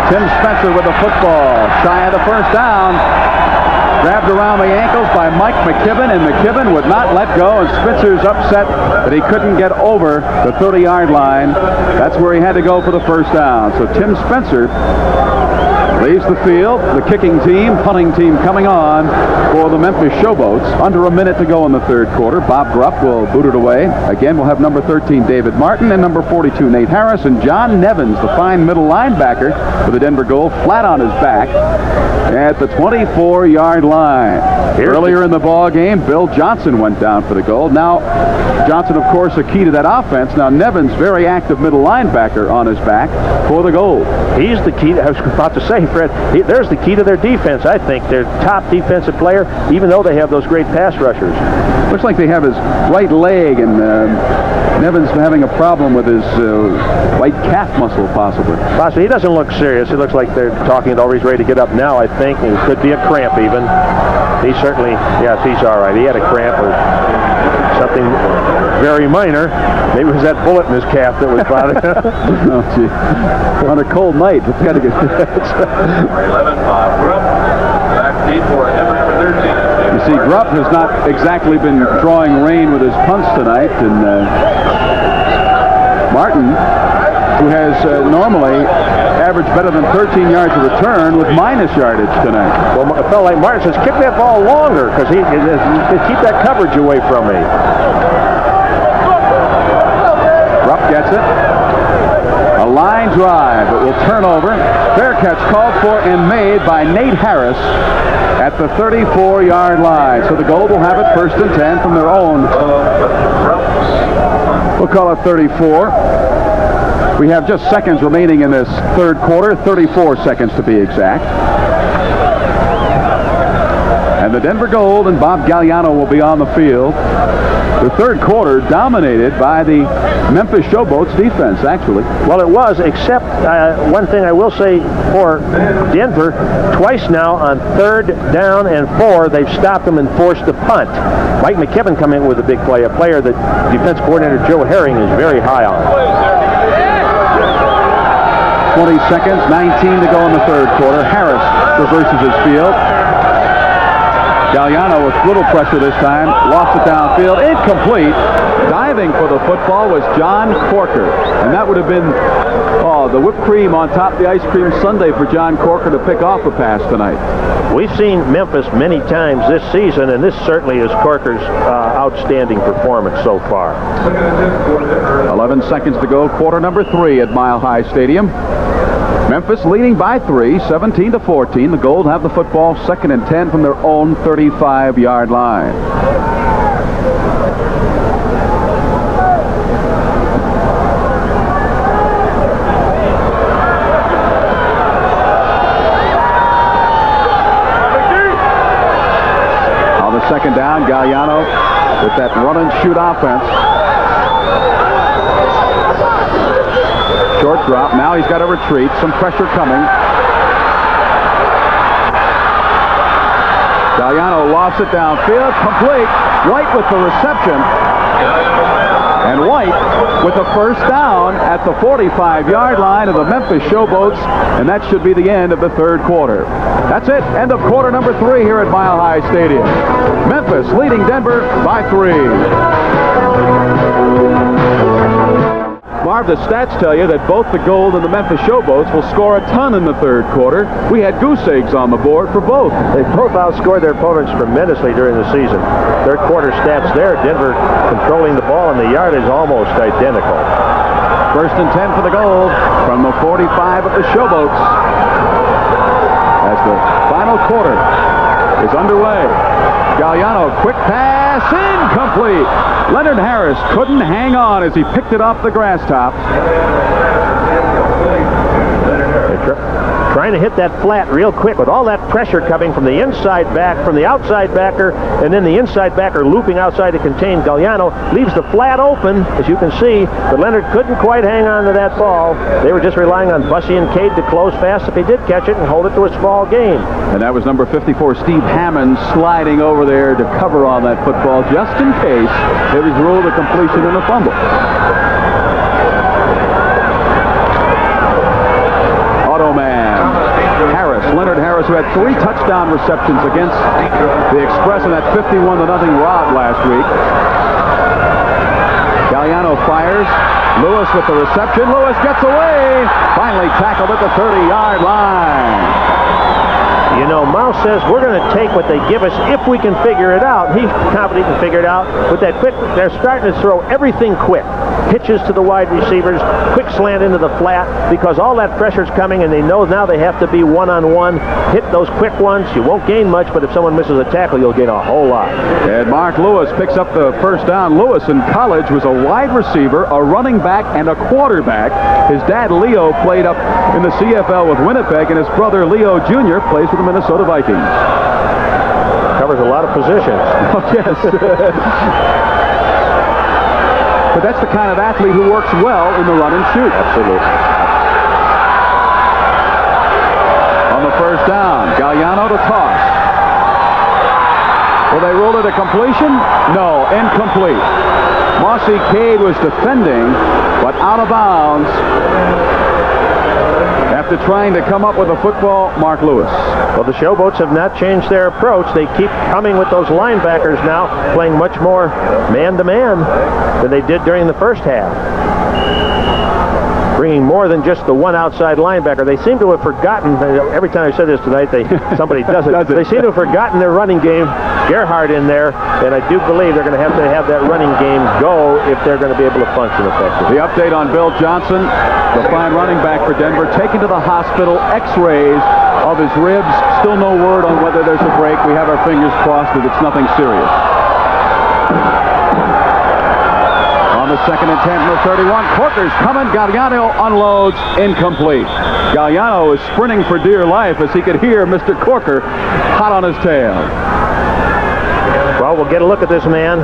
Tim Spencer with the football, shy of the first down. Grabbed around the ankles by Mike McKibben, and McKibben would not let go, and Spencer's upset that he couldn't get over the 30-yard line. That's where he had to go for the first down. So Tim Spencer leaves the field. The kicking team, punting team coming on for the Memphis Showboats. Under a minute to go in the third quarter. Bob Grupp will boot it away. Again, we'll have number 13, David Martin, and number 42, Nate Harris, and John Nevins, the fine middle linebacker for the Denver Gold, flat on his back at the 24-yard line. Earlier in the ball game, Bill Johnson went down for the Gold. Now, Johnson, of course, a key to that offense. Now, Nevins, very active middle linebacker on his back for the Gold. He's the key. I was about to say, Fred, there's the key to their defense, I think. Their top defensive player, even though they have those great pass rushers. Looks like they have his right leg, and Nevins having a problem with his right calf muscle, possibly. Possibly. He doesn't look serious. It looks like they're talking it over. He's ready to get up now, I think. And it could be a cramp, even. He certainly, yes, he's all right. He had a cramp or something very minor. Maybe it was that bullet in his calf that was bothering him. Oh, gee. On a cold night, it's got to get... 11-5. You see, Grubb has not exactly been drawing rain with his punts tonight, and Martin, who has normally averaged better than 13 yards of return, with minus yardage tonight. Well, a fellow like Martin says, kick that ball longer, because he keep that coverage away from me. Rupp gets it. A line drive. It will turn over. Fair catch called for and made by Nate Harris at the 34-yard line. So the Gold will have it 1st and 10 from their own. We'll call it 34. We have just seconds remaining in this third quarter, 34 seconds to be exact. And the Denver Gold and Bob Galliano will be on the field. The third quarter dominated by the Memphis Showboats defense, actually. Well, it was, except one thing I will say for Denver, twice now on 3rd down and 4, they've stopped them and forced the punt. Mike McKibben come in with a big play, a player that defense coordinator Joe Herring is very high on. 20 seconds, 19 to go in the third quarter. Harris reverses his field. Galliano with little pressure this time, lost it downfield, incomplete. Diving for the football was John Corker, and that would have been the whipped cream on top of the ice cream sundae for John Corker to pick off a pass tonight. We've seen Memphis many times this season, and this certainly is Corker's outstanding performance so far. 11 seconds to go, quarter number 3 at Mile High Stadium. Memphis leading by 3, 17-14. The Gold have the football 2nd and 10 from their own 35-yard line. On the 2nd down, Galliano with that run and shoot offense. Short drop. Now he's got to retreat. Some pressure coming. Galliano lofts it downfield. Complete. White with the reception. And White with the 1st down at the 45-yard line of the Memphis Showboats. And that should be the end of the third quarter. That's it. End of quarter number 3 here at Mile High Stadium. Memphis leading Denver by 3. Marv, the stats tell you that both the Gold and the Memphis Showboats will score a ton in the third quarter. We had goose eggs on the board for both. They both outscored their opponents tremendously during the season. Third quarter stats there, Denver controlling the ball, and the yard is almost identical. 1st and 10 for the Gold from the 45 of the Showboats as the final quarter is underway. Galliano, quick pass, incomplete. Leonard Harris couldn't hang on as he picked it off the grass tops. Trying to hit that flat real quick with all that pressure coming from the inside back, from the outside backer, and then the inside backer looping outside to contain Galliano. Leaves the flat open, as you can see, but Leonard couldn't quite hang on to that ball. They were just relying on Bussey and Cade to close fast if he did catch it and hold it to a small game. And that was number 54, Steve Hammond, sliding over there to cover on that football just in case it was ruled a completion and a fumble. Leonard Harris, who had 3 touchdown receptions against the Express in that 51-0 rout last week. Galliano fires. Lewis with the reception. Lewis gets away. Finally tackled at the 30-yard line. You know, Mouse says we're going to take what they give us if we can figure it out. He's confident he can figure it out. With that quick, they're starting to throw everything quick. Pitches to the wide receivers, quick slant into the flat, because all that pressure's coming, and they know now they have to be one-on-one. Hit those quick ones. You won't gain much, but if someone misses a tackle, you'll gain a whole lot. And Mark Lewis picks up the 1st down. Lewis in college was a wide receiver, a running back, and a quarterback. His dad, Leo, played up in the CFL with Winnipeg, and his brother, Leo Jr., plays for the Minnesota Vikings. Covers a lot of positions. Oh, yes. But that's the kind of athlete who works well in the run and shoot. Absolutely. On the 1st down, Galliano to toss. Will they rule it a completion? No, incomplete. Mossy Cade was defending, but out of bounds. After trying to come up with a football, Mark Lewis. Well, the Showboats have not changed their approach. They keep coming with those linebackers now, playing much more man-to-man than they did during the first half. Bringing more than just the one outside linebacker. They seem to have forgotten, every time I say this tonight, somebody does it. They seem to have forgotten their running game. Gerhardt in there, and I do believe they're going to have that running game go if they're going to be able to function effectively. The update on Bill Johnson, the fine running back for Denver, taken to the hospital, x-rays of his ribs. Still no word on whether there's a break. We have our fingers crossed that it's nothing serious. On the 2nd and 10 from the 31, Corker's coming. Galliano unloads, incomplete. Galliano is sprinting for dear life as he could hear Mr. Corker hot on his tail. Well, we'll get a look at this man.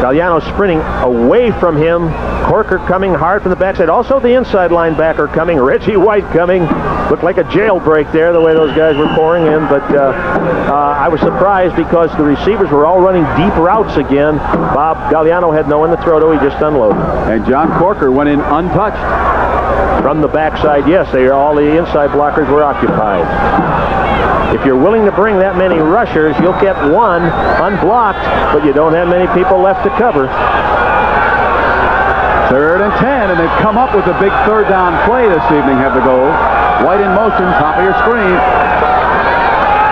Galliano sprinting away from him. Corker coming hard from the backside. Also the inside linebacker coming. Reggie White coming. Looked like a jailbreak there, the way those guys were pouring in. But I was surprised because the receivers were all running deep routes again. Bob Galliano had no one to throw to. He just unloaded. And John Corker went in untouched. From the backside, yes, all the inside blockers were occupied. If you're willing to bring that many rushers, you'll get one unblocked, but you don't have many people left to cover. 3rd and 10, and they've come up with a big third down play this evening, have the goal. White in motion, top of your screen.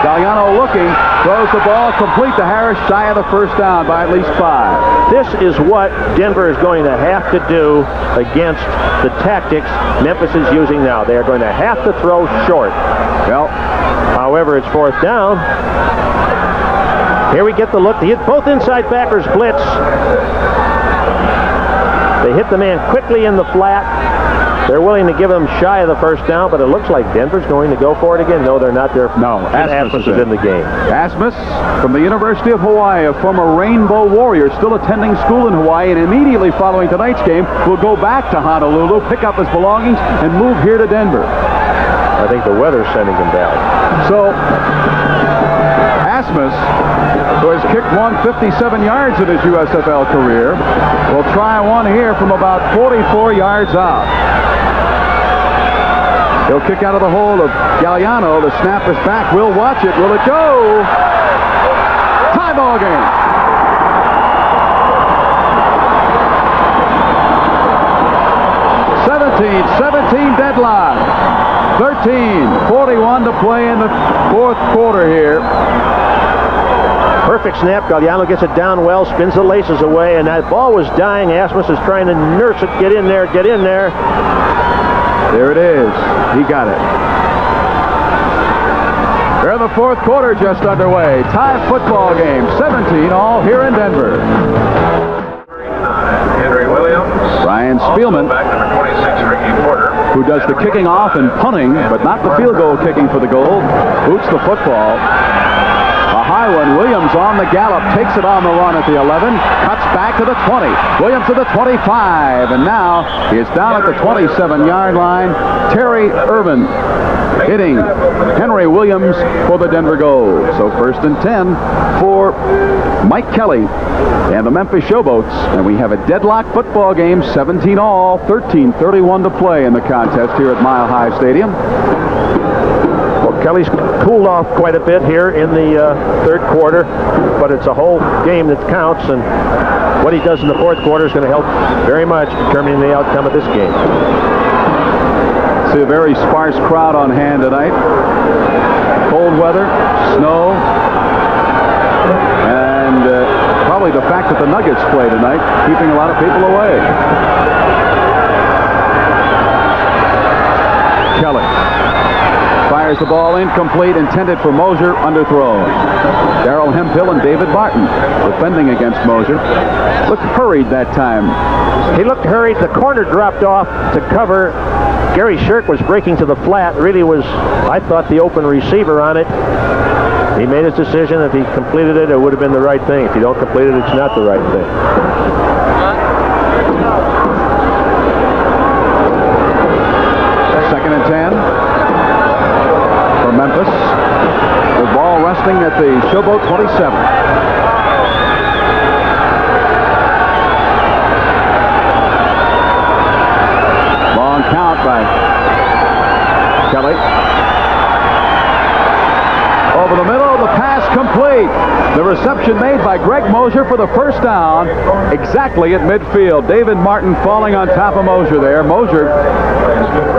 Galliano looking, throws the ball complete to Harris, shy of the first down by at least 5. This is what Denver is going to have to do against the tactics Memphis is using now. They are going to have to throw short. Well, however, it's 4th down. Here we get the look. They hit both inside backers blitz. They hit the man quickly in the flat. They're willing to give him shy of the first down, but it looks like Denver's going to go for it again. No, they're not there. No, Asmus is in the game. Asmus from the University of Hawaii, a former Rainbow Warrior, still attending school in Hawaii, and immediately following tonight's game will go back to Honolulu, pick up his belongings, and move here to Denver. I think the weather's sending him down. So, Asmus, who has kicked 157 yards in his USFL career, will try one here from about 44 yards out. He'll kick out of the hole of Galliano. The snap is back. We'll watch it. Will it go? Tie ball game. $17 deadlock. 13:41 to play in the 4th quarter here. Perfect snap. Galliano gets it down well, spins the laces away, and that ball was dying. Asmus is trying to nurse it. Get in there, get in there. There it is. He got it. We're in the 4th quarter just underway. Tie football game. 17 all here in Denver. Henry Williams. Ryan Spielman, Back number 26, Ricky Porter. who does the kicking off and punting, but not the field goal kicking for the goal, boots the football. A high one. Williams on the gallop, takes it on the run at the 11, cuts back to the 20. Williams to the 25, and now he is down at the 27-yard line. Terry Irvin hitting Henry Williams for the Denver goal. So 1st and 10 for Mike Kelly and the Memphis Showboats, and we have a deadlock football game, 17 all, 13:31 to play in the contest here at Mile High Stadium. Well, Kelly's cooled off quite a bit here in the 3rd quarter, but it's a whole game that counts, and what he does in the 4th quarter is going to help very much determining the outcome of this game. See a very sparse crowd on hand tonight. Cold weather, snow, and probably the fact that the Nuggets play tonight, keeping a lot of people away. Kelly fires the ball incomplete, intended for Mosier, underthrown. Darrell Hemphill and David Martin defending against Mosier. Looked hurried that time. He looked hurried. The corner dropped off to cover. Gary Shirk was breaking to the flat. Really was, I thought, the open receiver on it. He made his decision. If he completed it, it would have been the right thing. If you don't complete it, it's not the right thing. Second and 10 for Memphis. The ball resting at the Showboat 27. Long count by The reception made by Greg Mosier for the first down, exactly at midfield. David Martin falling on top of Mosier there. Mosier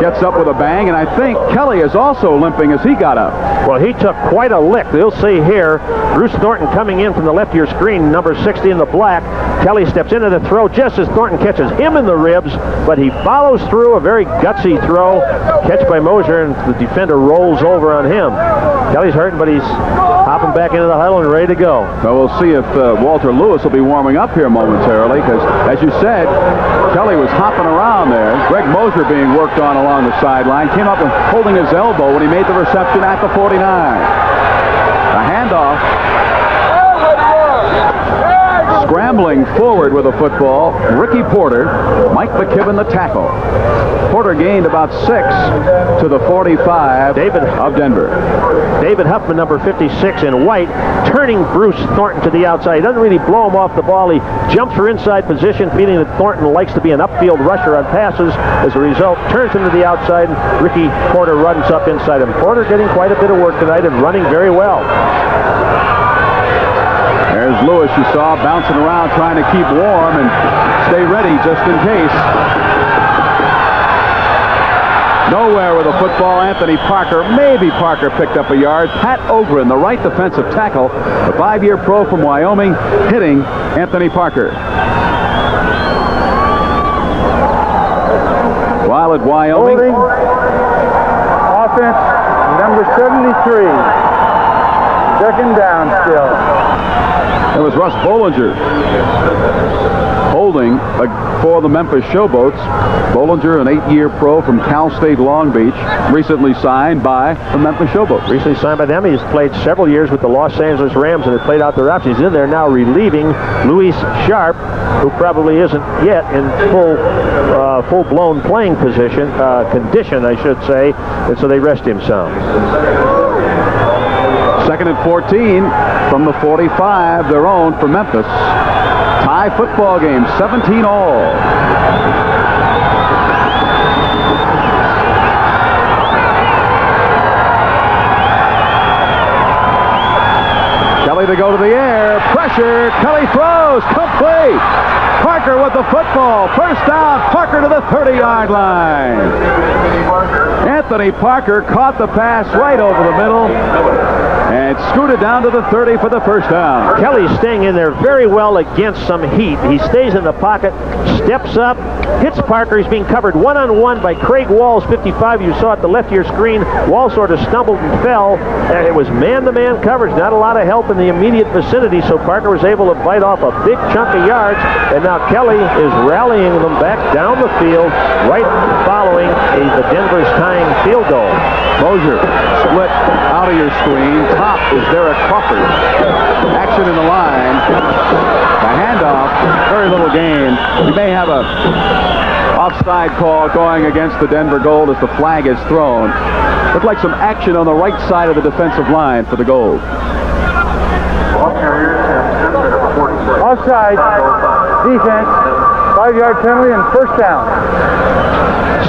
gets up with a bang, and I think Kelly is also limping as he got up. Well, he took quite a lick. You'll see here, Bruce Thornton coming in from the left of your screen, number 60 in the black. Kelly steps into the throw just as Thornton catches him in the ribs, but he follows through a very gutsy throw. Catch by Mosier, and the defender rolls over on him. Kelly's hurting, but he's hopping back into the huddle and ready to go. Well, we'll see if Walter Lewis will be warming up here momentarily, because, as you said, Kelly was hopping around there. Greg Mosier being worked on along the sideline. Came up and holding his elbow when he made the reception at the 49. A handoff. Scrambling forward with a football, Ricky Porter. Mike McKibben the tackle. Porter gained about 6 to the 45 of Denver. David Huffman, number 56 in white, turning Bruce Thornton to the outside. He doesn't really blow him off the ball. He jumps for inside position, feeling that Thornton likes to be an upfield rusher on passes. As a result, turns him to the outside, and Ricky Porter runs up inside him. Porter getting quite a bit of work tonight and running very well. There's Lewis, you saw, bouncing around trying to keep warm and stay ready just in case. Nowhere with a football, Anthony Parker. Maybe Parker picked up a yard. Pat Ogren, the right defensive tackle, the 5-year pro from Wyoming, hitting Anthony Parker. While at Wyoming. Holding. Offense, number 73. Second down still. It was Russ Bollinger holding for the Memphis Showboats. Bollinger, an 8-year pro from Cal State Long Beach, recently signed by the Memphis Showboats. Recently signed by them. He's played several years with the Los Angeles Rams and has played out their options. He's in there now relieving Luis Sharp, who probably isn't yet in full-blown playing condition, I should say, and so they rest him some. 2nd and 14 from the 45, their own for Memphis. Tie football game, 17 all. Kelly to go to the air. Pressure. Kelly throws. Complete. Parker with the football. First down. Parker to the 30-yard line. Anthony Parker caught the pass right over the middle and scooted down to the 30 for the first down. Kelly's staying in there very well against some heat. He stays in the pocket, steps up, hits Parker. He's being covered one-on-one by Craig Walls, 55. You saw at the left of your screen. Walls sort of stumbled and fell. And it was man-to-man coverage. Not a lot of help in the immediate vicinity, so Parker was able to bite off a big chunk of yards. And now Kelly is rallying them back down the field, right following the Denver's tying field goal. Mosier split out of your screen. Top is Derek Crawford. Action in the line. The handoff. Very little gain. You may have a offside call going against the Denver Gold as the flag is thrown. Looked like some action on the right side of the defensive line for the Gold. Offside. Defense. 5-yard penalty and first down.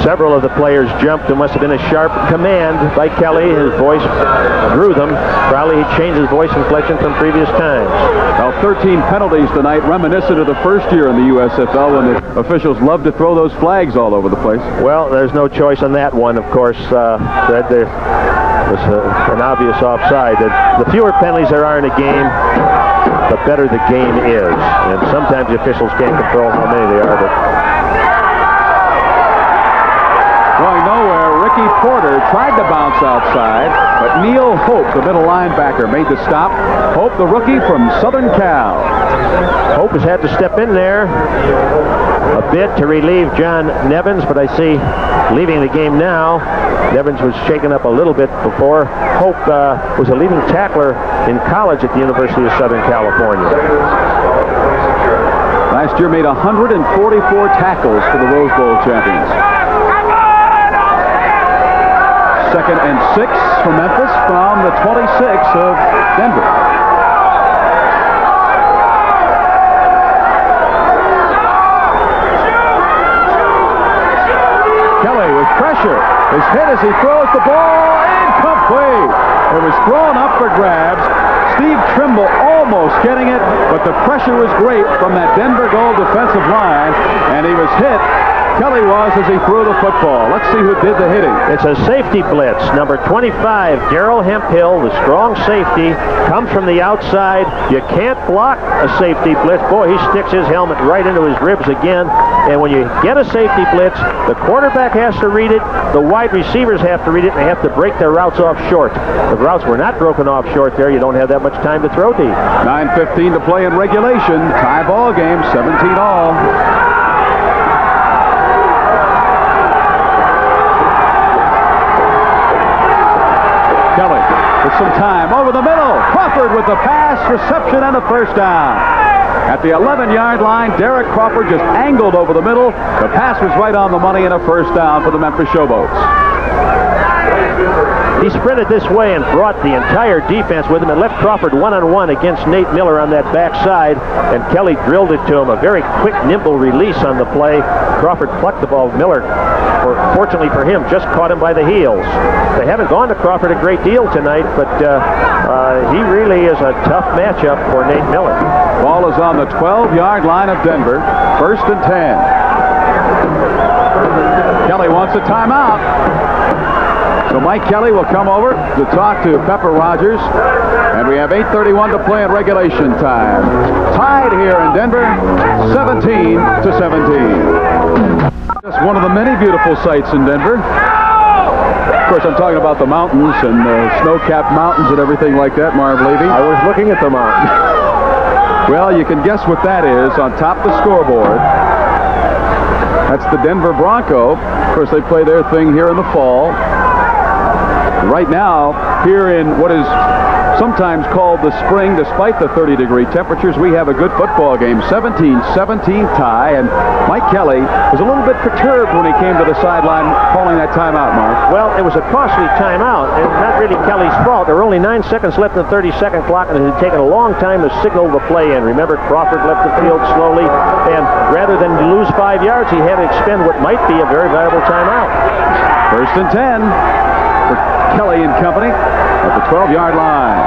Several of the players jumped. There must have been a sharp command by Kelly. His voice drew them. Probably he changed his voice inflection from previous times. Well, 13 penalties tonight, reminiscent of the first year in the USFL when the officials loved to throw those flags all over the place. Well, there's no choice on that one, of course. Fred, there was an obvious offside. The fewer penalties there are in a game, the better the game is. And sometimes the officials can't control how many they are, but going nowhere, Ricky Porter tried to bounce outside, but Neil Hope, the middle linebacker, made the stop. Hope, the rookie from Southern Cal. Hope has had to step in there a bit to relieve John Nevins, but I see leaving the game now. Nevins was shaken up a little bit before. Hope was a leading tackler in college at the University of Southern California. Last year made 144 tackles for the Rose Bowl champions. 2nd and 6 for Memphis from the 26 of Denver. Kelly with pressure is hit as he throws the ball incomplete. It was thrown up for grabs. Steve Trimble almost getting it, but the pressure was great from that Denver Gold defensive line, and he was hit. Kelly was as he threw the football. Let's see who did the hitting. It's a safety blitz. Number 25, Darrell Hemphill, the strong safety, comes from the outside. You can't block a safety blitz. Boy, he sticks his helmet right into his ribs again. And when you get a safety blitz, the quarterback has to read it, the wide receivers have to read it, and they have to break their routes off short. The routes were not broken off short there. You don't have that much time to throw deep. 9:15 to play in regulation. Tie ball game, 17 all. Kelly with some time over the middle. Crawford with the pass, reception, and a first down. At the 11-yard line, Derek Crawford just angled over the middle. The pass was right on the money and a first down for the Memphis Showboats. He sprinted this way and brought the entire defense with him and left Crawford one-on-one against Nate Miller on that backside, and Kelly drilled it to him. A very quick, nimble release on the play. Crawford plucked the ball. Miller, fortunately for him, just caught him by the heels. They haven't gone to Crawford a great deal tonight, but he really is a tough matchup for Nate Miller. Ball is on the 12-yard line of Denver. First and 10. Kelly wants a timeout. So Mike Kelly will come over to talk to Pepper Rogers. And we have 8:31 to play in regulation time. Tied here in Denver, 17-17. Just one of the many beautiful sights in Denver. Of course, I'm talking about the mountains and snow-capped mountains and everything like that, Marv Levy. I was looking at the mountain. Well, you can guess what that is on top of the scoreboard. That's the Denver Bronco. Of course, they play their thing here in the fall. Right now, here in what is sometimes called the spring, despite the 30-degree temperatures, we have a good football game. 17-17 tie, and Mike Kelly was a little bit perturbed when he came to the sideline calling that timeout, Mark. Well, it was a costly timeout, and not really Kelly's fault. There were only 9 seconds left in the 30-second clock, and it had taken a long time to signal the play in. Remember, Crawford left the field slowly, and rather than lose 5 yards, he had to expend what might be a very valuable timeout. First and 10 for Kelly and company at the 12-yard line.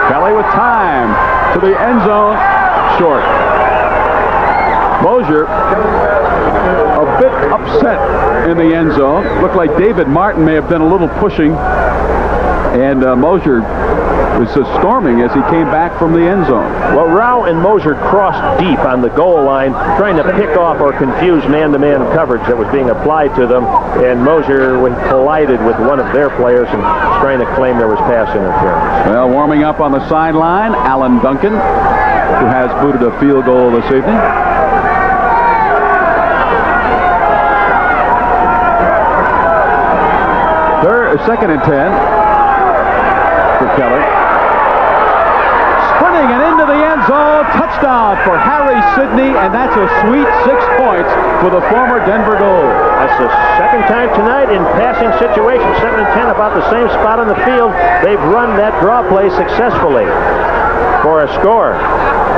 Kelly with time to the end zone, short. Mosier a bit upset in the end zone. Looked like David Martin may have been a little pushing, and Mosier was storming as he came back from the end zone. Well, Rao and Mosier crossed deep on the goal line, trying to pick off or confuse man-to-man coverage that was being applied to them, and Mosier collided with one of their players and was trying to claim there was pass interference. Well, warming up on the sideline, Alan Duncan, who has booted a field goal this evening. Second and 10 for Kelly. Sprinting and into the end zone. Touchdown for Harry Sidney, and that's a sweet 6 points for the former Denver Gold. That's the second time tonight in passing situations. 2nd and 10, about the same spot on the field. They've run that draw play successfully for a score.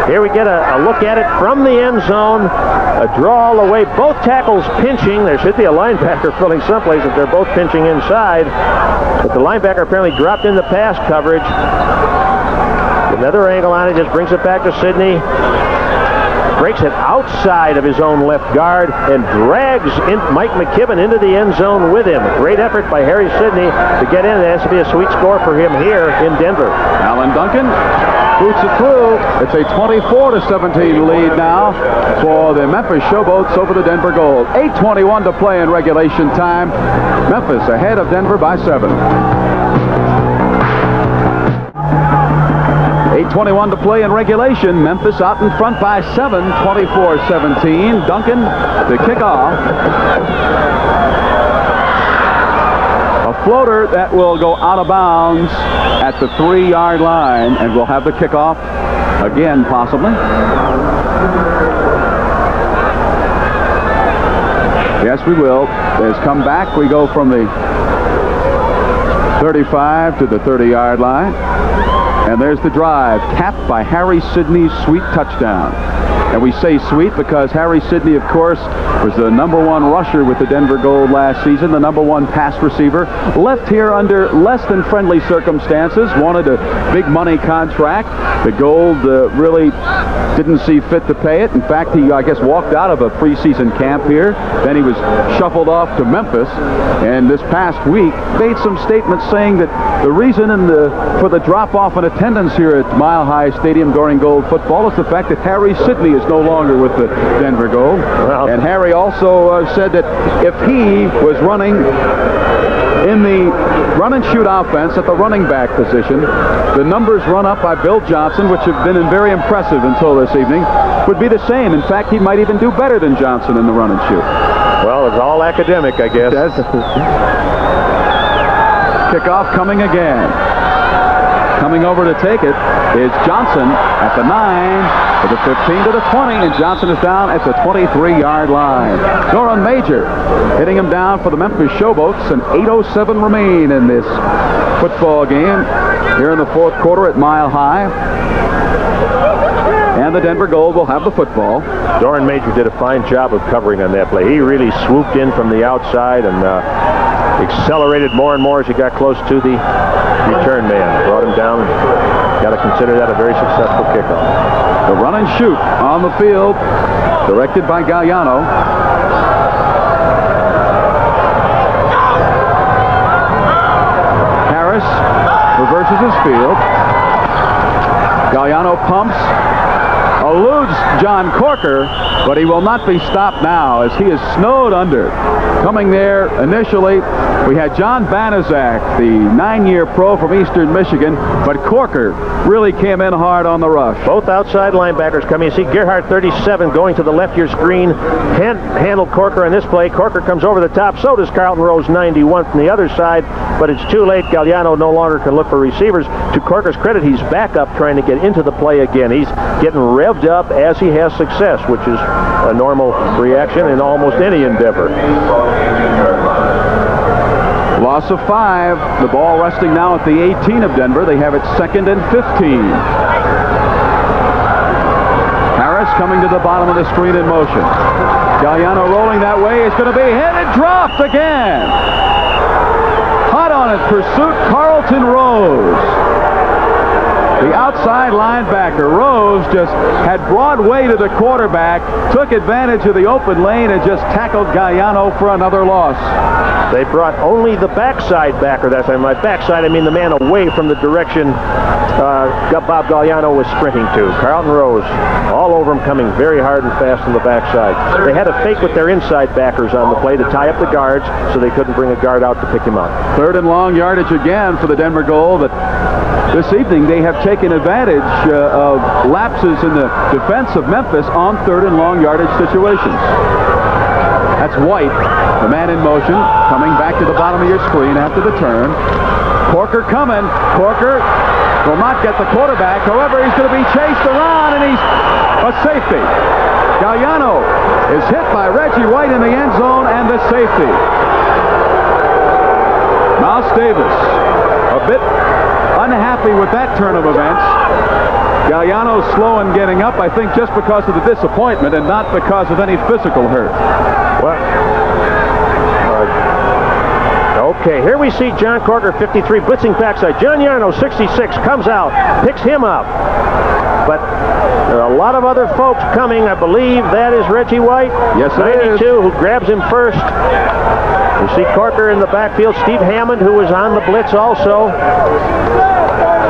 Here we get a look at it from the end zone. A draw all the way. Both tackles pinching. There should be a linebacker filling someplace if they're both pinching inside. But the linebacker apparently dropped in the pass coverage. Another angle on it, just brings it back to Sidney. Breaks it outside of his own left guard and drags Mike McKibben into the end zone with him. Great effort by Harry Sidney to get in. It has to be a sweet score for him here in Denver. Alan Duncan boots it through. It's a 24-17 lead now for the Memphis Showboats over the Denver Gold. 8:21 to play in regulation time. Memphis ahead of Denver by 7. 8:21 to play in regulation. Memphis out in front by 7, 24-17. Duncan to kick off. A floater that will go out of bounds at the 3-yard line, and we'll have the kickoff again, possibly. Yes, we will. There's come back. We go from the 35 to the 30-yard line. And there's the drive, capped by Harry Sidney's sweet touchdown. And we say sweet because Harry Sidney, of course, was the #1 rusher with the Denver Gold last season, the #1 pass receiver. Left here under less than friendly circumstances, wanted a big money contract. The Gold really didn't see fit to pay it. In fact, he, I guess, walked out of a preseason camp here. Then he was shuffled off to Memphis. And this past week, made some statements saying that the reason for the drop-off in attendance here at Mile High Stadium during Gold football is the fact that Harry Sidney is no longer with the Denver Gold. Wow. And Harry also said that if he was running in the run-and-shoot offense at the running back position, the numbers run up by Bill Johnson, which have been very impressive until this evening, would be the same. In fact, he might even do better than Johnson in the run-and-shoot. Well, it's all academic, I guess. Yes. Kickoff coming again. Coming over to take it is Johnson at the 9, to the 15, to the 20, and Johnson is down at the 23-yard line. Doran Major hitting him down for the Memphis Showboats, and 8:07 remain in this football game here in the fourth quarter at Mile High. And the Denver Gold will have the football. Doran Major did a fine job of covering on that play. He really swooped in from the outside and accelerated more and more as he got close to the return man. Brought him down. Got to consider that a very successful kickoff. The run and shoot on the field, directed by Galliano. Harris reverses his field. Galliano pumps, eludes John Corker, but he will not be stopped now as he is snowed under. Coming there initially, we had John Banaszak, the 9-year pro from Eastern Michigan, but Corker really came in hard on the rush. Both outside linebackers coming. You see Gerhardt, 37, going to the left of your screen. Handled Corker on this play. Corker comes over the top. So does Carlton Rose, 91, from the other side, but it's too late. Galliano no longer can look for receivers. To Corker's credit, he's back up trying to get into the play again. He's getting revved up as he has success, which is a normal reaction in almost any endeavor. Loss of 5. The ball resting now at the 18 of Denver. They have it 2nd and 15. Harris coming to the bottom of the screen in motion. Galliano rolling that way. Is going to be hit and dropped again. Hot on it, pursuit, Carlton Rose. The outside linebacker, Rose, just had broad way to the quarterback, took advantage of the open lane, and just tackled Galliano for another loss. They brought only the backside backer that time. By backside, I mean the man away from the direction Bob Galliano was sprinting to. Carlton Rose, all over him, coming very hard and fast on the backside. They had a fake with their inside backers on the play to tie up the guards so they couldn't bring a guard out to pick him up. 3rd and long yardage again for the Denver Gold, but this evening they have taken advantage of lapses in the defense of Memphis on 3rd and long yardage situations. That's White, the man in motion, coming back to the bottom of your screen after the turn. Corker coming. Corker will not get the quarterback. However, he's going to be chased around, and he's a safety. Galliano is hit by Reggie White in the end zone, and the safety. Mouse Davis, a bit unhappy with that turn of events. Galliano slow in getting up, I think just because of the disappointment and not because of any physical hurt. Well, okay, here we see John Corker, 53, blitzing backside. John Yarno, 66, comes out, picks him up. But there are a lot of other folks coming. I believe that is Reggie White. Yes, it 92, is. who grabs him first. You see Corker in the backfield. Steve Hammond, who was on the blitz also.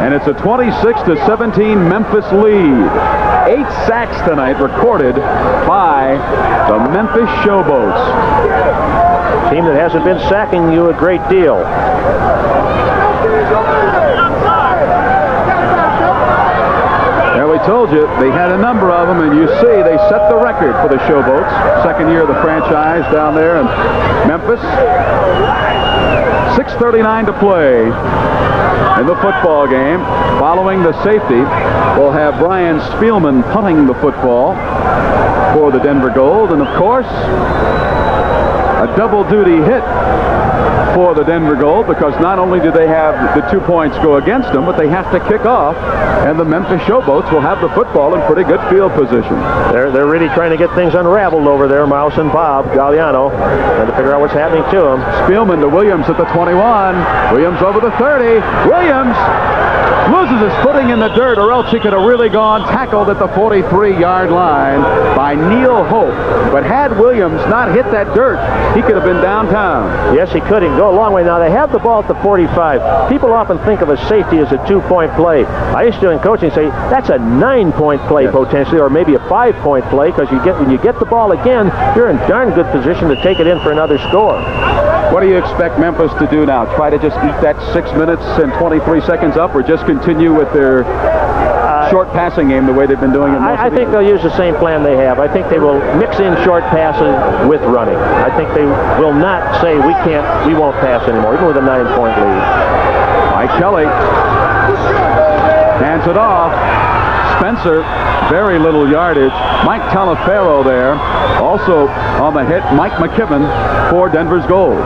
And it's a 26-17 Memphis lead. 8 sacks tonight recorded by the Memphis Showboats. A team that hasn't been sacking you a great deal. Now, we told you they had a number of them, and you see they set the record for the Showboats. 2nd year of the franchise down there in Memphis. 6:39 to play in the football game. Following the safety, we'll have Brian Spielman punting the football for the Denver Gold. And, of course, a double duty hit for the Denver Gold, because not only do they have the 2 points go against them, but they have to kick off, and the Memphis Showboats will have the football in pretty good field position. They're really trying to get things unraveled over there, Mouse and Bob Galliano, trying to figure out what's happening to them. Spielman to Williams at the 21. Williams over the 30. Williams loses his footing in the dirt, or else he could have really gone tackled at the 43-yard line by Neil Hope. But had Williams not hit that dirt, he could have been downtown. Yes, he could. He can go a long way. Now, they have the ball at the 45. People often think of a safety as a 2-point play. I used to, in coaching, say that's a 9-point play potentially, or maybe a 5-point play, because when you get the ball again, you're in darn good position to take it in for another score. What do you expect Memphis to do now? Try to just eat that 6 minutes and 23 seconds up, or just continue with their short passing game the way they've been doing it? I think they'll use the same plan they have. I think they will mix in short passes with running. I think they will not say we won't pass anymore, even with a 9-point lead. Mike Kelly hands it off. Spencer, very little yardage. Mike Talaferro there. Also on the hit, Mike McKibben for Denver's Gold.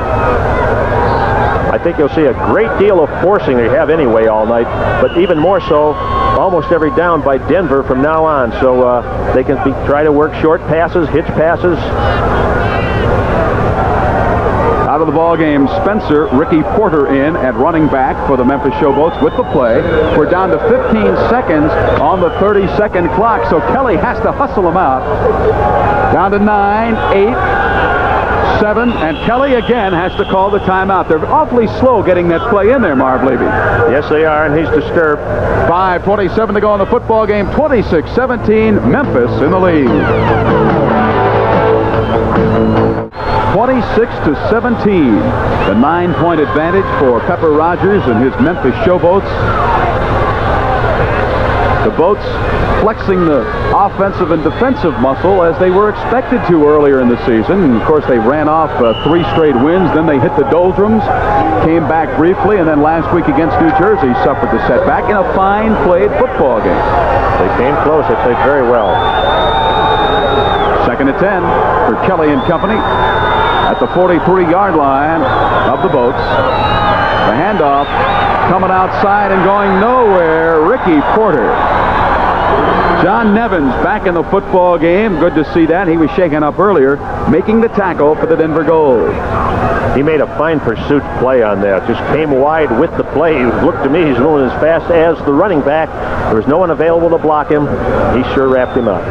I think you'll see a great deal of forcing they have anyway all night, but even more so almost every down by Denver from now on. So they can try to work short passes, hitch passes. Out of the ball game, Spencer, Ricky Porter in at running back for the Memphis Showboats with the play. We're down to 15 seconds on the 30-second clock, so Kelly has to hustle them out. Down to 9, 8, 7, and Kelly again has to call the timeout. They're awfully slow getting that play in there, Marv Levy. Yes, they are, and he's disturbed. 5:27 to go in the football game. 26-17, Memphis in the lead. 26-17, the 9-point advantage for Pepper Rogers and his Memphis Showboats. The Boats flexing the offensive and defensive muscle as they were expected to earlier in the season. And of course, they ran off 3 straight wins. Then they hit the doldrums, came back briefly, and then last week against New Jersey suffered the setback in a fine played football game. They came close. They played very well. 2nd and 10 for Kelly and company at the 43-yard line of the Boats. The handoff coming outside and going nowhere, Ricky Porter. John Nevins back in the football game. Good to see that. He was shaken up earlier, making the tackle for the Denver Gold. He made a fine pursuit play on that. Just came wide with the play. It looked to me he's moving as fast as the running back. There was no one available to block him. He sure wrapped him up.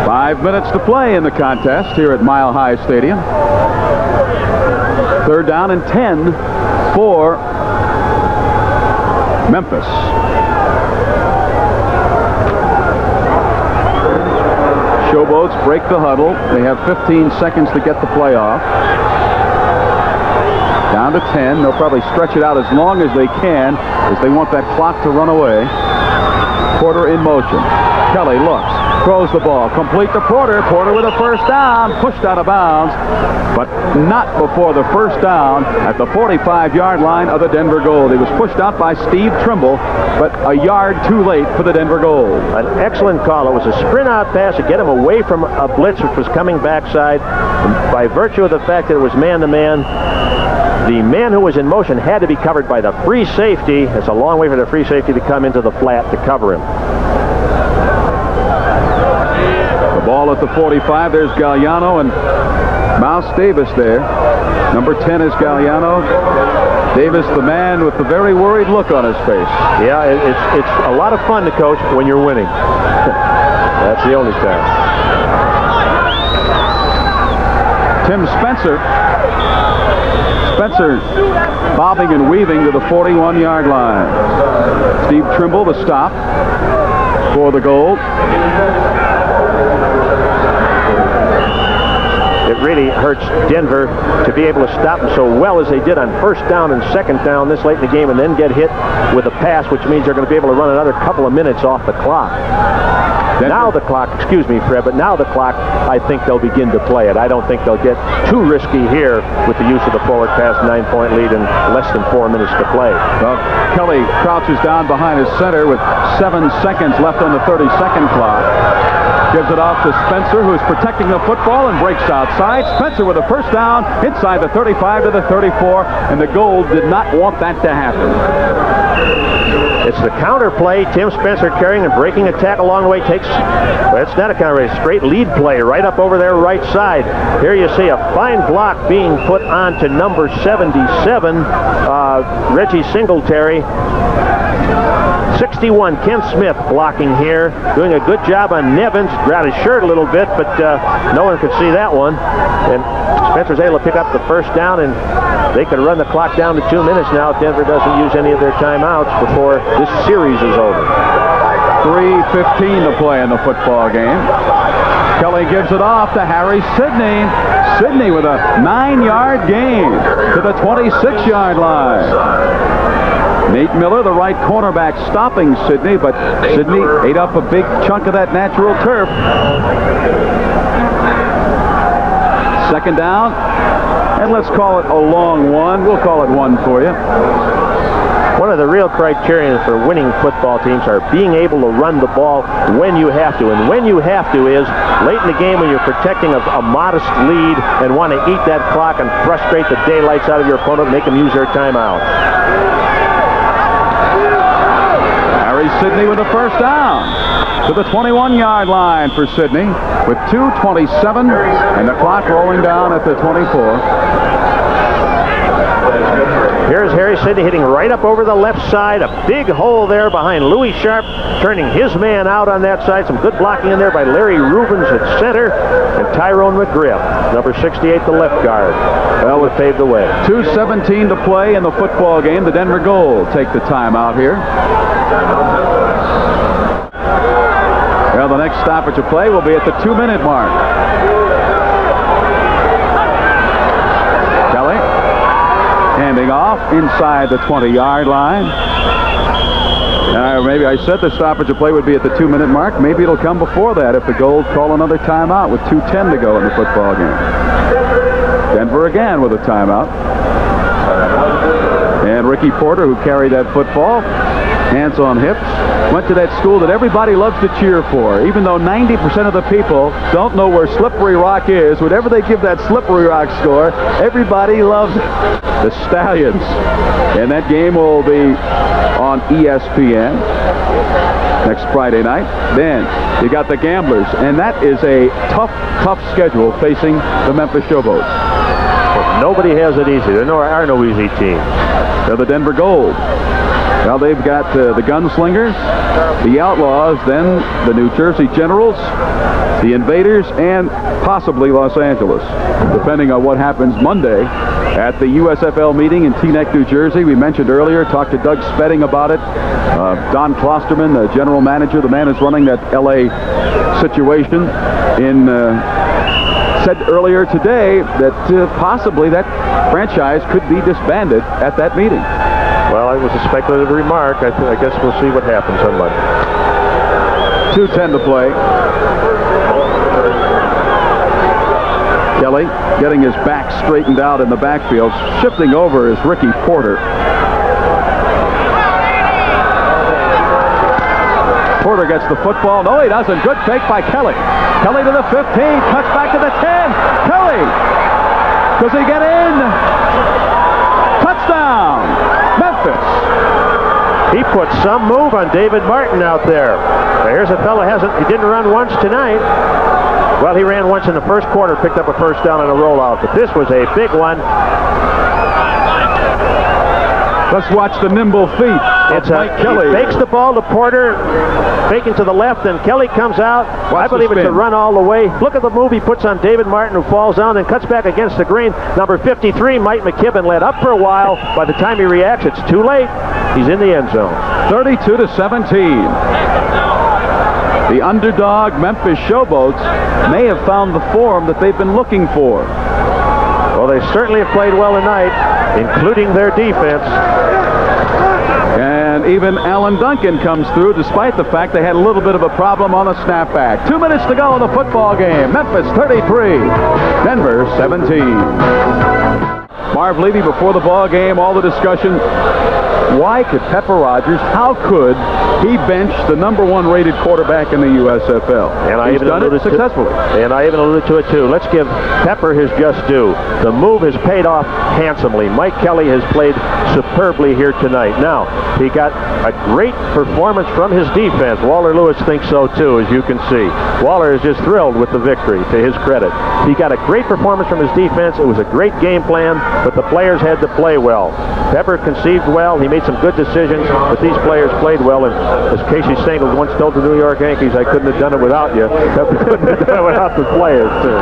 5 minutes to play in the contest here at Mile High Stadium. 3rd down and 10 for Memphis. Showboats break the huddle. They have 15 seconds to get the play off. Down to 10. They'll probably stretch it out as long as they can, as they want that clock to run away. Porter in motion. Kelly looks, throws the ball, complete to Porter. Porter with a first down, pushed out of bounds, but not before the first down at the 45-yard line of the Denver Gold. He was pushed out by Steve Trimble, but a yard too late for the Denver Gold. An excellent call. It was a sprint out pass to get him away from a blitz which was coming backside. And by virtue of the fact that it was man-to-man, the man who was in motion had to be covered by the free safety. It's a long way for the free safety to come into the flat to cover him. The ball at the 45. There's Galliano and Mouse Davis there. Number 10 is Galliano. Davis, the man with the very worried look on his face. Yeah, it's a lot of fun to coach when you're winning. That's the only time. Tim Spencer. Spencer bobbing and weaving to the 41-yard line. Steve Trimble, the stop for the Gold. It really hurts Denver to be able to stop them so well as they did on 1st down and 2nd down this late in the game, and then get hit with a pass, which means they're going to be able to run another couple of minutes off the clock. Now the clock, excuse me, Fred, but now the clock, I think they'll begin to play it. I don't think they'll get too risky here with the use of the forward pass, 9-point lead and less than 4 minutes to play. Well, Kelly crouches down behind his center with 7 seconds left on the 30-second clock. Gives it off to Spencer, who's protecting the football and breaks outside. Spencer with a first down inside the 35 to the 34, and the Gold did not want that to happen. It's the counter play. Tim Spencer carrying and breaking a tackle along the way. Well, it's not a counter, it's a straight lead play right up over their right side. Here you see a fine block being put on to number 77, Reggie Singletary. 61, Ken Smith blocking here, doing a good job on Nevins. Grabbed his shirt a little bit, but no one could see that one. And Spencer's able to pick up the first down, and they could run the clock down to 2 minutes now if Denver doesn't use any of their timeouts before this series is over. 3:15 to play in the football game. Kelly gives it off to Harry Sidney. Sidney with a 9-yard gain to the 26-yard line. Nate Miller, the right cornerback, stopping Sidney, but Sidney ate up a big chunk of that natural turf. Second down, and let's call it a long one. We'll call it one for you. One of the real criterion for winning football teams are being able to run the ball when you have to. And when you have to is late in the game when you're protecting a modest lead and want to eat that clock and frustrate the daylights out of your opponent and make them use their timeout. Harry Sidney with the first down to the 21-yard line for Sidney with 2:27 and the clock rolling down at the 24. Here's Harry Sidney hitting right up over the left side. A big hole there behind Louis Sharp, turning his man out on that side. Some good blocking in there by Larry Rubens at center, and Tyrone McGriff, number 68, the left guard. Well, it paved the way. 2:17 to play in the football game. The Denver Gold take the timeout here. Well, the next stoppage of play will be at the 2-minute mark. Kelly handing off inside the 20-yard line. Maybe I said the stoppage of play would be at the 2-minute mark. Maybe it'll come before that if the Gold call another timeout with 2:10 to go in the football game. Denver again with a timeout. And Ricky Porter, who carried that football, hands on hips, went to that school that everybody loves to cheer for. Even though 90% of the people don't know where Slippery Rock is, whenever they give that Slippery Rock score, everybody loves it. The Stallions. And that game will be on ESPN next Friday night. Then you got the Gamblers, and that is a tough schedule facing the Memphis Showboats. Nobody has it easy. There are no easy teams. They're the Denver Gold. Well, they've got the Gunslingers, the Outlaws, then the New Jersey Generals, the Invaders, and possibly Los Angeles, depending on what happens Monday at the USFL meeting in Teaneck, New Jersey. We mentioned earlier, talked to Doug Spedding about it. Don Klosterman, the general manager, the man who's running that LA situation, said earlier today that possibly that franchise could be disbanded at that meeting. Well, it was a speculative remark. I guess we'll see what happens on Monday. 2:10 to play. Kelly getting his back straightened out in the backfield. Shifting over is Ricky Porter. Porter gets the football. No, he doesn't. Good fake by Kelly. Kelly to the 15. Cuts back to the 10. Kelly. Does he get in? Touchdown. Memphis. He put some move on David Martin out there. Now here's a fellow he didn't run once tonight. Well, he ran once in the first quarter, picked up a first down on a rollout, but this was a big one. Let's watch the nimble feet of Mike Kelly. He fakes the ball to Porter, faking to the left, and Kelly comes out. I believe it's a run all the way. Look at the move he puts on David Martin, who falls down and cuts back against the green. Number 53, Mike McKibben, led up for a while. By the time he reacts, it's too late. He's in the end zone. 32-17. The underdog Memphis Showboats may have found the form that they've been looking for. Well, they certainly have played well tonight, including their defense. And And even Alan Duncan comes through, despite the fact they had a little bit of a problem on the snapback. 2 minutes to go in the football game. Memphis 33, Denver 17. Marv Levy, before the ball game, all the discussion. Why could Pepper Rogers, how could he bench the #1 rated quarterback in the USFL? And He's done it successfully. And I even alluded to it, too. Let's give Pepper his just due. The move has paid off handsomely. Mike Kelly has played superbly here tonight. Now, he got a great performance from his defense. Waller Lewis thinks so, too, as you can see. Waller is just thrilled with the victory, to his credit. He got a great performance from his defense. It was a great game plan, but the players had to play well. Pepper conceived well. He made some good decisions, but these players played well. And as Casey Stengel once told the New York Yankees, I couldn't have done it without you. Pepper couldn't have done it without the players, too.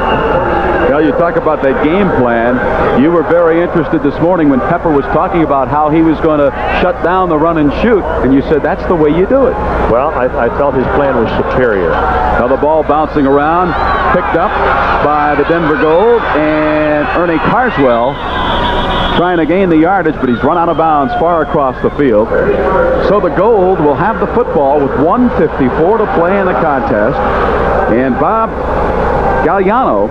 Well, you talk about that game plan. You were very interested this morning when Pepper was talking about how he was going to shut down the run and shoot, and you said that's the way you do it. Well, I felt his plan was superior. Now the ball bouncing around, picked up by the Denver Gold, and Ernie Carswell trying to gain the yardage, but he's run out of bounds far across the field. So the Gold will have the football with 1:54 to play in the contest, and Bob Galliano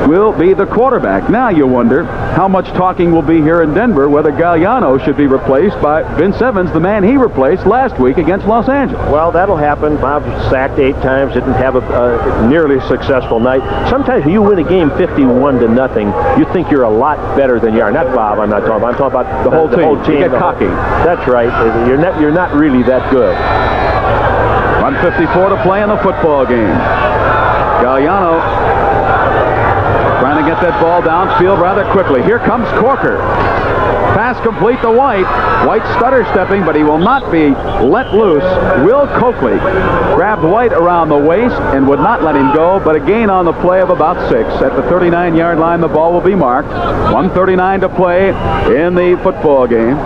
will be the quarterback. Now you wonder how much talking will be here in Denver whether Galliano should be replaced by Vince Evans, the man he replaced last week against Los Angeles. Well, that'll happen. Bob sacked 8 times, didn't have a nearly successful night. Sometimes when you win a game 51-0, you think you're a lot better than you are. Not Bob, I'm not talking about. I'm talking about the whole team. You get cocky. That's right. You're not really that good. 1:54 to play in the football game. Galliano trying to get that ball downfield rather quickly. Here comes Corker. Pass complete to White. White stutter stepping, but he will not be let loose. Will Coakley grabbed White around the waist and would not let him go, but a gain on the play of about 6. At the 39-yard line, the ball will be marked. 1:39 to play in the football game.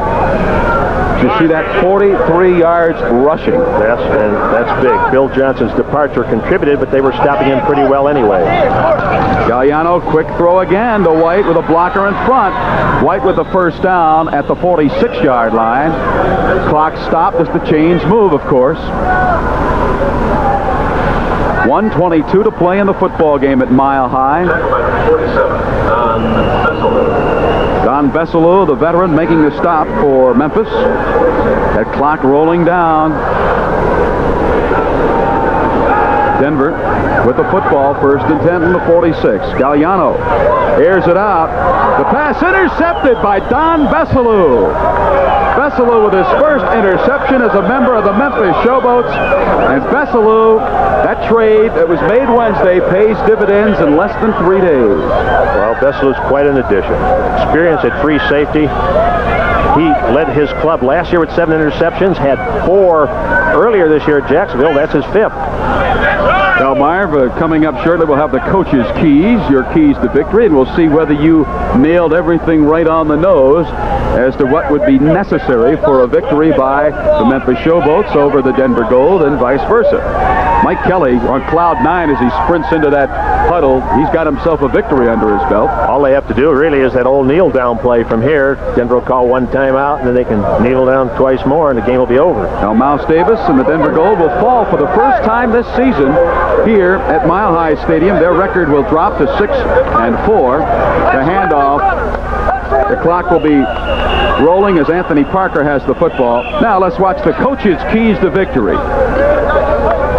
You see that 43 yards rushing. Yes, and that's big. Bill Johnson's departure contributed, but they were stopping him pretty well anyway. Galliano, quick throw again to White with a blocker in front. White with the first down at the 46-yard line. Clock stopped as the chains move, of course. 1:22 to play in the football game at Mile High. 47, Don Besselou, the veteran, making the stop for Memphis. That clock rolling down. Denver with the football, 1st and 10 from the 46. Galliano airs it out. The pass intercepted by Don Besselou. Besselou with his first interception as a member of the Memphis Showboats. And Besselou, that trade that was made Wednesday, pays dividends in less than 3 days. Well, Besselow's quite an addition. Experience at free safety. He led his club last year with 7 interceptions, had 4 earlier this year at Jacksonville. That's his 5th. Now, Marv, coming up shortly, we'll have the coach's keys, your keys to victory, and we'll see whether you nailed everything right on the nose as to what would be necessary for a victory by the Memphis Showboats over the Denver Gold and vice versa. Mike Kelly on cloud 9 as he sprints into that huddle. He's got himself a victory under his belt. All they have to do really is that old kneel down play from here. Denver will call 1 timeout, and then they can kneel down twice more, and the game will be over. Now, Mouse Davis and the Denver Gold will fall for the first time this season here at Mile High Stadium. Their record will drop to 6-4. The handoff. The clock will be rolling as Anthony Parker has the football. Now let's watch the coach's keys to victory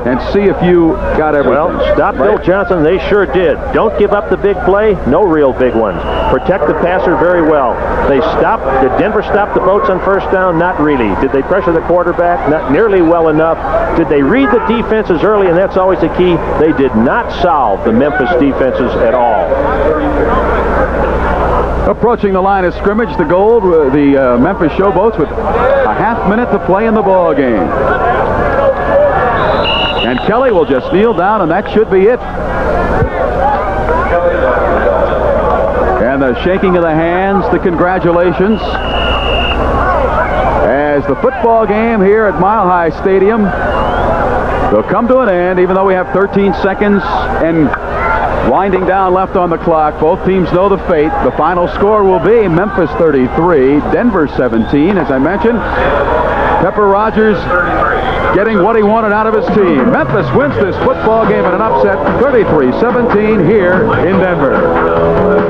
and see if you got everything. Well, stop Bill Johnson. They sure did. Don't give up the big play. No real big ones. Protect the passer very well. They stopped. Did Denver stop the boats on first down? Not really. Did they pressure the quarterback? Not nearly well enough. Did they read the defenses early? And that's always the key. They did not solve the Memphis defenses at all. Approaching the line of scrimmage, the Gold, the Memphis Showboats with a half minute to play in the ball game. And Kelly will just kneel down, and that should be it. And the shaking of the hands, the congratulations. As the football game here at Mile High Stadium will come to an end, even though we have 13 seconds and winding down left on the clock. Both teams know the fate. The final score will be Memphis 33, Denver 17, as I mentioned. Pepper Rogers getting what he wanted out of his team. Memphis wins this football game in an upset, 33-17 here in Denver.